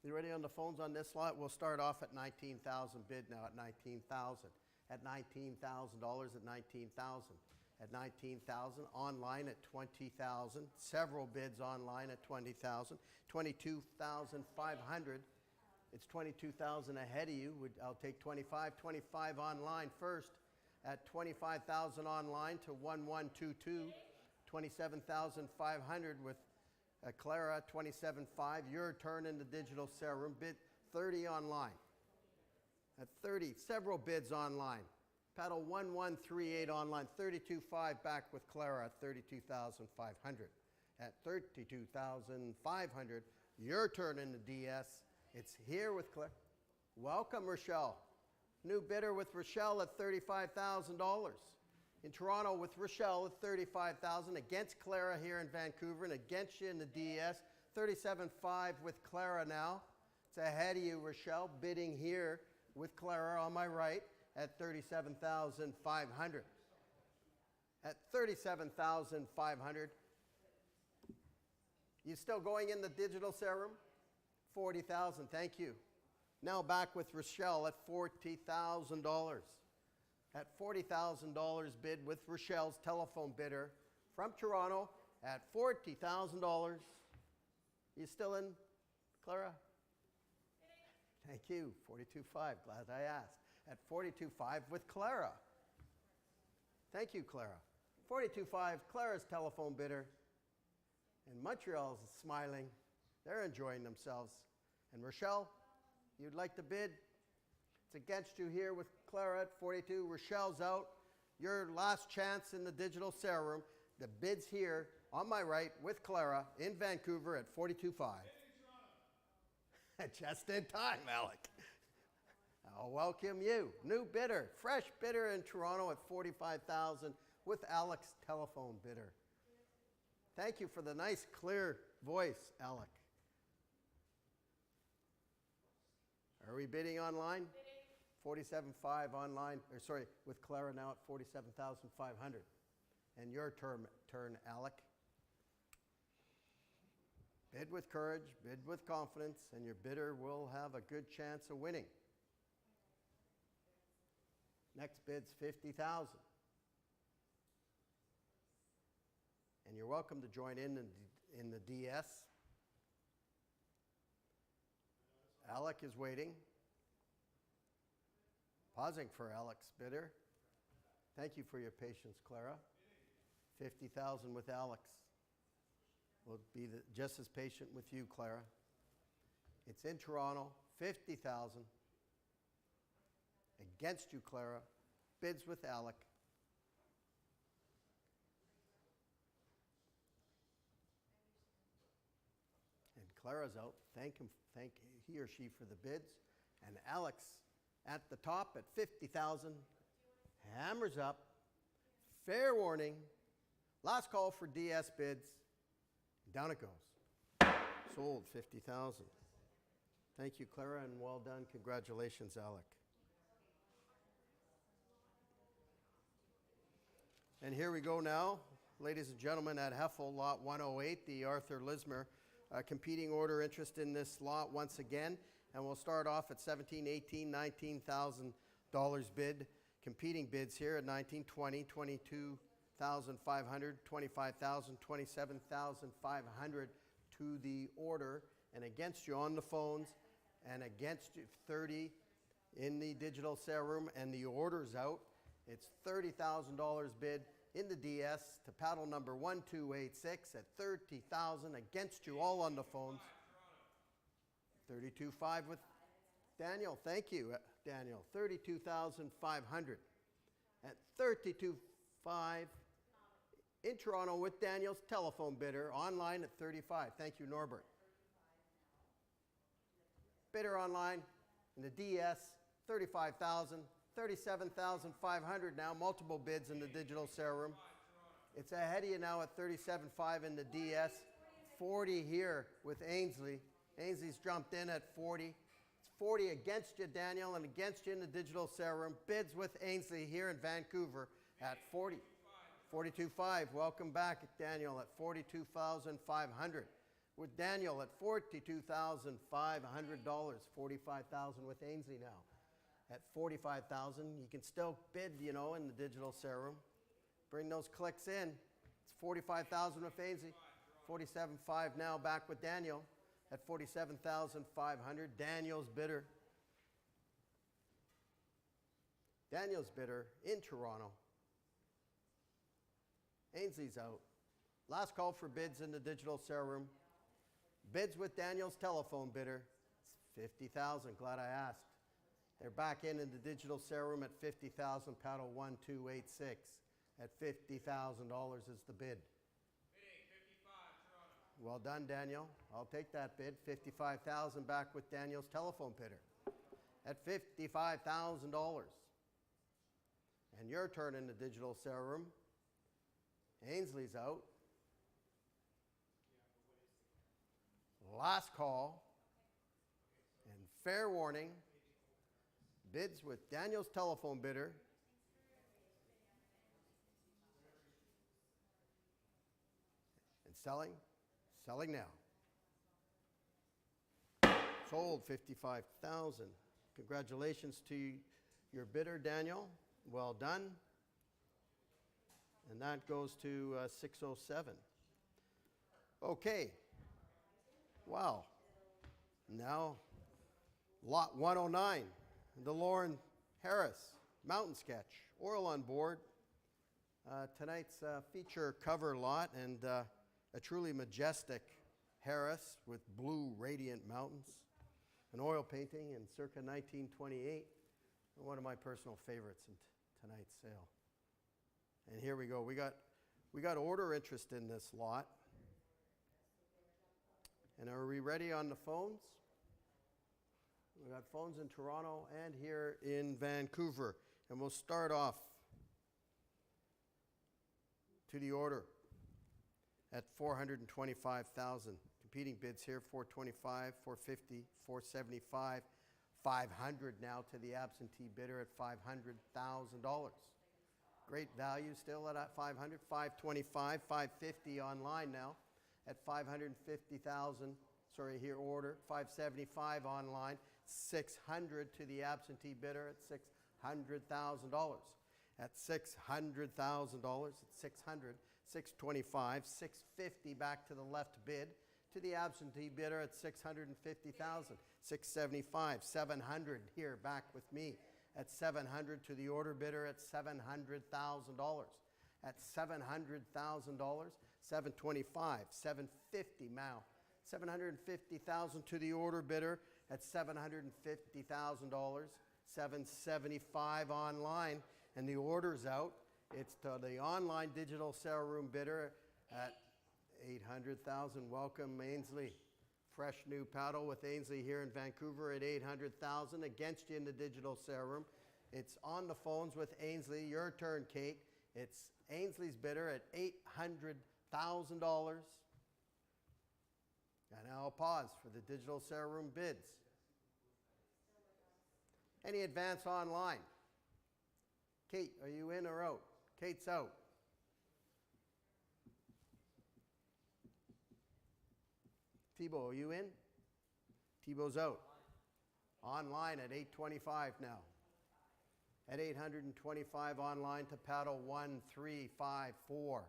you ready on the phones on this lot? We'll start off at 19,000 bid now at 19,000. At $19,000 at 19,000. At 19,000, online at 20,000. Several bids online at 20,000. 22,500. It's 22,000 ahead of you. I'll take 25. 25 online first at 25,000 online to 1122. 27,500 with Clara, 27.5. Your turn in the digital sale room. Bid 30 online. At 30, several bids online. Paddle 1138 online. 32.5 back with Clara at 32,500. At 32,500, your turn in the DS. It's here with Clara. Welcome, Rochelle. New bidder with Rochelle at $35,000. In Toronto with Rochelle at $35,000. Against Clara here in Vancouver and against you in the DS. 37.5 with Clara now. It's ahead of you, Rochelle. Bidding here with Clara on my right at $37,500. At $37,500. You still going in the digital sale room? 40,000, thank you. Now back with Rochelle at $40,000. At $40,000 bid with Rochelle's telephone bidder from Toronto at $40,000. You still in, Clara? Thank you, 42.5, glad I asked. At 42.5 with Clara. Thank you, Clara. 42.5, Clara's telephone bidder. And Montreal's smiling. They're enjoying themselves. And Rochelle, you'd like to bid? It's against you here with Clara at 42. Rochelle's out. Your last chance in the digital sale room. The bid's here on my right with Clara in Vancouver at 42.5. Just in time, Alec. I'll welcome you. New bidder, fresh bidder in Toronto at 45,000 with Alec's telephone bidder. Thank you for the nice, clear voice, Alec. Are we bidding online? 47.5 online, or sorry, with Clara now at 47,500. And your turn, Alec. Bid with courage, bid with confidence, and your bidder will have a good chance of winning. Next bid's 50,000. And you're welcome to join in the DS. Alec is waiting. Pausing for Alec's bidder. Thank you for your patience, Clara. 50,000 with Alex. We'll be just as patient with you, Clara. It's in Toronto, 50,000. Against you, Clara. Bids with Alec. And Clara's out. Thank he or she for the bids. And Alex at the top at 50,000. Hammers up. Fair warning. Last call for DS bids. Down it goes. Sold 50,000. Thank you, Clara, and well done. Congratulations, Alec. And here we go now, ladies and gentlemen, at Heffel, lot 108, the Arthur Lismer competing order interest in this lot once again. And we'll start off at $17,000, $18,000, $19,000 bid. Competing bids here at $19,000, $20,000, $22,500, $25,000, $27,500 to the order. And against you on the phones, and against you 30 in the digital sale room, and the order's out. It's $30,000 bid in the DS to paddle number 1286 at $30,000 against you all on the phones. 32.5 with Daniel. Thank you, Daniel. 32,500 at 32.5 in Toronto with Daniel's telephone bidder online at 35. Thank you, Norbert. Bidder online in the DS, 35,000, 37,500 now, multiple bids in the digital sale room. It's ahead of you now at 37.5 in the DS, 40 here with Ainsley. Ainsley's jumped in at 40. It's 40 against you, Daniel, and against you in the digital sale room. Bids with Ainsley here in Vancouver at 40. 42.5. Welcome back, Daniel, at 42,500. With Daniel at $42,500. 45,000 with Ainsley now. At 45,000, you can still bid, you know, in the digital sale room. Bring those clicks in. It's 45,000 with Ainsley. 47.5 now back with Daniel. at $47,500. Daniel's bidder. Daniel's bidder in Toronto. Ainsley's out. Last call for bids in the digital sale room. Bids with Daniel's telephone bidder. It's $50,000. Glad I asked. They're back in the digital sale room at $50,000. Paddle 1286 at $50,000 is the bid. Bidding 55, Toronto. Well done, Daniel. I'll take that bid. $55,000 back with Daniel's telephone bidder at $55,000. And your turn in the digital sale room. Ainsley's out. Last call. And fair warning. Bids with Daniel's telephone bidder. And selling. Selling now. Sold $55,000. Congratulations to your bidder, Daniel. Well done. And that goes to 607. Okay. Wow. Now, lot 109, the Lawren Harris Mountain Sketch. Oil on board. Tonight's feature cover lot, and a truly majestic Harris with blue radiant mountains. An oil painting in circa 1928. One of my personal favorites in tonight's sale. And here we go. We got order interest in this lot. And are we ready on the phones? We got phones in Toronto and here in Vancouver. And we'll start off to the order at $425,000. Competing bids here, $425, $450, $475, $500 now to the absentee bidder at $500,000. Great value still at $500, $525, $550 online now at $550,000. Sorry, here order, $575 online, $600 to the absentee bidder at $600,000. At $600,000, at $600, $625, $650 back to the left bid to the absentee bidder at $650,000. $675, $700 here back with me at $700 to the order bidder at $700,000. At $700,000, $725, $750 now. $750,000 to the order bidder at $750,000. $775 online, and the order's out. It's to the online digital sale room bidder at $800,000. Welcome, Ainsley. Fresh new paddle with Ainsley here in Vancouver at $800,000. Against you in the digital sale room. It's on the phones with Ainsley. Your turn, Kate. It's Ainsley's bidder at $800,000. And now I'll pause for the digital sale room bids. Any advance online? Kate, are you in or out? Kate's out. Thibault, are you in? Thibault's out. Online at $825 now. At $825 online to paddle 1354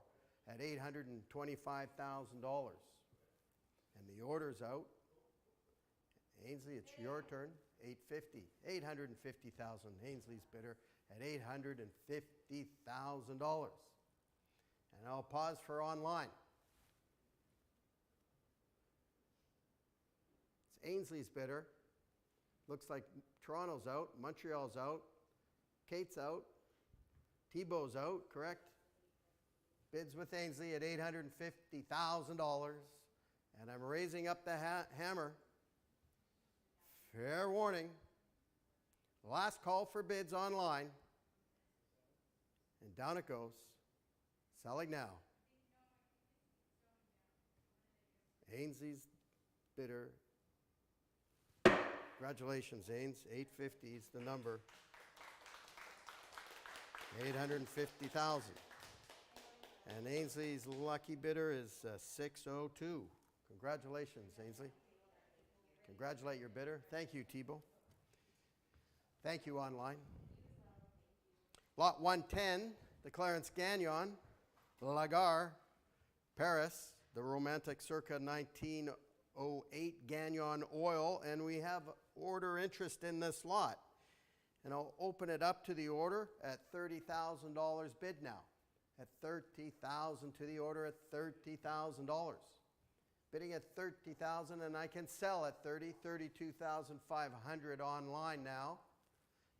at $825,000. And the order's out. Ainsley, it's your turn. $850,000. Ainsley's bidder at $850,000. And I'll pause for online. It's Ainsley's bidder. Looks like Toronto's out, Montreal's out, Kate's out, Thibault's out, correct? Bids with Ainsley at $850,000. And I'm raising up the hammer. Fair warning. Last call for bids online. And down it goes. Selling now. Ainsley's bidder. Congratulations, Ains. 850 is the number. 850,000. And Ainsley's lucky bidder is 602. Congratulations, Ainsley. Congratulate your bidder. Thank you, Thibault. Thank you, online. Lot 110, the Clarence Gagnon, Lagar, Paris, the romantic circa 19 08 Gagnon oil, and we have order interest in this lot. And I'll open it up to the order at $30,000 bid now. At $30,000 to the order at $30,000. Bidding at $30,000, and I can sell at $32,500 online now.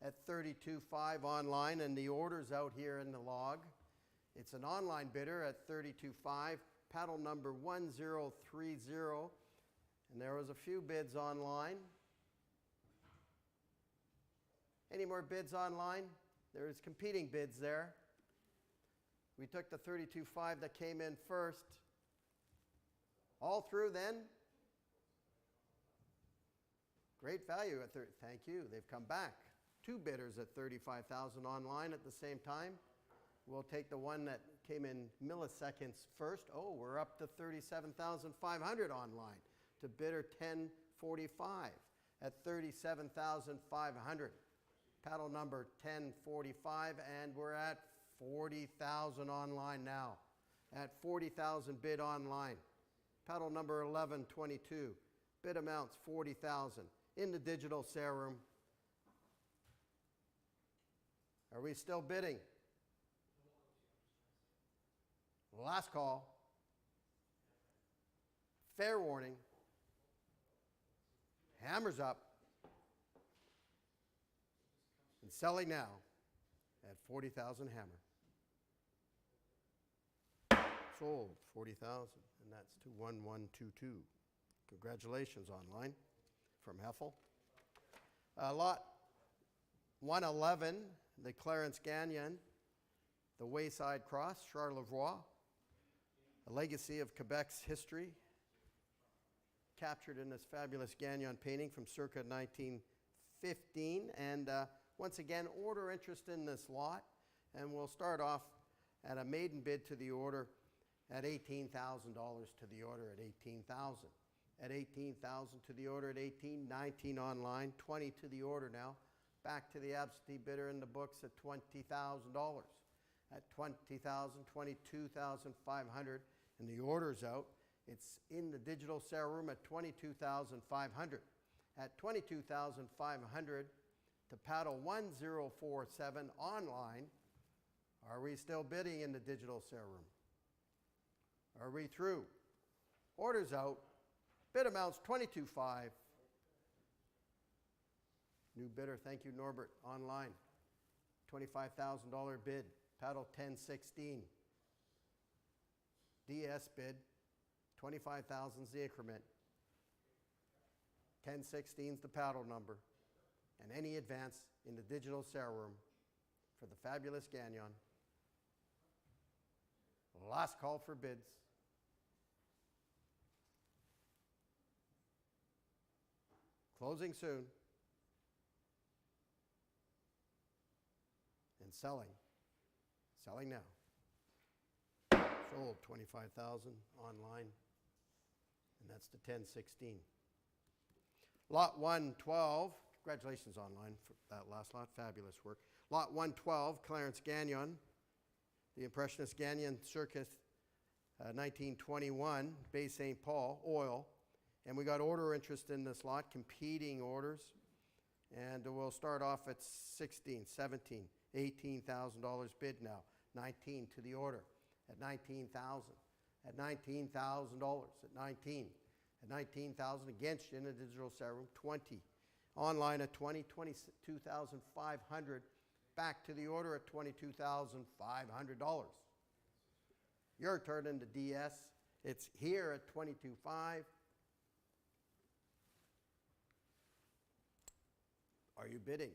At $32,500 online, and the order's out here in the log. It's an online bidder at $32,500, paddle number 1030, and there was a few bids online. Any more bids online? There's competing bids there. We took the $32,500 that came in first. All through then. Great value at thank you. They've come back. Two bidders at $35,000 online at the same time. We'll take the one that came in milliseconds first. Oh, we're up to $37,500 online to bidder 1045 at $37,500. Paddle number 1045, and we're at $40,000 online now. At $40,000 bid online. Paddle number 1122. Bid amounts $40,000 in the digital sale room. Are we still bidding? Last call. Fair warning. Hammers up. And selling now at $40,000 hammer. Sold $40,000, and that's to 1122. Congratulations online from Heffel. Lot 111, the Clarence Gagnon, the Wayside Cross, Charlevoix, a legacy of Quebec's history, captured in this fabulous Gagnon painting from circa 1915. And once again, order interest in this lot, and we'll start off at a maiden bid to the order at $18,000 to the order at $18,000. At $18,000 to the order at $18,000, $19,000 online, $20,000 to the order now. Back to the absentee bidder in the books at $20,000. At $20,000, $22,500, and the order's out. It's in the digital sale room at $22,500. At $22,500 to paddle 1047 online. Are we still bidding in the digital sale room? Are we through? Order's out. Bid amounts $22,500. New bidder, thank you Norbert, online. $25,000 bid, paddle 1016. DS bid, 25,000's the increment. 1016's the paddle number. And any advance in the digital sale room for the fabulous Gagnon. Last call for bids. Closing soon. And selling. Selling now. Sold $25,000 online. And that's the 1016. Lot 112. Congratulations online for that last lot. Fabulous work. Lot 112, Clarence Gagnon. The Impressionist Gagnon Circus 1921, Bay St. Paul, oil. And we got order interest in this lot, competing orders. And we'll start off at 16, 17, $18,000 bid now. 19 to the order at 19,000. At $19,000 at 19. At 19,000 against you in the digital sale room. 20. Online at 20, 22,500. Back to the order at $22,500. Your turn in the DS. It's here at $22,500. Are you bidding?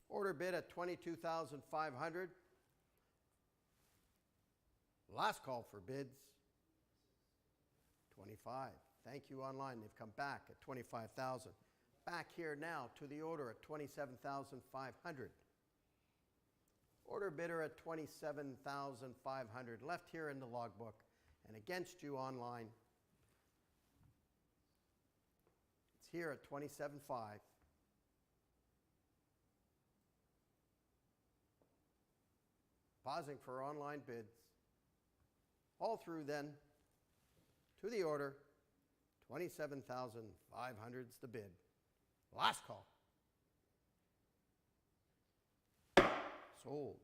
Order bid at $22,500. Last call for bids. 25. Thank you online. They've come back at 25,000. Back here now to the order at 27,500. Order bidder at 27,500. Left here in the logbook and against you online. It's here at 27,500. Pausing for online bids. All through then to the order, 27,500's the bid. Last call. Sold,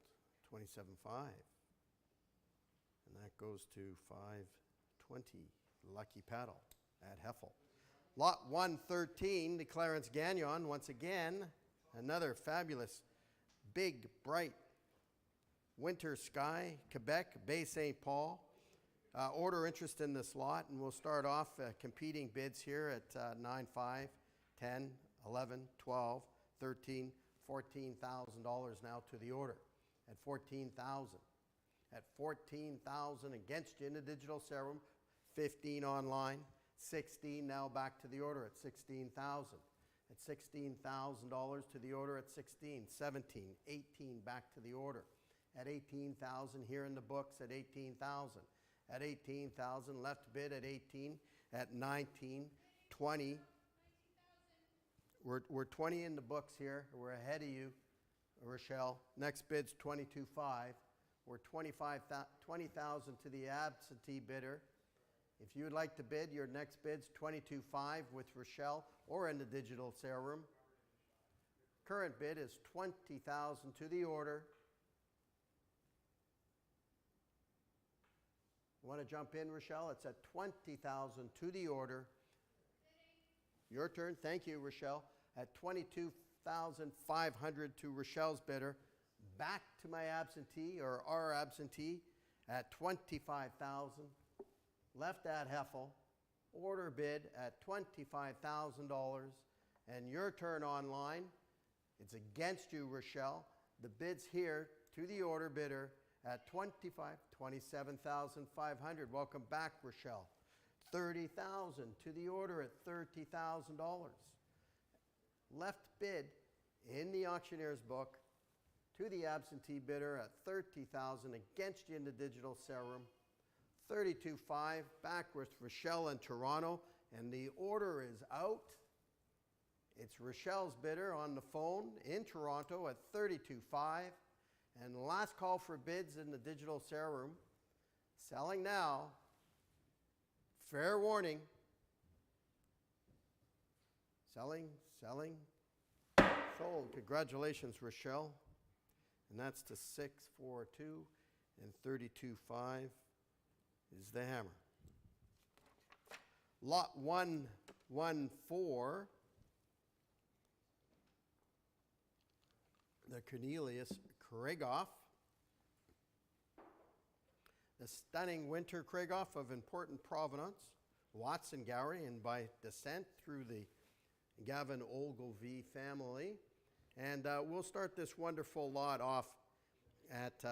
27.5. And that goes to 520, Lucky Paddle at Heffel. Lot 113, the Clarence Gagnon, once again, another fabulous, big, bright winter sky, Quebec, Bay St. Paul. Order interest in this lot, and we'll start off competing bids here at 9, 5, 10, 11, 12, 13, $14,000 now to the order at 14,000. At 14,000 against you in the digital serum, 15 online, 16 now back to the order at 16,000. At $16,000 to the order at 16, 17, 18 back to the order. At 18,000 here in the books at 18,000. At 18,000 left bid at 18, at 19, 20. We're 20 in the books here. We're ahead of you, Rochelle. Next bid's 22.5. We're 20,000 to the absentee bidder. If you would like to bid, your next bid's 22.5 with Rochelle or in the digital sale room. Current bid is 20,000 to the order. Want to jump in, Rochelle? It's at 20,000 to the order. Your turn. Thank you, Rochelle. At 22,500 to Rochelle's bidder. Back to my absentee, or our absentee, at 25,000. Left at Heffel. Order bid at $25,000. And your turn online. It's against you, Rochelle. The bid's here to the order bidder at 27,500. Welcome back, Rochelle. 30,000 to the order at $30,000. Left bid in the auctioneer's book to the absentee bidder at 30,000 against you in the digital sale room. 32.5 back with Rochelle in Toronto, and the order is out. It's Rochelle's bidder on the phone in Toronto at 32.5. And last call for bids in the digital sale room. Selling now. Fair warning. Selling, selling. Sold. Congratulations, Rochelle. And that's to 642 and 32.5 is the hammer. Lot 114. The Cornelius Krieghoff. The stunning winter Krieghoff of important provenance, Watson Gowrie, and by descent through the Gavin Ogilvie family. And we'll start this wonderful lot off at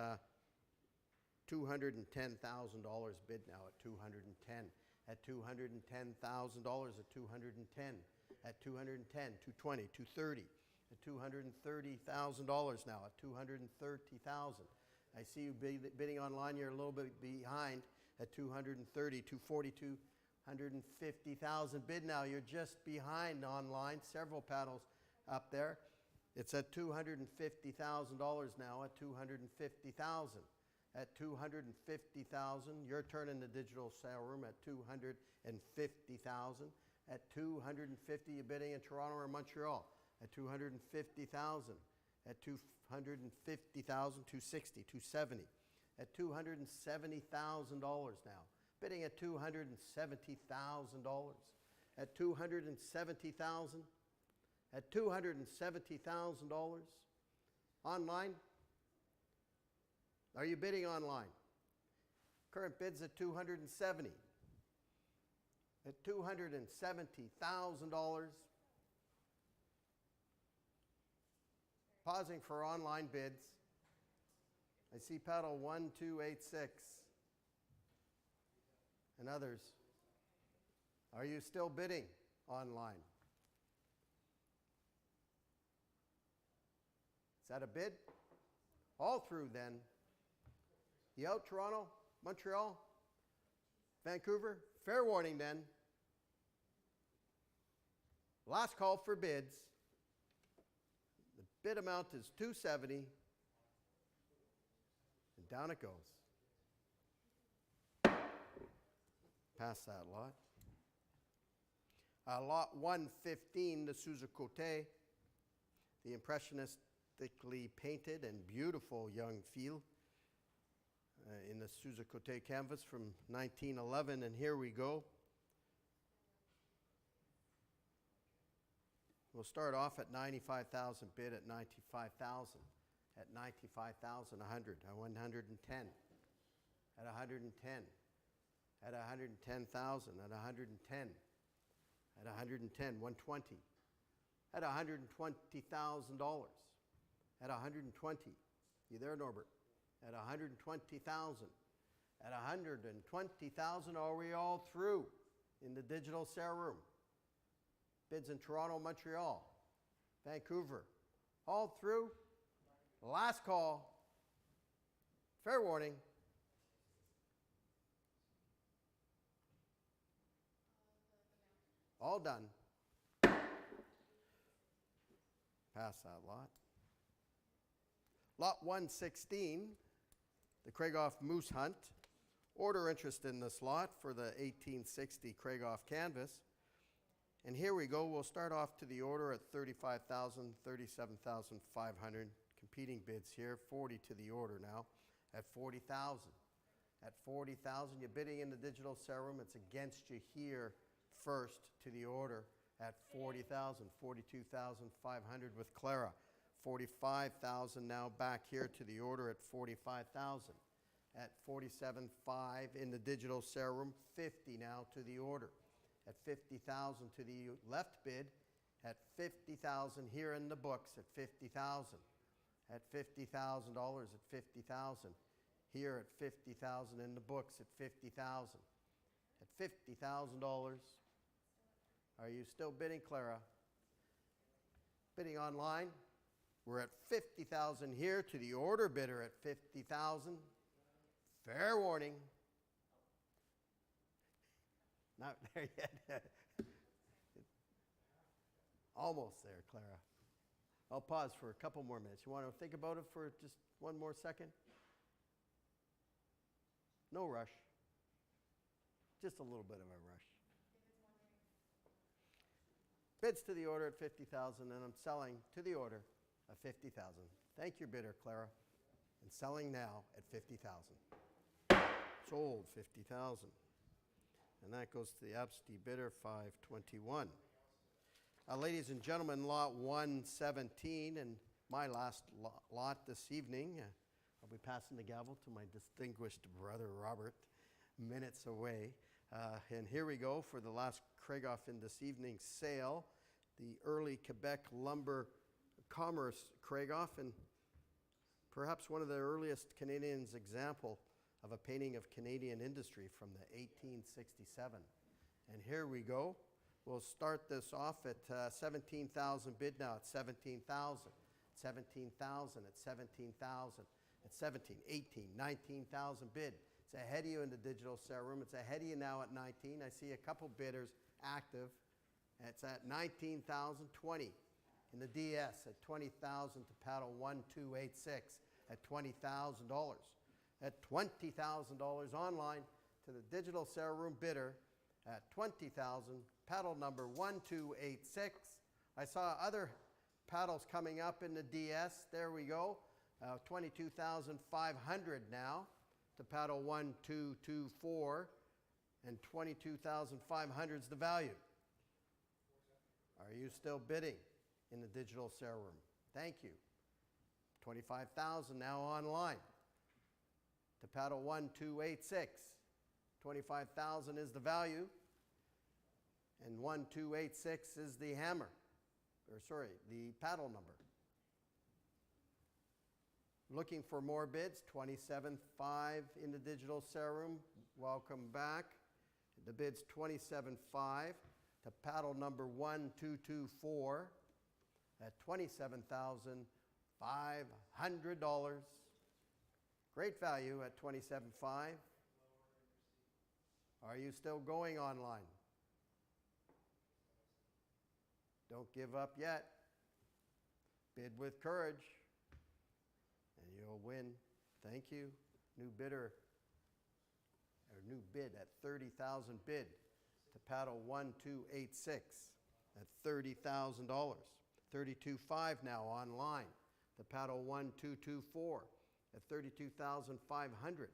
$210,000 bid now at 210. At $210,000 at 210. At 210, 220, 230. At $230,000 now at 230,000. I see you bidding online. You're a little bit behind at 230, 240, 250,000 bid now. You're just behind online. Several paddles up there. It's at $250,000 now at 250,000. At 250,000, your turn in the digital sale room at 250,000. At 250, you're bidding in Toronto or Montreal. At 250,000, at 250,000, 260, 270, at $270,000 now. Bidding at $270,000, at $270,000, at $270,000. Online. Are you bidding online? Current bids at 270. At $270,000. Pausing for online bids. I see paddle 1286 and others. Are you still bidding online? Is that a bid? All through then. You out, Toronto, Montreal, Vancouver? Fair warning then. Last call for bids. The bid amount is $270, and down it goes. Pass that lot. Lot 115, the Suzukote, the impressionistically painted and beautiful young feel in the Suzukote canvas from 1911, and here we go. We'll start off at 95,000 bid at 95,000, at 95,000, 100, at 110, at 110, at 110,000, at 110, at 110, 120, at $120,000, at 120. You there, Norbert? At 120,000, at 120,000. Are we all through in the digital sale room? Bids in Toronto, Montreal, Vancouver, all through. Last call. Fair warning. All done. Pass that lot. Lot 116, the Craigoff Moose Hunt. Order interest in this lot for the 1860 Craigoff canvas. And here we go. We'll start off to the order at 35,000, 37,500. Competing bids here. 40 to the order now at 40,000. At 40,000, you're bidding in the digital sale room. It's against you here first to the order at 40,000, 42,500 with Clara. 45,000 now back here to the order at 45,000. At 47.5 in the digital sale room, 50 now to the order. At 50,000 to the left bid, at 50,000 here in the books at 50,000. At $50,000 at 50,000. Here at 50,000 in the books at 50,000. At $50,000. Are you still bidding, Clara? Bidding online? We're at 50,000 here to the order bidder at 50,000. Fair warning. Not there yet. Almost there, Clara. I'll pause for a couple more minutes. You want to think about it for just one more second? No rush. Just a little bit of a rush. Bids to the order at 50,000, and I'm selling to the order at 50,000. Thank your bidder, Clara. And selling now at 50,000. Sold 50,000. And that goes to the absentee bidder, 521. Ladies and gentlemen, lot 117, and my last lot this evening. I'll be passing the gavel to my distinguished brother, Robert, minutes away. And here we go for the last Craigoff in this evening's sale, the early Quebec lumber commerce Craigoff, and perhaps one of the earliest Canadians' example of a painting of Canadian industry from the 1867. And here we go. We'll start this off at 17,000 bid now at 17,000, 17,000 at 17,000, at 17, 18, 19,000 bid. It's ahead of you in the digital sale room. It's ahead of you now at 19. I see a couple bidders active. It's at 19,020 in the DS, at 20,000 to paddle 1286 at $20,000. At $20,000 online to the digital sale room bidder at 20,000, paddle number 1286. I saw other paddles coming up in the DS. There we go. 22,500 now to paddle 1224, and 22,500 is the value. Are you still bidding in the digital sale room? Thank you. 25,000 now online to paddle 1286. 25,000 is the value, and 1286 is the hammer, or sorry, the paddle number. Looking for more bids, 27.5 in the digital sale room. Welcome back. The bid's 27.5 to paddle number 1224 at $27,500. Great value at 27.5. Are you still going online? Don't give up yet. Bid with courage, and you'll win. Thank you. New bidder, or new bid at 30,000 bid to paddle 1286 at $30,000. 32.5 now online to paddle 1224 at 32,500.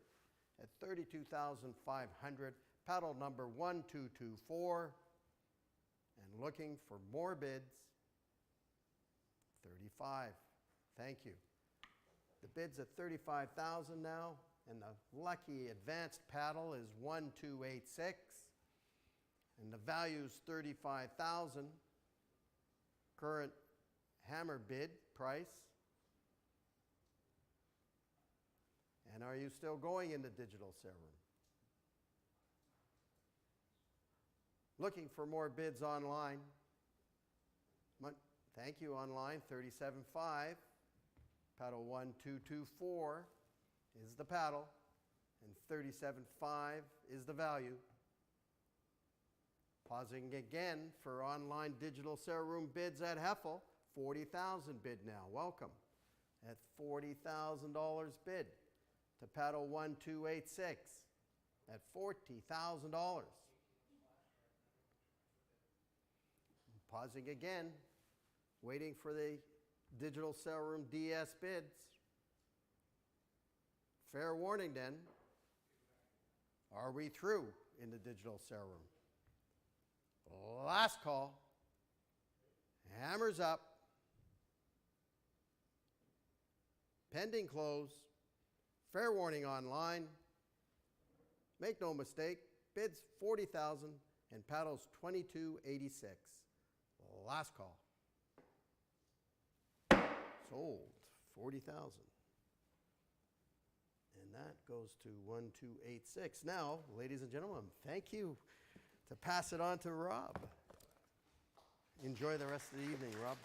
At 32,500, paddle number 1224, and looking for more bids, 35. Thank you. The bid's at 35,000 now, and the lucky advanced paddle is 1286, and the value's 35,000. Current hammer bid price. And are you still going in the digital sale room? Looking for more bids online. Thank you, online, 37.5. Paddle 1224 is the paddle, and 37.5 is the value. Pausing again for online digital sale room bids at Heffel, 40,000 bid now. Welcome. At $40,000 bid to paddle 1286 at $40,000. Pausing again, waiting for the digital sale room DS bids. Fair warning then, are we through in the digital sale room? Last call, hammers up, pending close, fair warning online, make no mistake, bids 40,000 and paddles 2286. Last call. Sold 40,000. And that goes to 1286. Now, ladies and gentlemen, thank you. To pass it on to Rob. Enjoy the rest of the evening, Rob.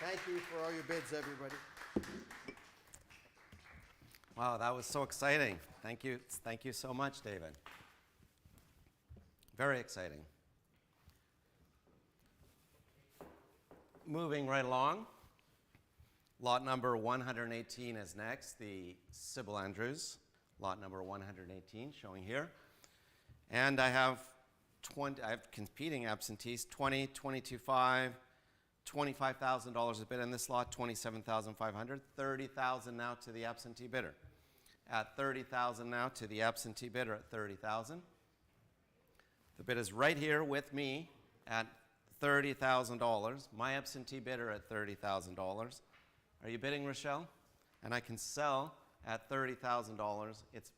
Thank you for all your bids, everybody. Wow, that was so exciting. Thank you. Thank you so much, David. Very exciting. Moving right along. Lot number 118 is next, the Sybil Andrews. Lot number 118 showing here. And I have competing absentees, 20, 22.5, $25,000 a bid in this lot, 27,500, 30,000 now to the absentee bidder. At 30,000 now to the absentee bidder at 30,000. The bid is right here with me at $30,000. My absentee bidder at $30,000. Are you bidding, Rochelle? And I can sell at $30,000. It's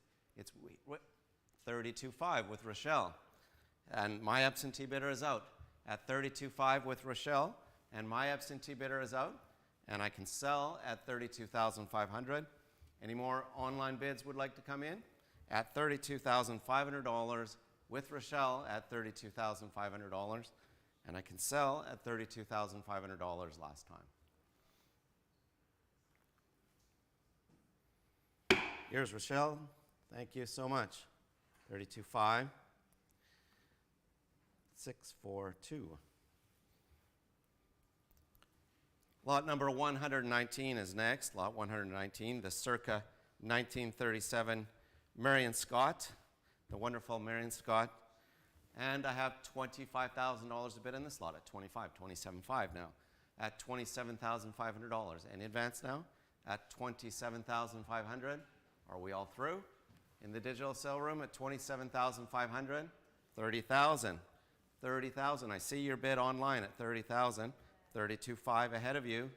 32.5 with Rochelle. And my absentee bidder is out at 32.5 with Rochelle, and my absentee bidder is out, and I can sell at 32,500. Any more online bids would like to come in? At $32,500 with Rochelle at $32,500, and I can sell at $32,500 last time. Here's Rochelle. Thank you so much. 32.5. 642. Lot number 119 is next. Lot 119, the circa 1937 Marion Scott, the wonderful Marion Scott. And I have $25,000 a bid in this lot at 27.5 now, at $27,500. Any advance now? At 27,500. Are we all through? In the digital sale room at 27,500, 30,000. 30,000. I see your bid online at 30,000. 32.5 ahead of you.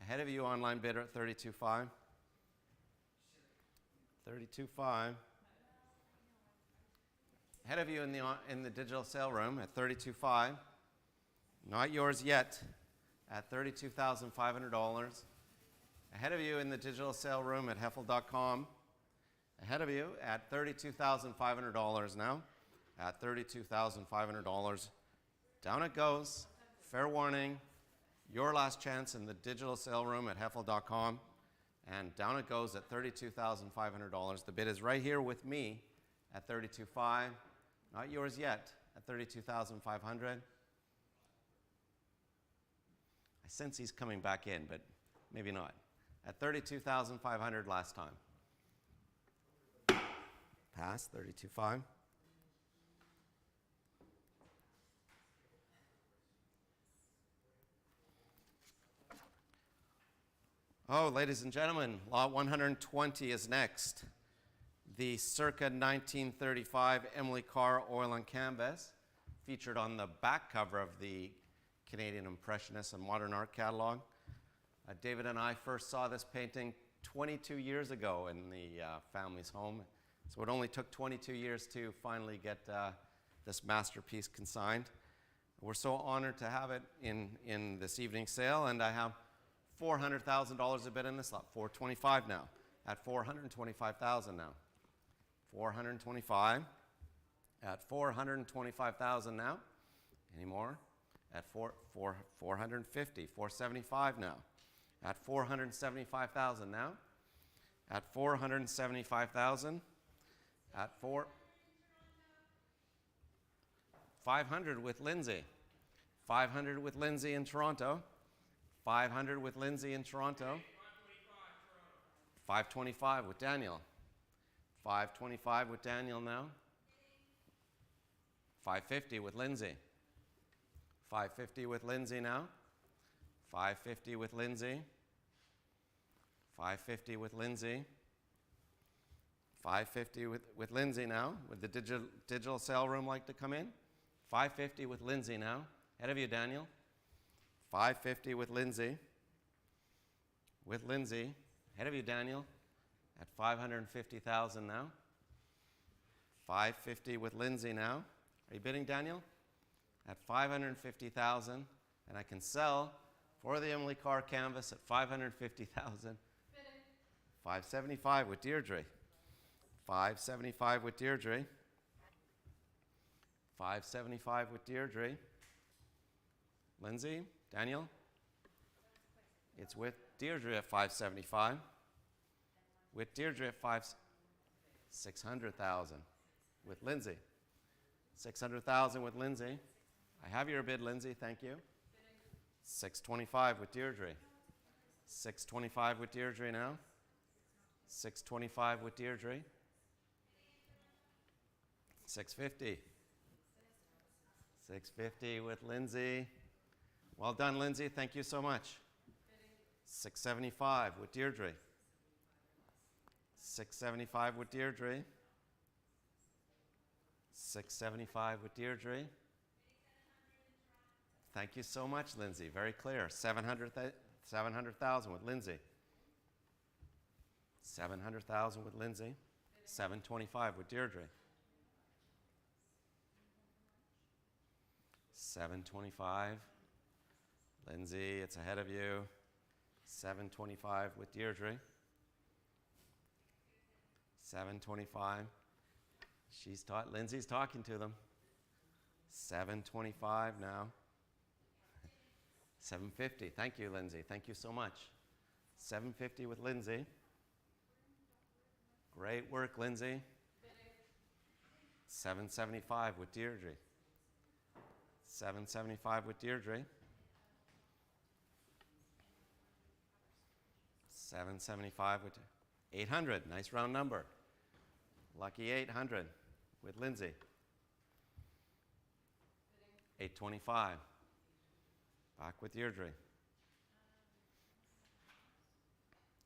Ahead of you, online bidder at 32.5. 32.5. Ahead of you in the digital sale room at 32.5. Not yours yet at $32,500. Ahead of you in the digital sale room at Heffel.com. Ahead of you at $32,500 now. At $32,500. Down it goes. Fair warning. Your last chance in the digital sale room at Heffel.com. And down it goes at $32,500. The bid is right here with me at $32,500. Not yours yet at $32,500. I sense he's coming back in, but maybe not. At $32,500 last time. Pass, 32.5. Oh, ladies and gentlemen, lot 120 is next. The circa 1935 Emily Carr oil on canvas, featured on the back cover of the Canadian Impressionist and Modern Art catalog. David and I first saw this painting 22 years ago in the family's home. So it only took 22 years to finally get this masterpiece consigned. We're so honored to have it in this evening's sale, and I have $400,000 a bid in this lot. 425 now. At 425,000 now. 425. At 425,000 now. Any more? At 450. 475 now. At 475,000 now. At 475,000. At 500 with Lindsay. 500 with Lindsay in Toronto. 500 with Lindsay in Toronto. 525 with Daniel. 525 with Daniel now. 550 with Lindsay. 550 with Lindsay now. 550 with Lindsay. 550 with Lindsay. 550 with Lindsay now. Would the digital sale room like to come in? 550 with Lindsay now. Ahead of you, Daniel. 550 with Lindsay. With Lindsay. Ahead of you, Daniel. At 550,000 now. 550 with Lindsay now. Are you bidding, Daniel? At 550,000. And I can sell for the Emily Carr canvas at 550,000. 575 with Deirdre. 575 with Deirdre. 575 with Deirdre. Lindsay, Daniel? It's with Deirdre at 575. With Deirdre at 600,000 with Lindsay. 600,000 with Lindsay. I have your bid, Lindsay, thank you. 625 with Deirdre. 625 with Deirdre now. 625 with Deirdre. 650. 650 with Lindsay. Well done, Lindsay. Thank you so much. 675 with Deirdre. 675 with Deirdre. 675 with Deirdre. Thank you so much, Lindsay. Very clear. 700,000 with Lindsay. 700,000 with Lindsay. 725 with Deirdre. 725. Lindsay, it's ahead of you. 725 with Deirdre. 725. Lindsay's talking to them. 725 now. 750. Thank you, Lindsay. Thank you so much. 750 with Lindsay. Great work, Lindsay. 775 with Deirdre. 775 with Deirdre. 775 with 800. Nice round number. Lucky 800 with Lindsay. 825. Back with Deirdre.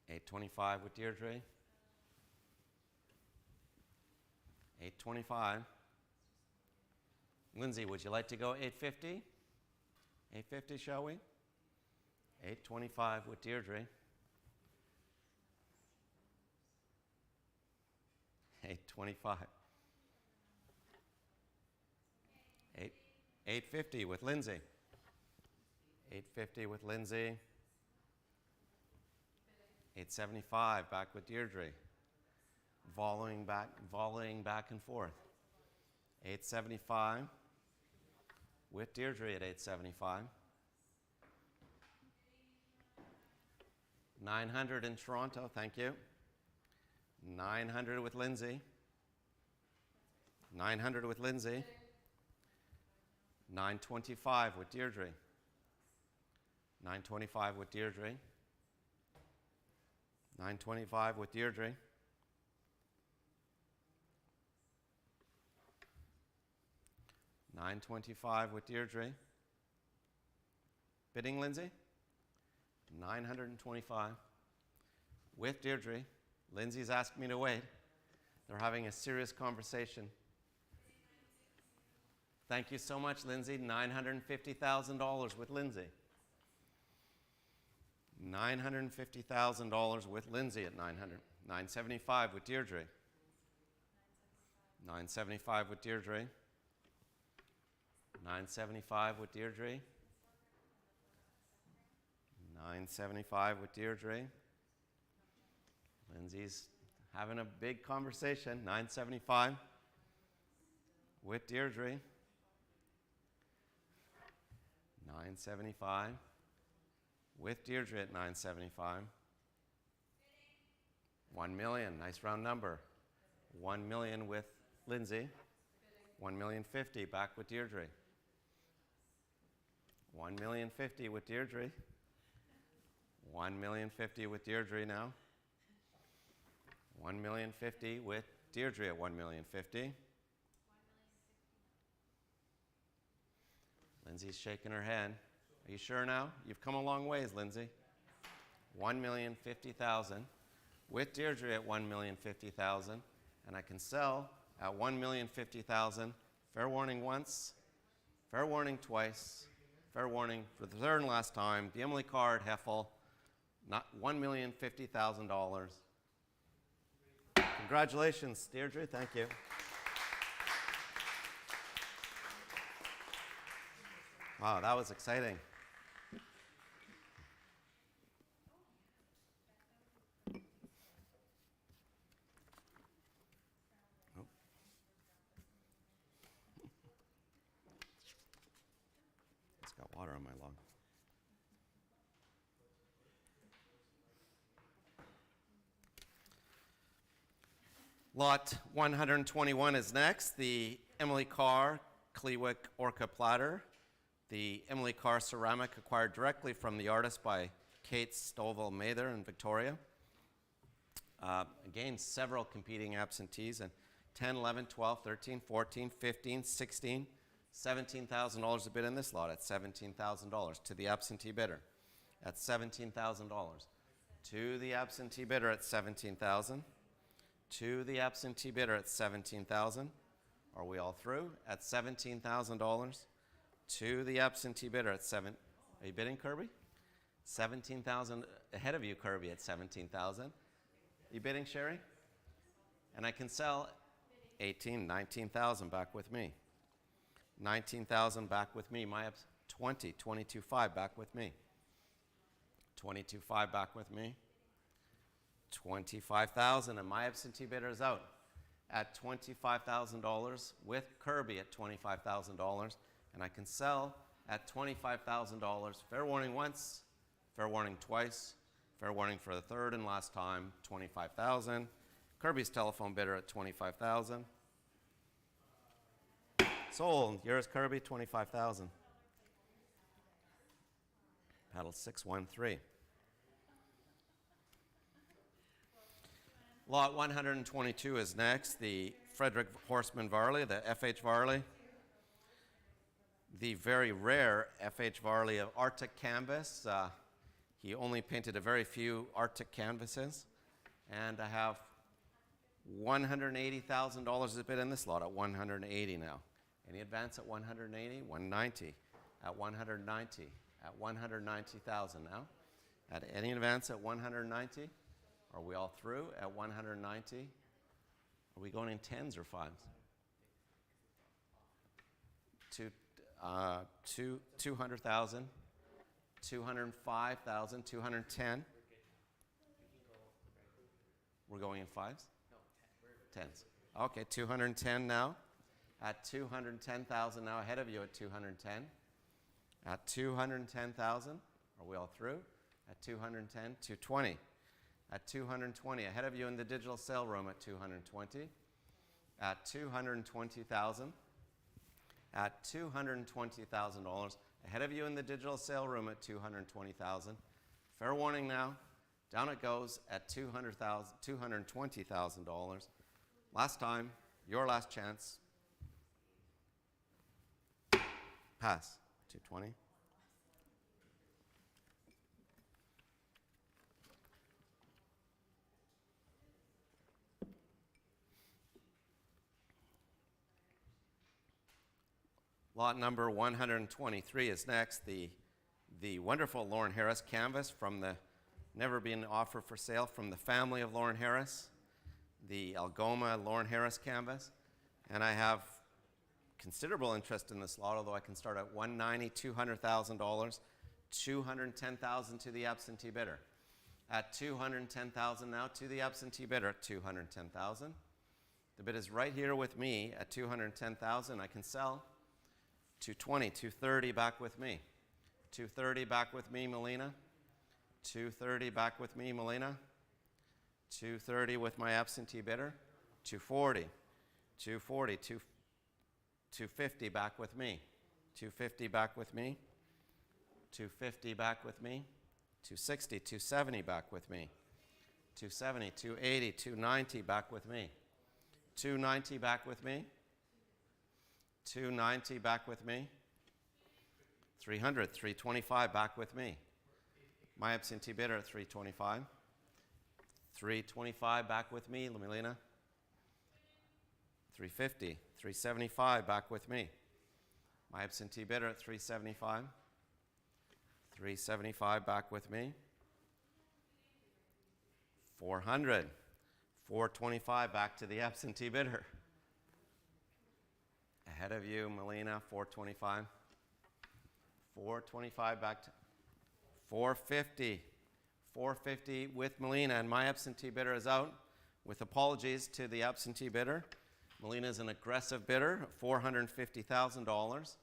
825 with Deirdre. 825. Lindsay, would you like to go 850? 850, shall we? 825 with Deirdre. 825. 850 with Lindsay. 850 with Lindsay. 875 back with Deirdre. Volleying back and forth. 875 with Deirdre at 875. 900 in Toronto, thank you. 900 with Lindsay. 900 with Lindsay. 925 with Deirdre. 925 with Deirdre. 925 with Deirdre. 925 with Deirdre. Bidding, Lindsay? 925 with Deirdre. Lindsay's asked me to wait. They're having a serious conversation. Thank you so much, Lindsay. $950,000 with Lindsay. $950,000 with Lindsay at 900. 975 with Deirdre. 975 with Deirdre. 975 with Deirdre. 975 with Deirdre. Lindsay's having a big conversation. 975 with Deirdre. 975 with Deirdre at 975. 1 million, nice round number. 1 million with Lindsay. 1,050,000 back with Deirdre. 1,050,000 with Deirdre. 1,050,000 with Deirdre now. 1,050,000 with Deirdre at 1,050,000. Lindsay's shaking her head. Are you sure now? You've come a long ways, Lindsay. 1,050,000 with Deirdre at 1,050,000, and I can sell at 1,050,000. Fair warning once, fair warning twice, fair warning for the third and last time. The Emily Carr at Heffel, not $1,050,000. Congratulations, Deirdre. Thank you. Wow, that was exciting. Oh. It's got water on my log. Lot 121 is next. The Emily Carr Clewick Orca Platter. The Emily Carr ceramic acquired directly from the artist by Kate Stovall Mather in Victoria. Again, several competing absentees, and 10, 11, 12, 13, 14, 15, 16, $17,000 a bid in this lot at $17,000 to the absentee bidder at $17,000. To the absentee bidder at $17,000. To the absentee bidder at $17,000. Are we all through? At $17,000. To the absentee bidder at $7,000. Are you bidding, Kirby? $17,000 ahead of you, Kirby, at $17,000. You bidding, Sherry? And I can sell 18, 19,000 back with me. 19,000 back with me. My 20, 22.5 back with me. 22.5 back with me. 25,000, and my absentee bidder is out at $25,000 with Kirby at $25,000, and I can sell at $25,000. Fair warning once, fair warning twice, fair warning for the third and last time. 25,000. Kirby's telephone bidder at 25,000. Sold. Yours, Kirby, 25,000. Paddle 613. Lot 122 is next. The Frederick Horseman Varley, the F.H. Varley. The very rare F.H. Varley of Arctic canvas. He only painted a very few Arctic canvases. And I have $180,000 a bid in this lot at $180 now. Any advance at $180? $190. At $190. At $190,000 now. At any advance at $190? Are we all through at 190? Are we going in tens or fives? 200,000, 205,000, 210. We're going in fives? No, tens. Okay, 210 now. At 210,000 now, ahead of you at 210. At 210,000, are we all through? At 210, 220. At 220, ahead of you in the digital sale room at 220. At 220,000. At $220,000, ahead of you in the digital sale room at 220,000. Fair warning now, down it goes at $220,000. Last time, your last chance. Pass. 220. Lot number 123 is next. The wonderful Lawren Harris canvas from the never been offered for sale from the family of Lawren Harris, the Algoma Lawren Harris canvas. And I have considerable interest in this lot, although I can start at $190,000, $200,000, $210,000 to the absentee bidder. At $210,000 now to the absentee bidder at $210,000. The bid is right here with me at $210,000. I can sell. $220,000, $230,000 back with me. $230,000 back with me, Melina. $230,000 back with me, Melina. $230,000 with my absentee bidder. $240,000, $240,000, $250,000 back with me. $250,000 back with me. $250,000 back with me. $260,000, $270,000 back with me. $270,000, $280,000, $290,000 back with me. $290,000 back with me. $290,000 back with me. $300,000, $325,000 back with me. My absentee bidder at $325,000. $325,000 back with me, Melina. $350,000, $375,000 back with me. My absentee bidder at $375,000. $375,000 back with me. $400,000, $425,000 back to the absentee bidder. Ahead of you, Melina, $425,000. $425,000 back to $450,000. $450,000 with Melina, and my absentee bidder is out. With apologies to the absentee bidder, Melina is an aggressive bidder, $450,000.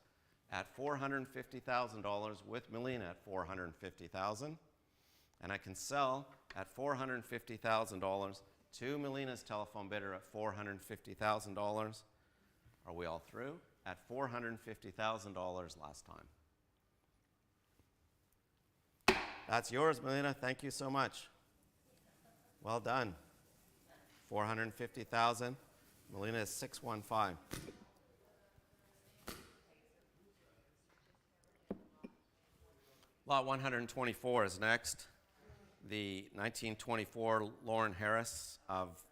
At $450,000 with Melina at $450,000, and I can sell at $450,000 to Melina's telephone bidder at $450,000. Are we all through? At $450,000 last time. That's yours, Melina. Thank you so much. Well done. $450,000. Melina is 615. Lot 124 is next. The 1924 Lawren Harris of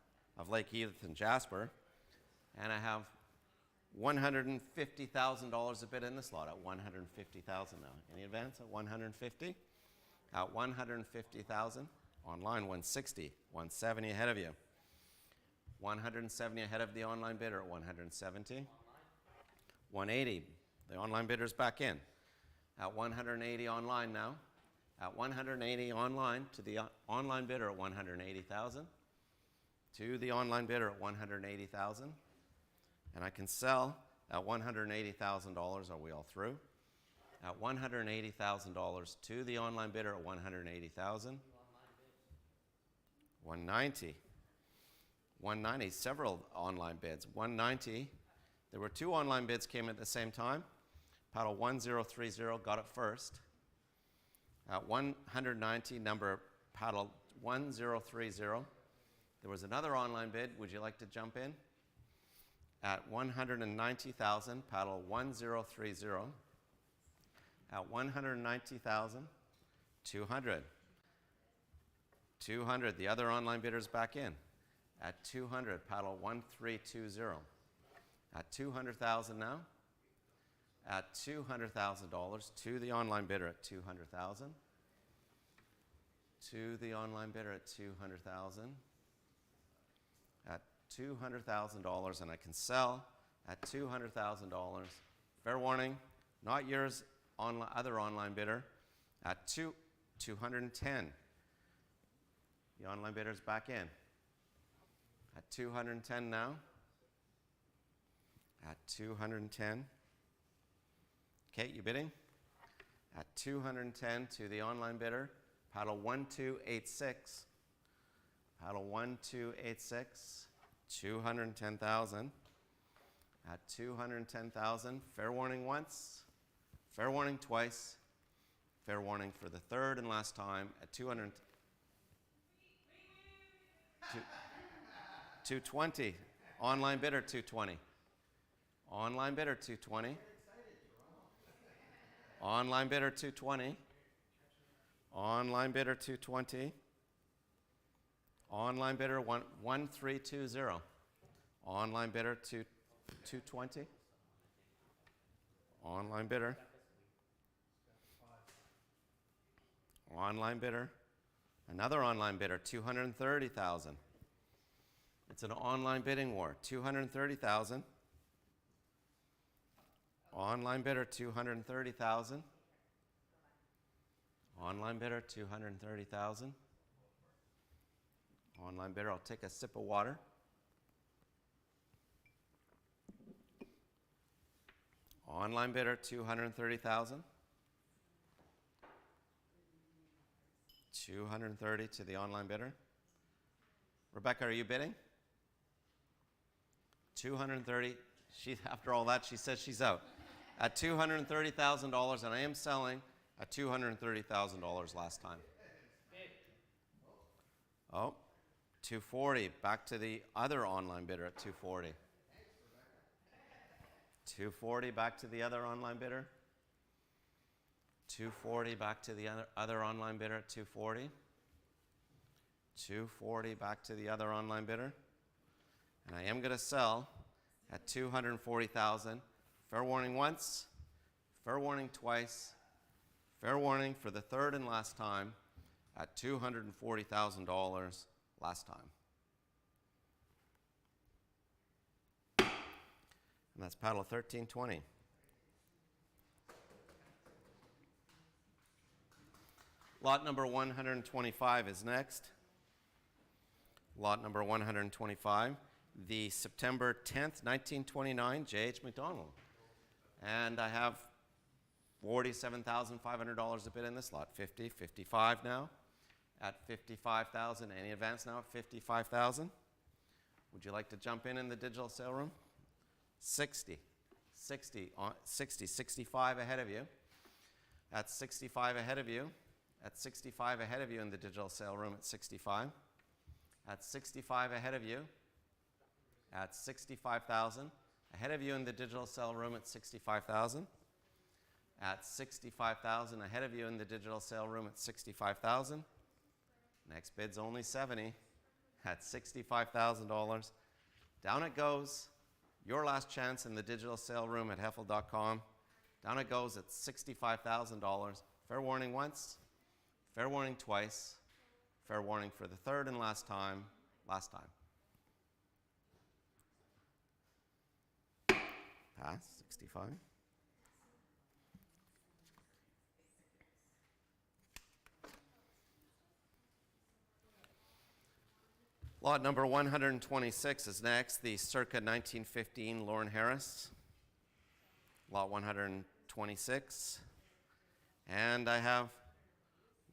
Lake Edith and Jasper. And I have $150,000 a bid in this lot at $150,000 now. Any advance at $150,000? At $150,000. Online, $160,000. $170,000 ahead of you. $170,000 ahead of the online bidder at $170,000. $180,000. The online bidder's back in. At $180,000 online now. At $180,000 online to the online bidder at $180,000. To the online bidder at $180,000. And I can sell at $180,000. Are we all through? At $180,000 to the online bidder at $180,000. $190,000. $190,000. Several online bids. $190,000. There were two online bids came at the same time. Paddle 1030 got it first. At $190,000, number paddle 1030. There was another online bid. Would you like to jump in? At $190,000, paddle 1030. At $190,000, 200. 200. The other online bidder's back in. At 200, paddle 1320. At $200,000 now. At $200,000 to the online bidder at $200,000. To the online bidder at $200,000. At $200,000, and I can sell at $200,000. Fair warning, not yours, other online bidder at $210,000. The online bidder's back in. At $210,000 now. At $210,000. Kate, you bidding? At $210,000 to the online bidder. Paddle 1286. Paddle 1286. $210,000. At $210,000. Fair warning once. Fair warning twice. Fair warning for the third and last time at $220,000. Online bidder $220,000. Online bidder $220,000. Online bidder 220. Online bidder 220. Online bidder 1320. Online bidder 220. Online bidder. Online bidder. Another online bidder, 230,000. It's an online bidding war, 230,000. Online bidder, 230,000. Online bidder, 230,000. Online bidder, I'll take a sip of water. Online bidder, 230,000. 230 to the online bidder. Rebecca, are you bidding? 230. After all that, she says she's out. At $230,000, and I am selling at $230,000 last time. Oh, 240. Back to the other online bidder at 240. 240 back to the other online bidder. 240 back to the other online bidder at 240. 240 back to the other online bidder. And I am going to sell at 240,000. Fair warning once, fair warning twice, fair warning for the third and last time at $240,000 last time. And that's paddle 1320. Lot number 125 is next. Lot number 125, the September 10th, 1929 J.H. McDonald. And I have $47,500 a bid in this lot. 50, 55 now. At 55,000, any advance now at 55,000? Would you like to jump in the digital sale room? 60, 65 ahead of you. At 65 ahead of you. At 65 ahead of you in the digital sale room at 65. At 65 ahead of you. At 65,000. Ahead of you in the digital sale room at 65,000. At 65,000 ahead of you in the digital sale room at 65,000. Next bid's only 70 at $65,000. Down it goes. Your last chance in the digital sale room at Heffel.com. Down it goes at $65,000. Fair warning once, fair warning twice, fair warning for the third and last time, last time. Pass, 65. Lot number 126 is next, the circa 1915 Lawren Harris. Lot 126. And I have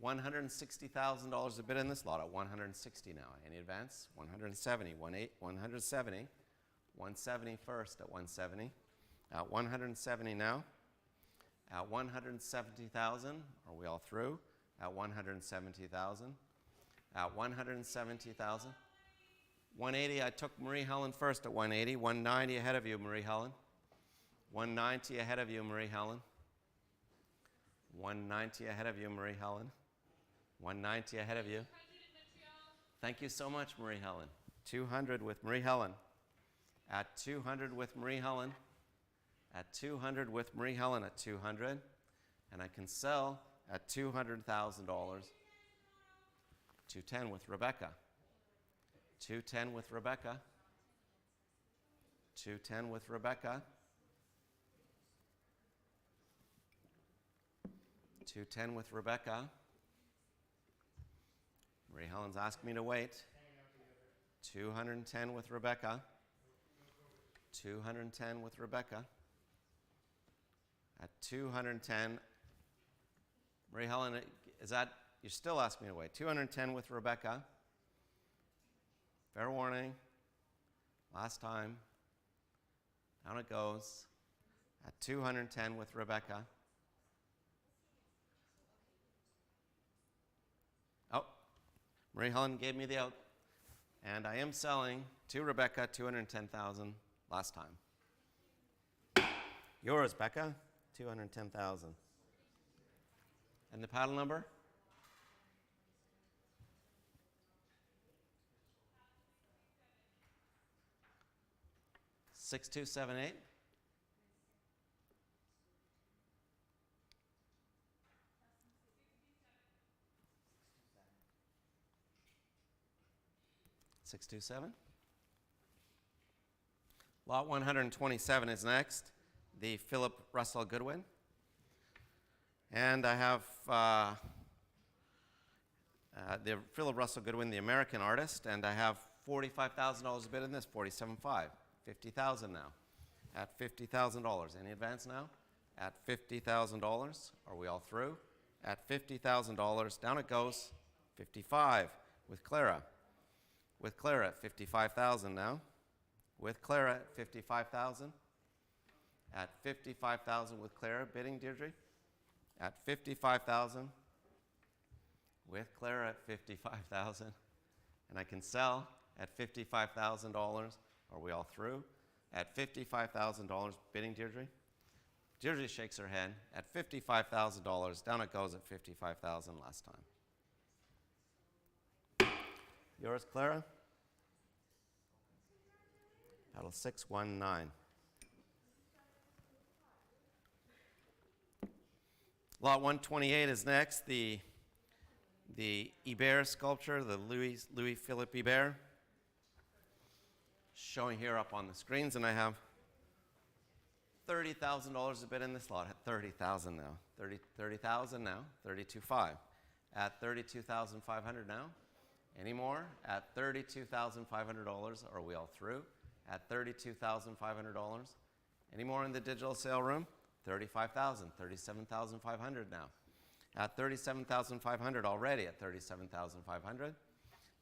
$160,000 a bid in this lot at 160 now. Any advance? 170, 170. 170 first at 170. At 170 now. At 170,000. Are we all through? At 170,000. At 170,000. 180, I took Marie Helen first at 180. 190 ahead of you, Marie Helen. 190 ahead of you, Marie Helen. 190 ahead of you, Marie Helen. 190 ahead of you. Thank you so much, Marie Helen. 200 with Marie Helen. At 200 with Marie Helen. At 200 with Marie Helen at 200. And I can sell at $200,000. 210 with Rebecca. 210 with Rebecca. 210 with Rebecca. 210 with Rebecca. Marie Helen's asked me to wait. 210 with Rebecca. 210 with Rebecca. At 210, Marie Helen, is that, you're still asking me to wait. 210 with Rebecca. Fair warning. Last time. Down it goes. At 210 with Rebecca. Oh, Marie Helen gave me the out. And I am selling to Rebecca $210,000 last time. Yours, Becca, $210,000. And the paddle number? Six, 2, 7, 8. Six, 2, 7. Lot 127 is next, the Philip Russell Goodwin. And I have the Philip Russell Goodwin, the American artist, and I have $45,000 a bid in this, $47,500, $50,000 now, at $50,000. Any advance now? At $50,000. Are we all through? At $50,000, down it goes, 55 with Clara. With Clara at 55,000 now. With Clara at 55,000. At 55,000 with Clara, bidding, Deirdre? At 55,000. With Clara at 55,000. And I can sell at $55,000. Are we all through? At $55,000, bidding, Deirdre? Deirdre shakes her head. At $55,000, down it goes at $55,000 last time. Yours, Clara? Paddle 619. Lot 128 is next, the Hebert sculpture, the Louis Philippe Hebert. Showing here up on the screens, and I have $30,000 a bid in this lot at $30,000 now. $30,000 now, $32,500. At $32,500 now. Any more? At $32,500. Are we all through? At $32,500. Any more in the digital sale room? $35,000, $37,500 now. At $37,500 already at $37,500.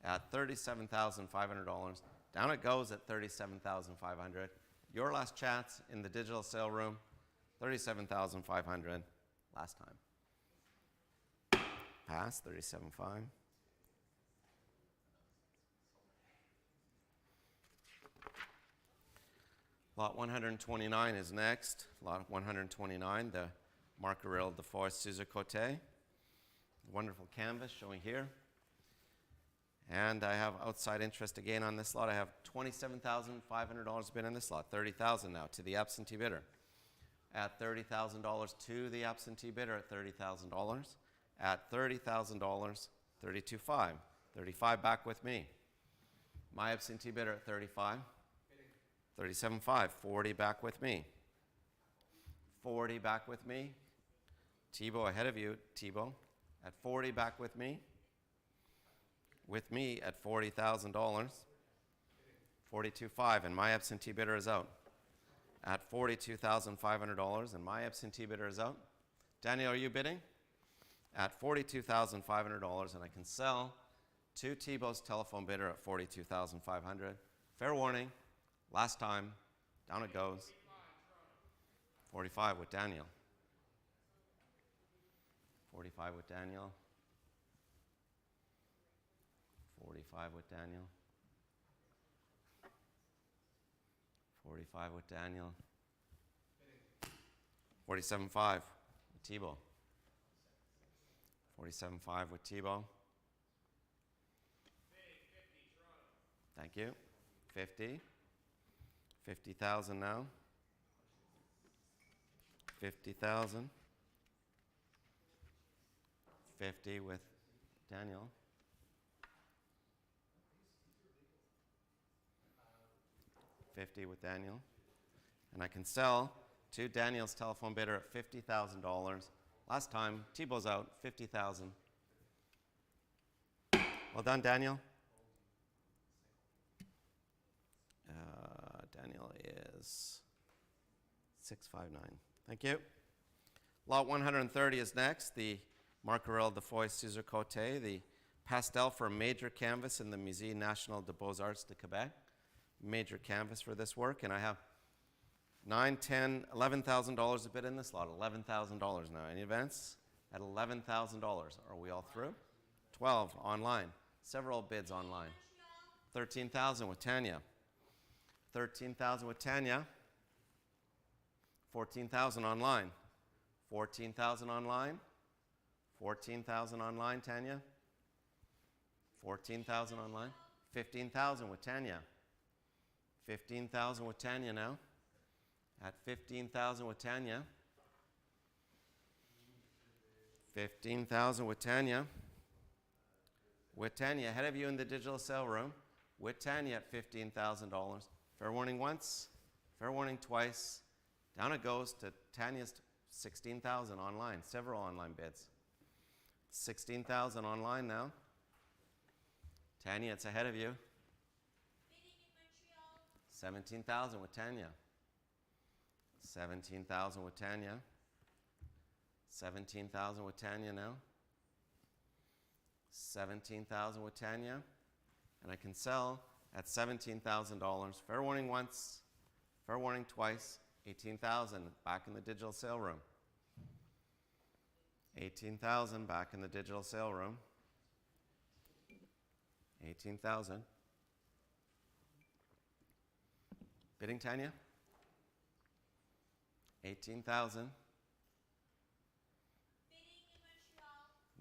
At $37,500. Down it goes at $37,500. Your last chance in the digital sale room, $37,500 last time. Pass, $37,500. Lot 129 is next. Lot 129, the Marquee de Forest Suzerain. Wonderful canvas showing here. And I have outside interest again on this lot. I have $27,500 bid in this lot. $30,000 now to the absentee bidder. At $30,000 to the absentee bidder at $30,000. At $30,000, $32,500. $35,000 back with me. My absentee bidder at $35,000. $37,500, $40,000 back with me. $40,000 back with me. Thibault ahead of you, Thibault. At $40,000 back with me. With me at $40,000. $42,500, and my absentee bidder is out. At $42,500, and my absentee bidder is out. Daniel, are you bidding? At $42,500, and I can sell to Thibault's telephone bidder at $42,500. Fair warning. Last time, down it goes. 45 with Daniel. 45 with Daniel. 45 with Daniel. 45 with Daniel. 47.5 with Thibault. 47.5 with Thibault. Thank you. 50. 50,000 now. 50,000. 50 with Daniel. 50 with Daniel. And I can sell to Daniel's telephone bidder at $50,000. Last time, Thibault's out, 50,000. Well done, Daniel. Daniel is 659. Thank you. Lot 130 is next, the Marquee de Forest Suzerain, the pastel for a major canvas in the Musée National des Beaux-Arts de Quebec. Major canvas for this work, and I have $9,000, $10,000, $11,000 a bid in this lot. $11,000 now. Any advance? At $11,000. Are we all through? 12 online. Several bids online. 13,000 with Tanya. 13,000 with Tanya. 14,000 online. 14,000 online. 14,000 online, Tanya. 14,000 online. 15,000 with Tanya. 15,000 with Tanya now. At 15,000 with Tanya. 15,000 with Tanya. With Tanya, ahead of you in the digital sale room. With Tanya at $15,000. Fair warning once, fair warning twice. Down it goes to Tanya's 16,000 online, several online bids. 16,000 online now. Tanya, it's ahead of you. 17,000 with Tanya. 17,000 with Tanya. 17,000 with Tanya now. 17,000 with Tanya. And I can sell at $17,000. Fair warning once, fair warning twice. 18,000 back in the digital sale room. 18,000 back in the digital sale room. 18,000. Bidding, Tanya? 18,000.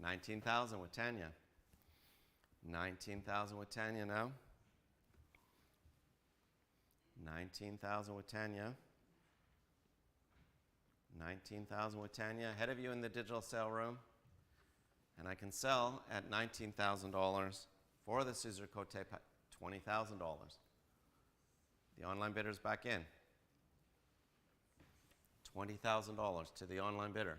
19,000 with Tanya. 19,000 with Tanya now. 19,000 with Tanya. 19,000 with Tanya. Ahead of you in the digital sale room. And I can sell at $19,000 for the Caesar Cote $20,000. The online bidder's back in. $20,000 to the online bidder.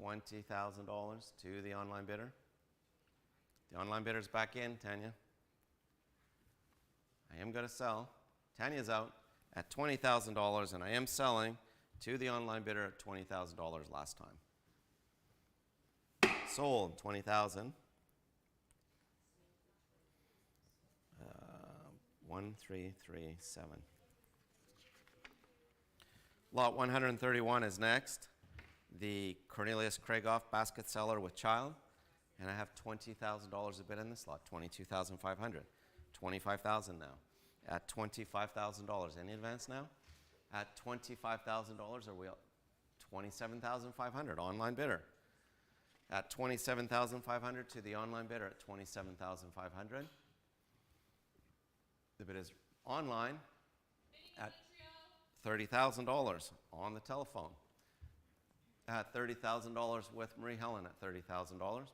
$20,000 to the online bidder. The online bidder's back in, Tanya. I am going to sell. Tanya's out at $20,000, and I am selling to the online bidder at $20,000 last time. Sold, 20,000. 1337. Lot 131 is next. The Cornelius Craigoff basket seller with child. And I have $20,000 a bid in this lot. $22,500. $25,000 now. At $25,000. Any advance now? At $25,000, are we $27,500? Online bidder. At $27,500 to the online bidder at $27,500. The bid is online at $30,000 on the telephone. At $30,000 with Marie Helen at $30,000.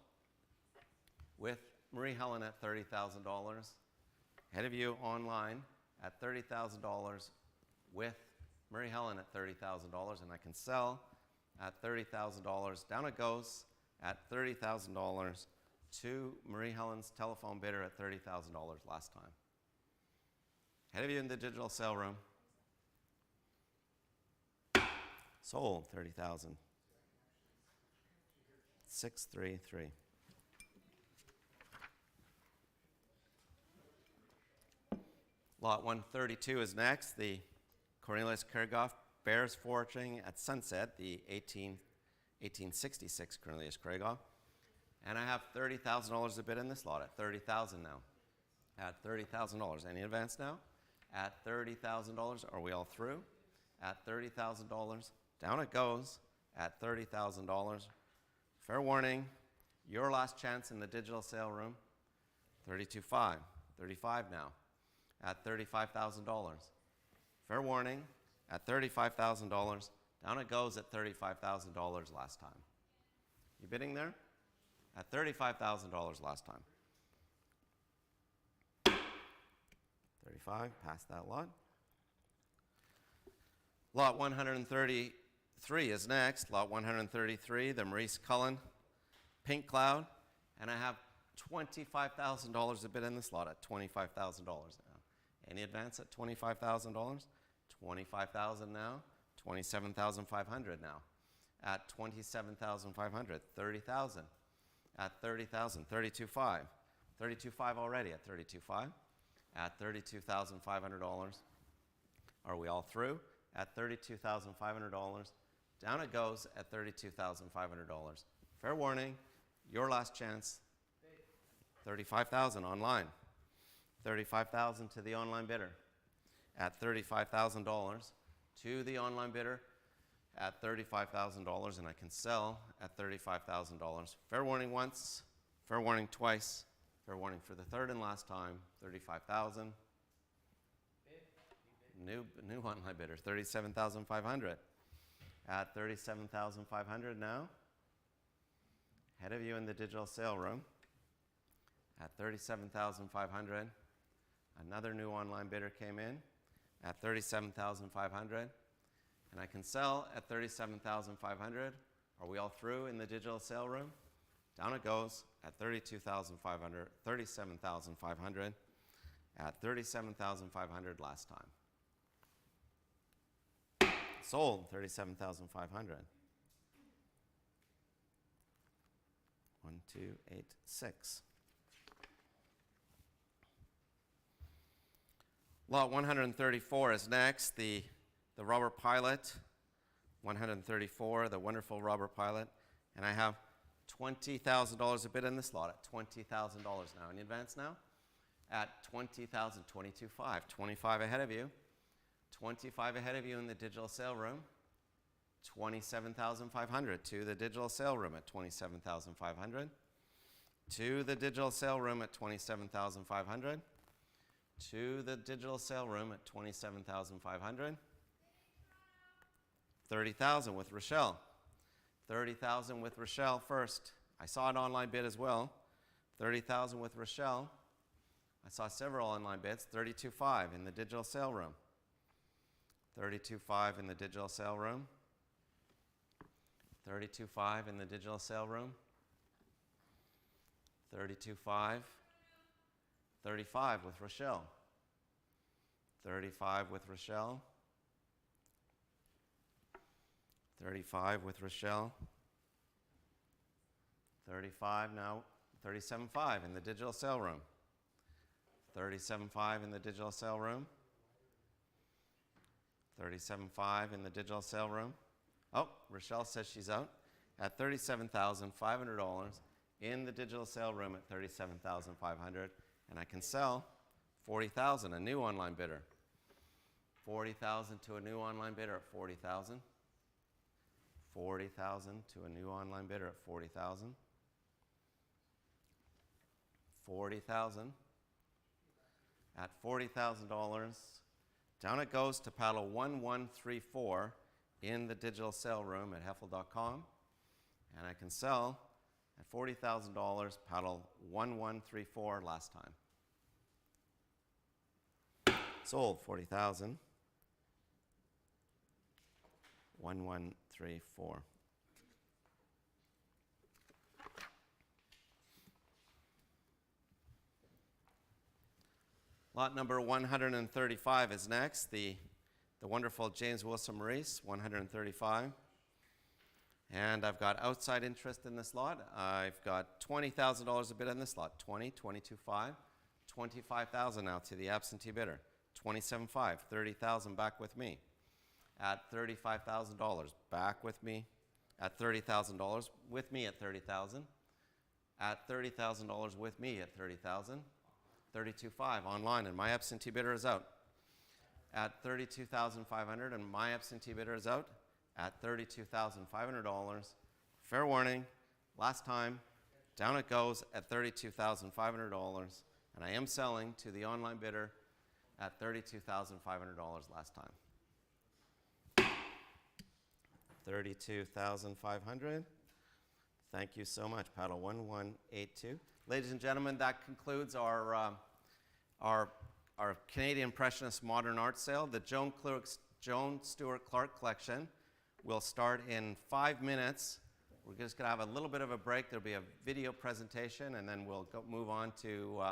With Marie Helen at $30,000. Ahead of you online at $30,000 with Marie Helen at $30,000, and I can sell at $30,000. Down it goes at $30,000 to Marie Helen's telephone bidder at $30,000 last time. Ahead of you in the digital sale room. Sold, 30,000. 633. Lot 132 is next. The Cornelius Craigoff Bears Foraging at Sunset, the 1866 Cornelius Craigoff. And I have $30,000 a bid in this lot at $30,000 now. At $30,000. Any advance now? At $30,000. Are we all through? At $30,000. Down it goes at $30,000. Fair warning, your last chance in the digital sale room. 32.5. 35 now. At $35,000. Fair warning, at $35,000. Down it goes at $35,000 last time. You bidding there? At $35,000 last time. 35, past that lot. Lot 133 is next. Lot 133, the Maurice Cullen Pink Cloud. And I have $25,000 a bid in this lot at $25,000 now. Any advance at $25,000? $25,000 now. $27,500 now. At $27,500. $30,000. At $30,000. $32,500. $32,500 already at $32,500. At $32,500. Are we all through? At $32,500. Down it goes at $32,500. Fair warning, your last chance. $35,000 online. $35,000 to the online bidder. At $35,000 to the online bidder at $35,000, and I can sell at $35,000. Fair warning once, fair warning twice, fair warning for the third and last time, $35,000. New online bidder, $37,500. At $37,500 now. Ahead of you in the digital sale room. At $37,500. Another new online bidder came in at $37,500. And I can sell at $37,500. Are we all through in the digital sale room? Down it goes at $32,500, $37,500, at $37,500 last time. Sold, $37,500. 1, 2, 8, 6. Lot 134 is next. The Robert Pilot, 134, the wonderful Robert Pilot. And I have $20,000 a bid in this lot at $20,000 now. In advance now? At $20,000, 22.5, 25 ahead of you. 25 ahead of you in the digital sale room. 27,500 to the digital sale room at 27,500. To the digital sale room at 27,500. To the digital sale room at 27,500. 30,000 with Rochelle. 30,000 with Rochelle first. I saw an online bid as well. 30,000 with Rochelle. I saw several online bids. 32.5 in the digital sale room. 32.5 in the digital sale room. 32.5 in the digital sale room. 32.5. 35 with Rochelle. 35 with Rochelle. 35 with Rochelle. 35 now. 37.5 in the digital sale room. 37.5 in the digital sale room. 37.5 in the digital sale room. Oh, Rochelle says she's out at $37,500 in the digital sale room at $37,500, and I can sell $40,000, a new online bidder. $40,000 to a new online bidder at $40,000. $40,000 to a new online bidder at $40,000. $40,000 at $40,000. Down it goes to paddle 1134 in the digital sale room at heffel.com. And I can sell at $40,000, paddle 1134 last time. Sold, $40,000. 1134. Lot number 135 is next. The wonderful James Wilson Maurice, 135. And I've got outside interest in this lot. I've got $20,000 a bid on this lot. 20, 22.5, 25,000 now to the absentee bidder. 27.5, 30,000 back with me. At $35,000 back with me. At $30,000 with me at $30,000. At $30,000 with me at $30,000. 32.5 online, and my absentee bidder is out. At $32,500, and my absentee bidder is out. At $32,500. Fair warning, last time, down it goes at $32,500, and I am selling to the online bidder at $32,500 last time. $32,500. Thank you so much, paddle 1182. Ladies and gentlemen, that concludes our Canadian Impressionist Modern Art sale. The Joan Stewart Clarke collection will start in 5 minutes. We're just going to have a little bit of a break. There'll be a video presentation, and then we'll move on to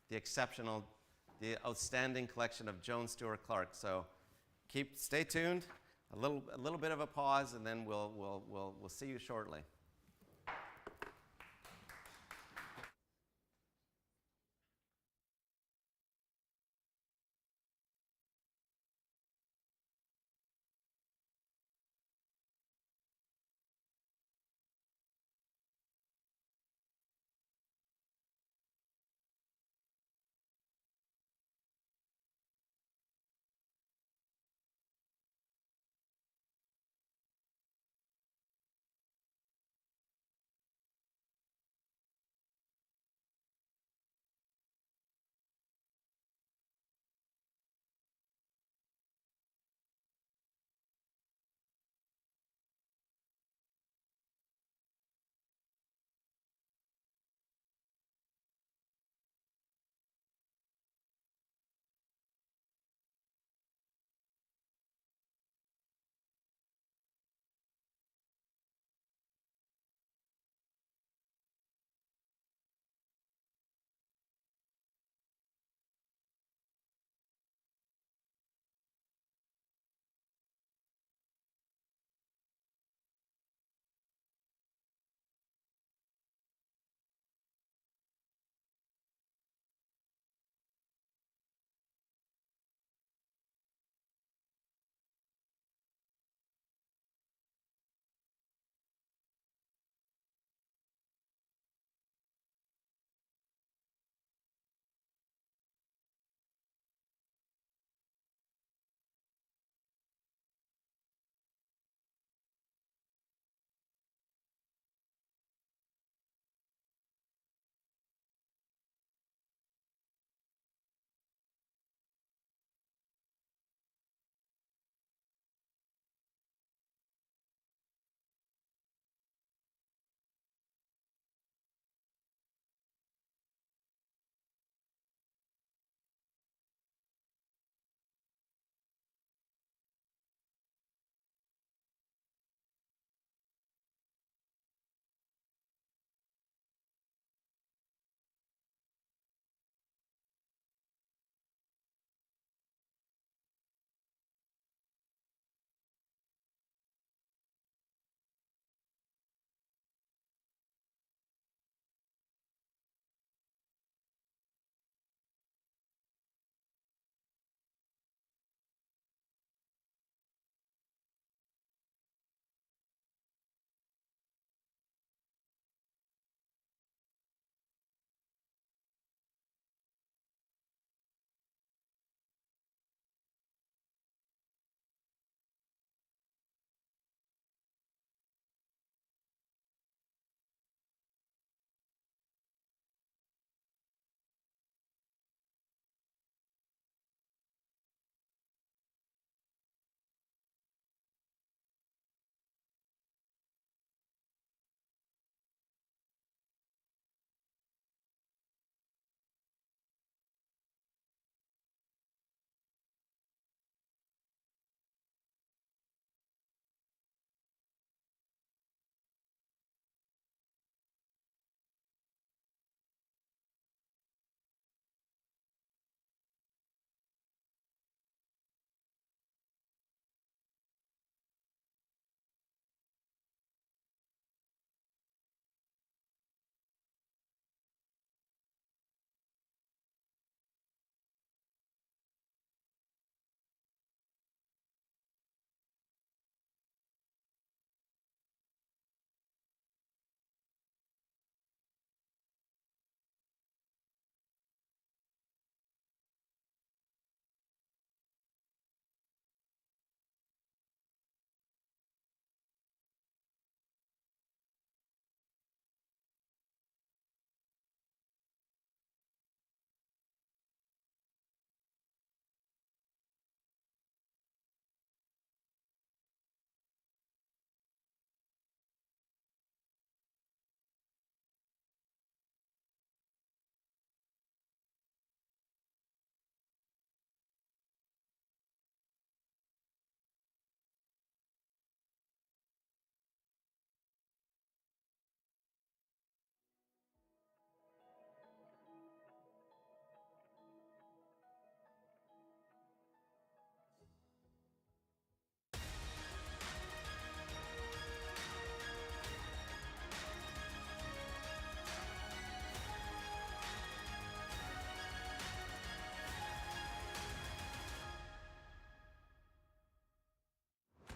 the outstanding collection of Joan Stewart Clarke. So stay tuned. A little bit of a pause, and then we'll see you shortly.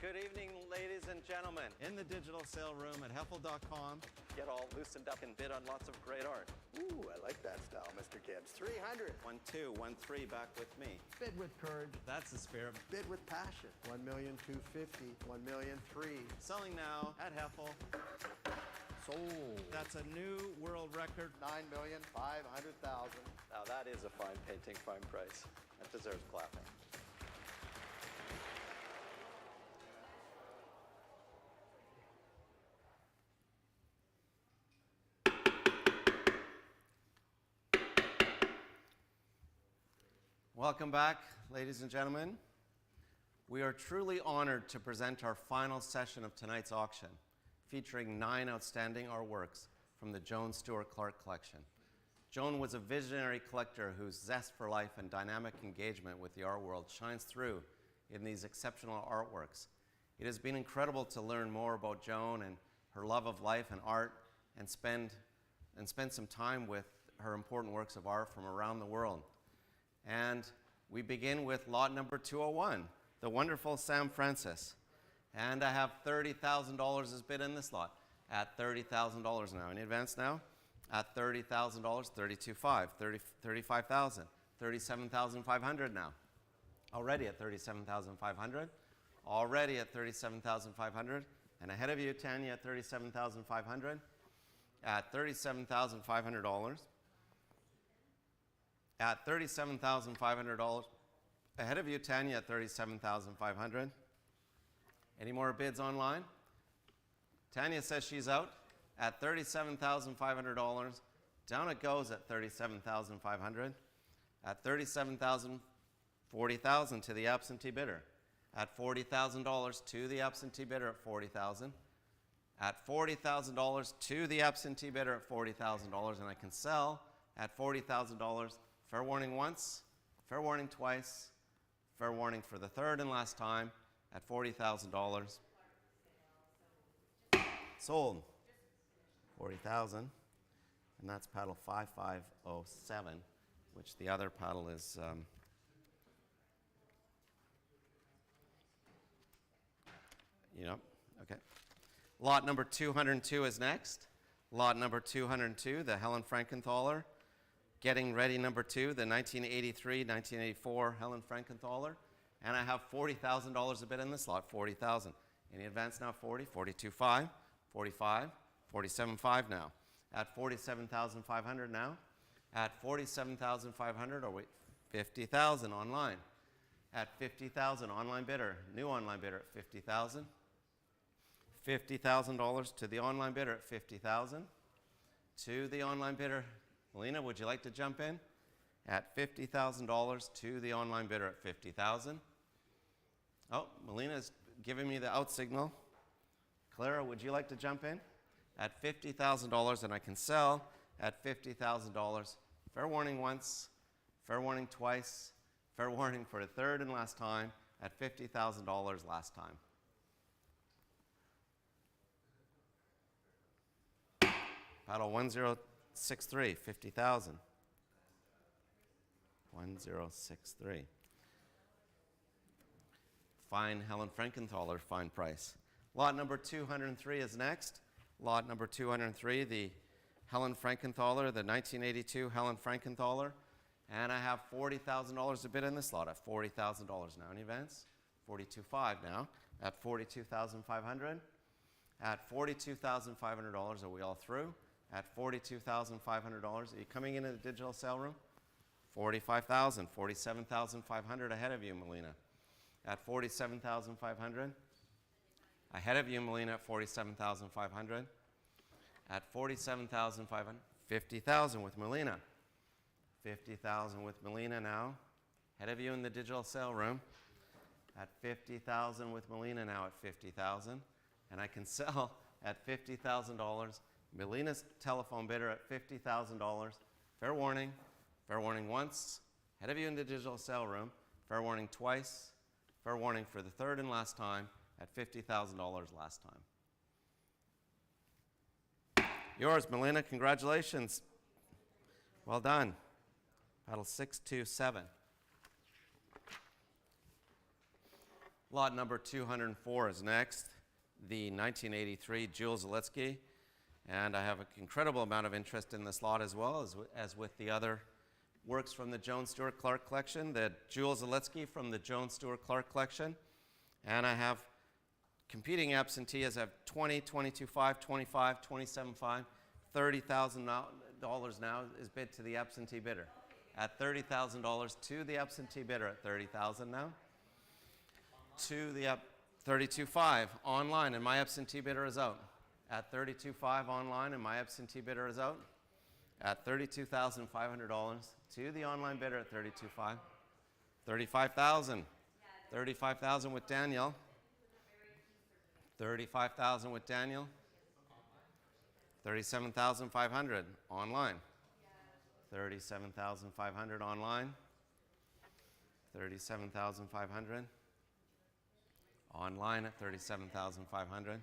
Good evening, ladies and gentlemen. In the digital sale room at Heffel.com, get all loosened up and bid on lots of great art. Ooh, I like that style, Mr. Gibbs. 300. 1, 2, 1, 3, back with me. Bid with courage. That's the spirit. Bid with passion. 1,250,000. 1,000,003. Selling now at Heffel. Sold. That's a new world record. 9,500,000. Now that is a fine painting, fine price. That deserves clapping. Welcome back, ladies and gentlemen. We are truly honored to present our final session of tonight's auction, featuring 9 outstanding artworks from the Joan Stewart Clarke collection. Joan was a visionary collector whose zest for life and dynamic engagement with the art world shines through in these exceptional artworks. It has been incredible to learn more about Joan and her love of life and art and spend some time with her important works of art from around the world. And we begin with lot number 201, the wonderful Sam Francis. And I have $30,000 as bid in this lot at $30,000 now. In advance now? At $30,000, $32,500, $35,000, $37,500 now. Already at $37,500. Already at $37,500. And ahead of you, Tanya, at $37,500. At $37,500. At $37,500. Ahead of you, Tanya, at $37,500. Any more bids online? Tanya says she's out at $37,500. Down it goes at $37,500. At $37,000, $40,000 to the absentee bidder. At $40,000 to the absentee bidder at $40,000. At $40,000 to the absentee bidder at $40,000, and I can sell at $40,000. Fair warning once, fair warning twice, fair warning for the third and last time at $40,000. Sold. $40,000. And that's paddle 5507, which the other paddle is okay. Lot number 202 is next. Lot number 202, the Helen Frankenthaler. Getting Ready number 2, the 1983-1984 Helen Frankenthaler. And I have $40,000 a bid in this lot, $40,000. Any advance now? 40, 42.5, 45, 47.5 now. At $47,500 now. At $47,500, or wait, $50,000 online. At $50,000, online bidder, new online bidder at $50,000. $50,000 to the online bidder at $50,000. To the online bidder, Melina, would you like to jump in? At $50,000 to the online bidder at $50,000. Oh, Melina's giving me the out signal. Clara, would you like to jump in? At $50,000, and I can sell at $50,000. Fair warning once, fair warning twice, fair warning for the third and last time at $50,000 last time. Paddle 1063, $50,000. 1063. Fine Helen Frankenthaler, fine price. Lot number 203 is next. Lot number 203, the Helen Frankenthaler, the 1982 Helen Frankenthaler. And I have $40,000 to bid in this lot at $40,000 now. In advance? 42.5 now. At $42,500. At $42,500, are we all through? At $42,500, are you coming into the digital sale room? $45,000, $47,500 ahead of you, Melina. At $47,500. Ahead of you, Melina, at $47,500. At $47,500, $50,000 with Melina. $50,000 with Melina now. Ahead of you in the digital sale room. At $50,000 with Melina now at $50,000. And I can sell at $50,000. Melina's telephone bidder at $50,000. Fair warning once. Ahead of you in the digital sale room. Fair warning twice. Fair warning for the third and last time at $50,000 last time. Yours, Melina, congratulations. Well done. Paddle 627. Lot number 204 is next, the 1983 Jules Zalitsky. And I have an incredible amount of interest in this lot as well as with the other works from the Joan Stewart Clarke collection, the Jules Zalitsky from the Joan Stewart Clarke collection. And I have competing absentees. I have 20, 22.5, 25, 27.5, $30,000 now is bid to the absentee bidder. At $30,000 to the absentee bidder at $30,000 now. To the 32.5 online, and my absentee bidder is out. At $32.5 online, and my absentee bidder is out. At $32,500 to the online bidder at $32.5. $35,000. $35,000 with Daniel. $35,000 with Daniel. $37,500 online. $37,500 online. $37,500 online at $37,500.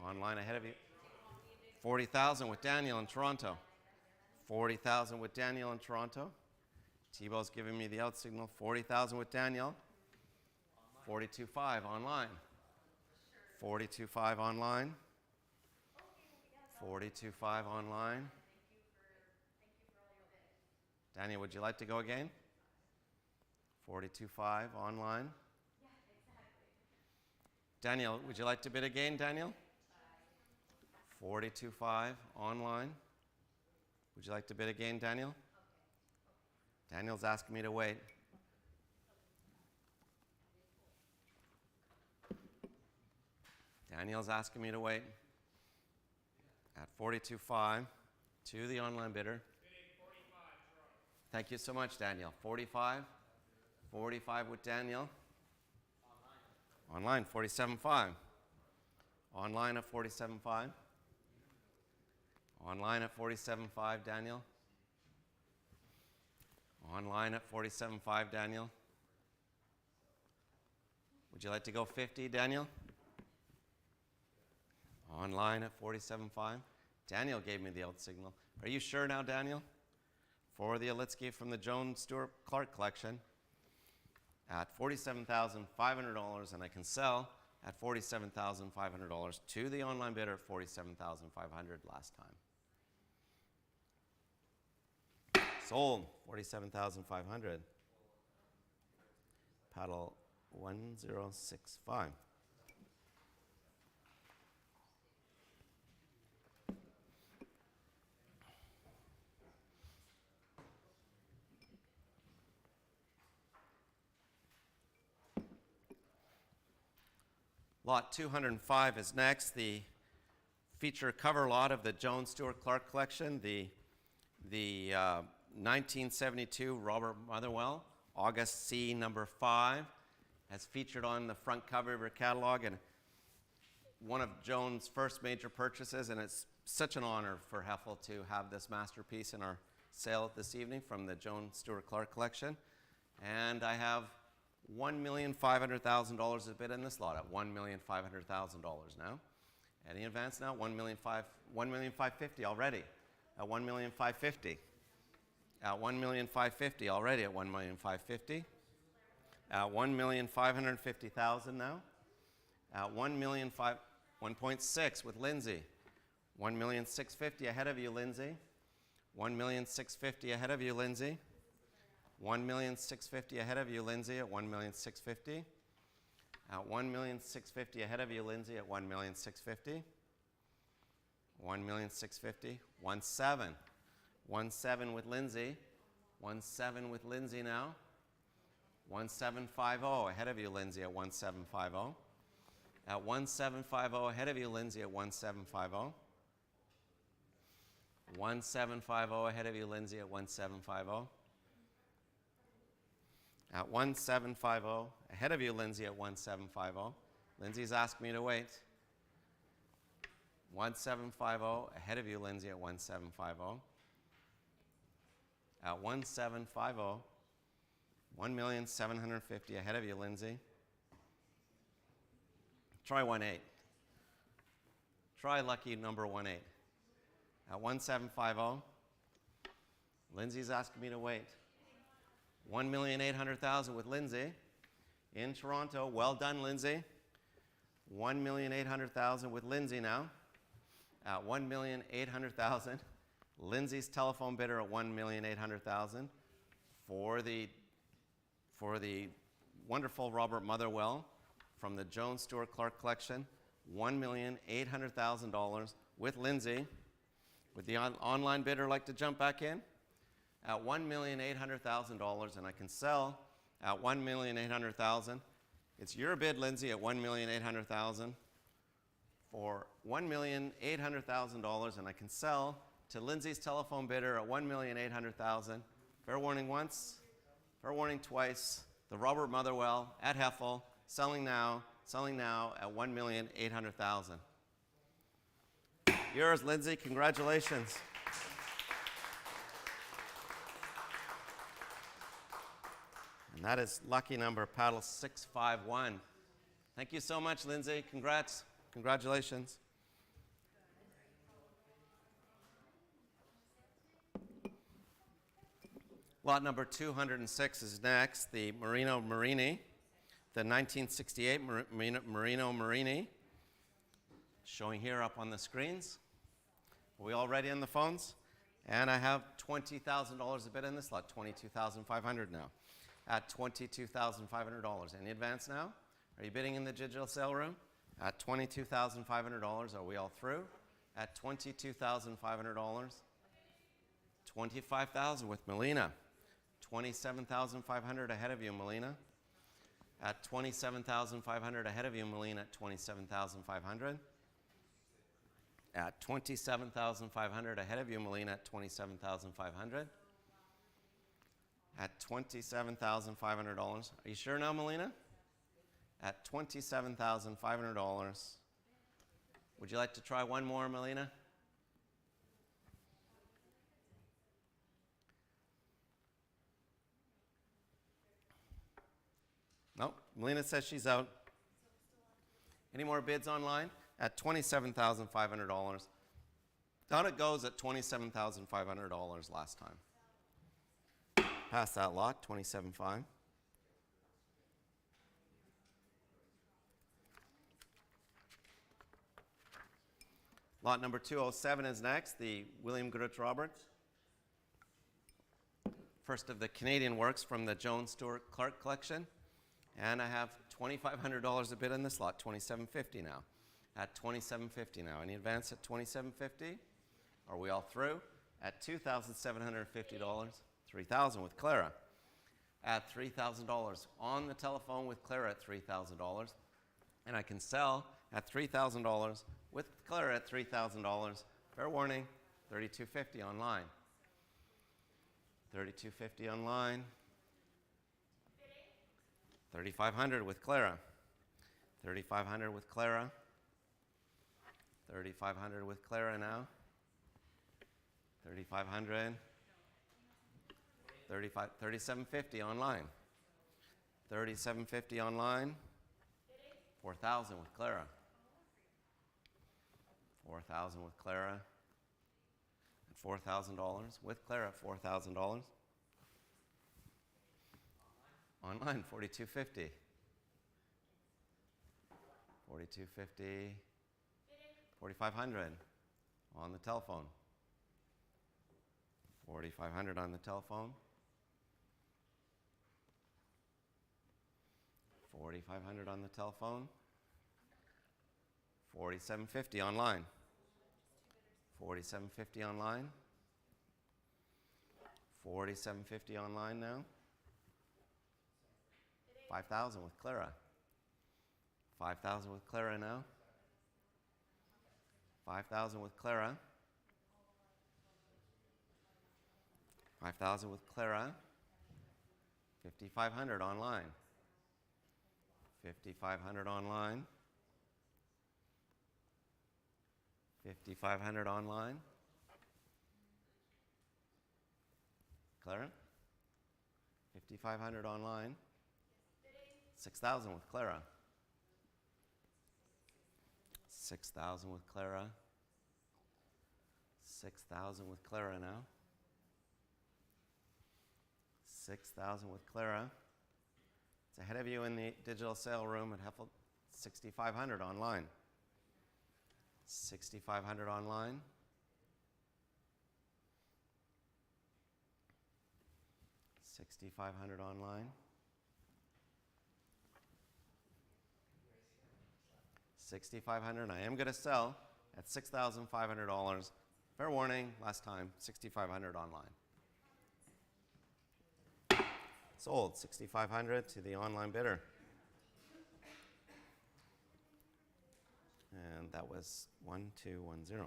Online ahead of you. $40,000 with Daniel in Toronto. $40,000 with Daniel in Toronto. T-Bow's giving me the out signal. $40,000 with Daniel. $42.5 online. $42.5 online. $42.5 online. Daniel, would you like to go again? $42.5 online. Daniel, would you like to bid again, Daniel? $42.5 online. Would you like to bid again, Daniel? Daniel's asking me to wait. Daniel's asking me to wait. At $42.5 to the online bidder. Thank you so much, Daniel. $45. $45 with Daniel. Online, $47.5. Online at $47.5. Online at $47.5, Daniel. Online at $47.5, Daniel. Would you like to go 50, Daniel? Online at $47.5. Daniel gave me the out signal. Are you sure now, Daniel? For the Zalitsky from the Joan Stewart Clarke collection at $47,500, and I can sell at $47,500 to the online bidder at $47,500 last time. Sold, $47,500. Paddle 1065. Lot 205 is next, the feature cover lot of the Joan Stewart Clarke collection, the 1972 Robert Motherwell, August C number 5, as featured on the front cover of her catalog, and one of Joan's first major purchases, and it's such an honor for Heffel to have this masterpiece in our sale this evening from the Joan Stewart Clarke collection. And I have $1,500,000 a bid in this lot at $1,500,000 now. Any advance now? $1,550,000 already at $1,550,000. At $1,550,000 already at $1,550,000. At $1,550,000 now. At $1.6 with Lindsay. $1,650,000 ahead of you, Lindsay. $1,650,000 ahead of you, Lindsay. $1,650,000 ahead of you, Lindsay, at $1,650,000. At $1,650,000 ahead of you, Lindsay, at $1,650,000. $1,650,000. 1.7. 1.7 with Lindsay. 1.7 with Lindsay now. 1.750 ahead of you, Lindsay, at 1.750. At 1.750 ahead of you, Lindsay, at 1.750. 1.750 ahead of you, Lindsay, at 1.750. At 1.750 ahead of you, Lindsay, at 1.750. Lindsay's asked me to wait. 1.750 ahead of you, Lindsay, at 1.750. At 1.750, $1,750,000 ahead of you, Lindsay. Try 1.8. Try lucky number 1.8. At 1.750, Lindsay's asking me to wait. $1,800,000 with Lindsay in Toronto. Well done, Lindsay. 1,800,000 with Lindsay now at 1,800,000. Lindsay's telephone bidder at 1,800,000 for the wonderful Robert Motherwell from the Joan Stewart Clarke collection. $1,800,000 with Lindsay. Would the online bidder like to jump back in? At $1,800,000, and I can sell at $1,800,000. It's your bid, Lindsay, at $1,800,000 for $1,800,000, and I can sell to Lindsay's telephone bidder at $1,800,000. Fair warning once, fair warning twice. The Robert Motherwell at Heffel, selling now at $1,800,000. Yours, Lindsay. Congratulations. And that is lucky number paddle 651. Thank you so much, Lindsay. Congrats. Congratulations. Lot number 206 is next, the Merino Marini, the 1968 Merino Marini, showing here up on the screens. Are we all ready on the phones? And I have $20,000 a bid in this lot, $22,500 now. At $22,500. Any advance now? Are you bidding in the digital sale room? At $22,500. Are we all through? At $22,500. $25,000 with Melina. $27,500 ahead of you, Melina. At $27,500 ahead of you, Melina at $27,500. At $27,500 ahead of you, Melina at $27,500. At $27,500. Are you sure now, Melina? At $27,500. Would you like to try one more, Melina? No, Melina says she's out. Any more bids online? At $27,500. Down it goes at $27,500 last time. Pass that lot, $27,500. Lot number 207 is next, the William Goodrich Roberts. First of the Canadian works from the Joan Stewart Clarke collection. And I have $2,500 a bid in this lot, $2,750 now. At $2,750 now. Any advance at $2,750? Are we all through? At $2,750, $3,000 with Clara. At $3,000 on the telephone with Clara at $3,000. And I can sell at $3,000 with Clara at $3,000. Fair warning, $3,250 online. $3,250 online. $3,500 with Clara. $3,500 with Clara. $3,500 with Clara now. $3,500. $3,750 online. $3,750 online. $4,000 with Clara. $4,000 with Clara. At $4,000 with Clara at $4,000. Online, $4,250. $4,250. $4,500 on the telephone. $4,500 on the telephone. $4,500 on the telephone. $4,750 online. $4,750 online. $4,750 online now. $5,000 with Clara. $5,000 with Clara now. $5,000 with Clara. $5,000 with Clara. $5,500 online. $5,500 online. $5,500 online. Clara. $5,500 online. $6,000 with Clara. $6,000 with Clara. $6,000 with Clara now. $6,000 with Clara. It's ahead of you in the digital sale room at Heffel, 6,500 online. 6,500 online. 6,500 online. 6,500. I am going to sell at $6,500. Fair warning, last time, 6,500 online. Sold, 6,500 to the online bidder. And that was 1210.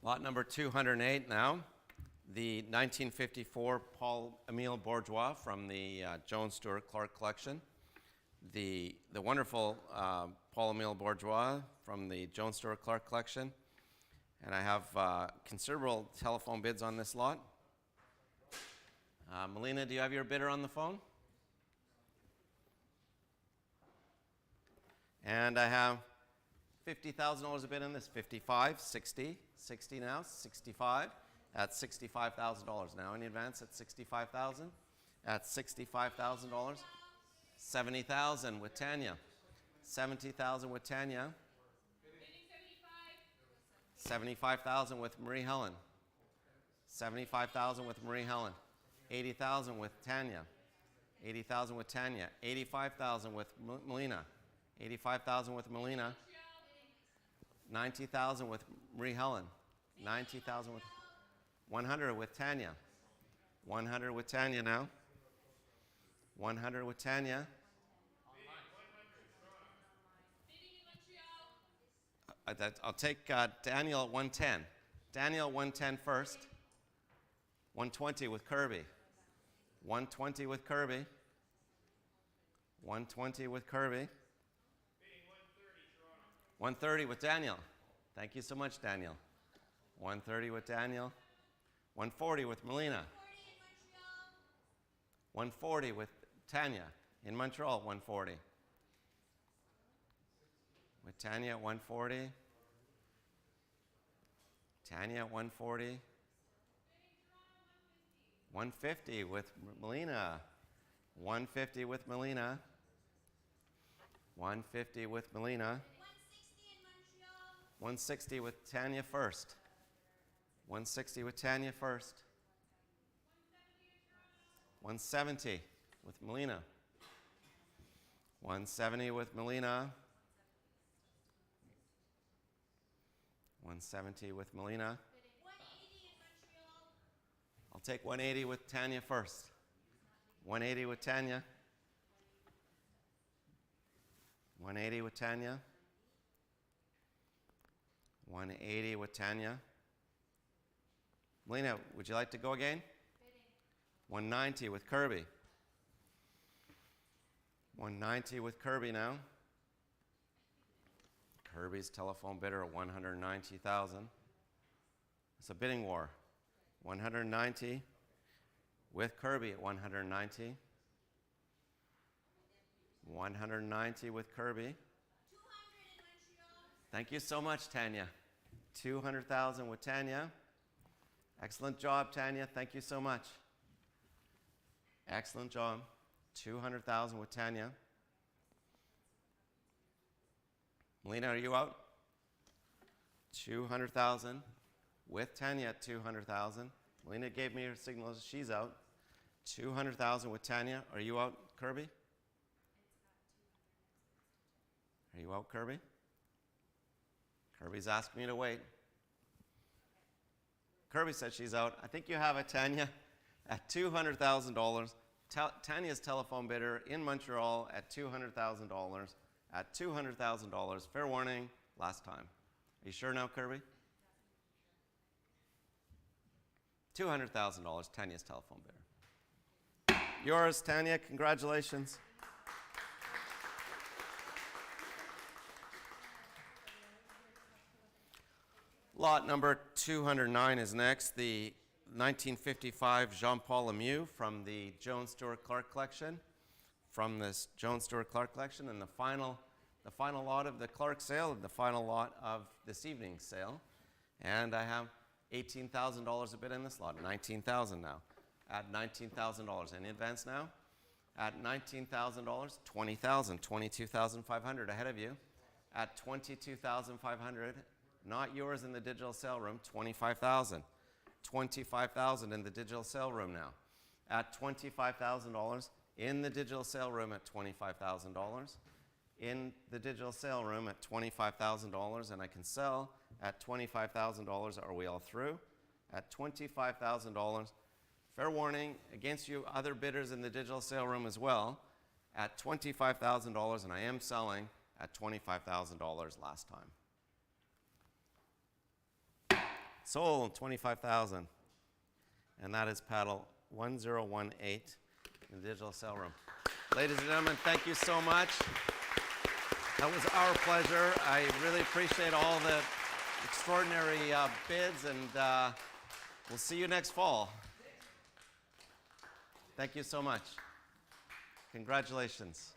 Lot number 208 now. The 1954 Paul Emile Bourgeois from the Joan Stewart Clarke collection. The wonderful Paul Emile Bourgeois from the Joan Stewart Clarke collection. And I have considerable telephone bids on this lot. Melina, do you have your bidder on the phone? And I have $50,000 a bid in this. 55, 60, 60 now, 65. At $65,000 now in advance at $65,000. At $65,000. 70,000 with Tanya. 70,000 with Tanya. 75,000 with Marie Helen. 75,000 with Marie Helen. 80,000 with Tanya. 80,000 with Tanya. 85,000 with Melina. 85,000 with Melina. 90,000 with Marie Helen. 90,000 with 100 with Tanya. 100 with Tanya now. 100 with Tanya. I'll take Daniel at 110. Daniel 110 first. 120 with Kirby. 120 with Kirby. 120 with Kirby. 130 with Daniel. Thank you so much, Daniel. 130 with Daniel. 140 with Melina. 140 with Tanya in Montreal, 140. With Tanya at 140. Tanya at 140. 150 with Melina. 150 with Melina. 150 with Melina. 160 with Tanya first. 160 with Tanya first. 170 with Melina. 170 with Melina. 170 with Melina. I'll take 180 with Tanya first. 180 with Tanya. 180 with Tanya. 180 with Tanya. Melina, would you like to go again? 190 with Kirby. 190 with Kirby now. Kirby's telephone bidder at 190,000. It's a bidding war. 190 with Kirby at 190. 190 with Kirby. Thank you so much, Tanya. 200,000 with Tanya. Excellent job, Tanya. Thank you so much. Excellent job. 200,000 with Tanya. Melina, are you out? 200,000 with Tanya at 200,000. Melina gave me her signal. She's out. 200,000 with Tanya. Are you out, Kirby? Are you out, Kirby? Kirby's asking me to wait. Kirby said she's out. I think you have it, Tanya, at $200,000. Tanya's telephone bidder in Montreal at $200,000. At $200,000. Fair warning, last time. Are you sure now, Kirby? $200,000, Tanya's telephone bidder. Yours, Tanya, congratulations. Lot number 209 is next, the 1955 Jean-Paul Lemieux from the Joan Stewart Clarke collection. From this Joan Stewart Clarke collection, and the final lot of the Clarke sale, and the final lot of this evening's sale. And I have $18,000 a bid in this lot. $19,000 now. At $19,000. Any advance now? At $19,000, $20,000, $22,500 ahead of you. At $22,500, not yours in the digital sale room, $25,000. $25,000 in the digital sale room now. At $25,000 in the digital sale room at $25,000. In the digital sale room at $25,000, and I can sell at $25,000. Are we all through? At $25,000. Fair warning against you other bidders in the digital sale room as well. At $25,000, and I am selling at $25,000 last time. Sold, $25,000. And that is paddle 1018 in the digital sale room. Ladies and gentlemen, thank you so much. That was our pleasure. I really appreciate all the extraordinary bids, and we'll see you next fall. Thank you so much. Congratulations.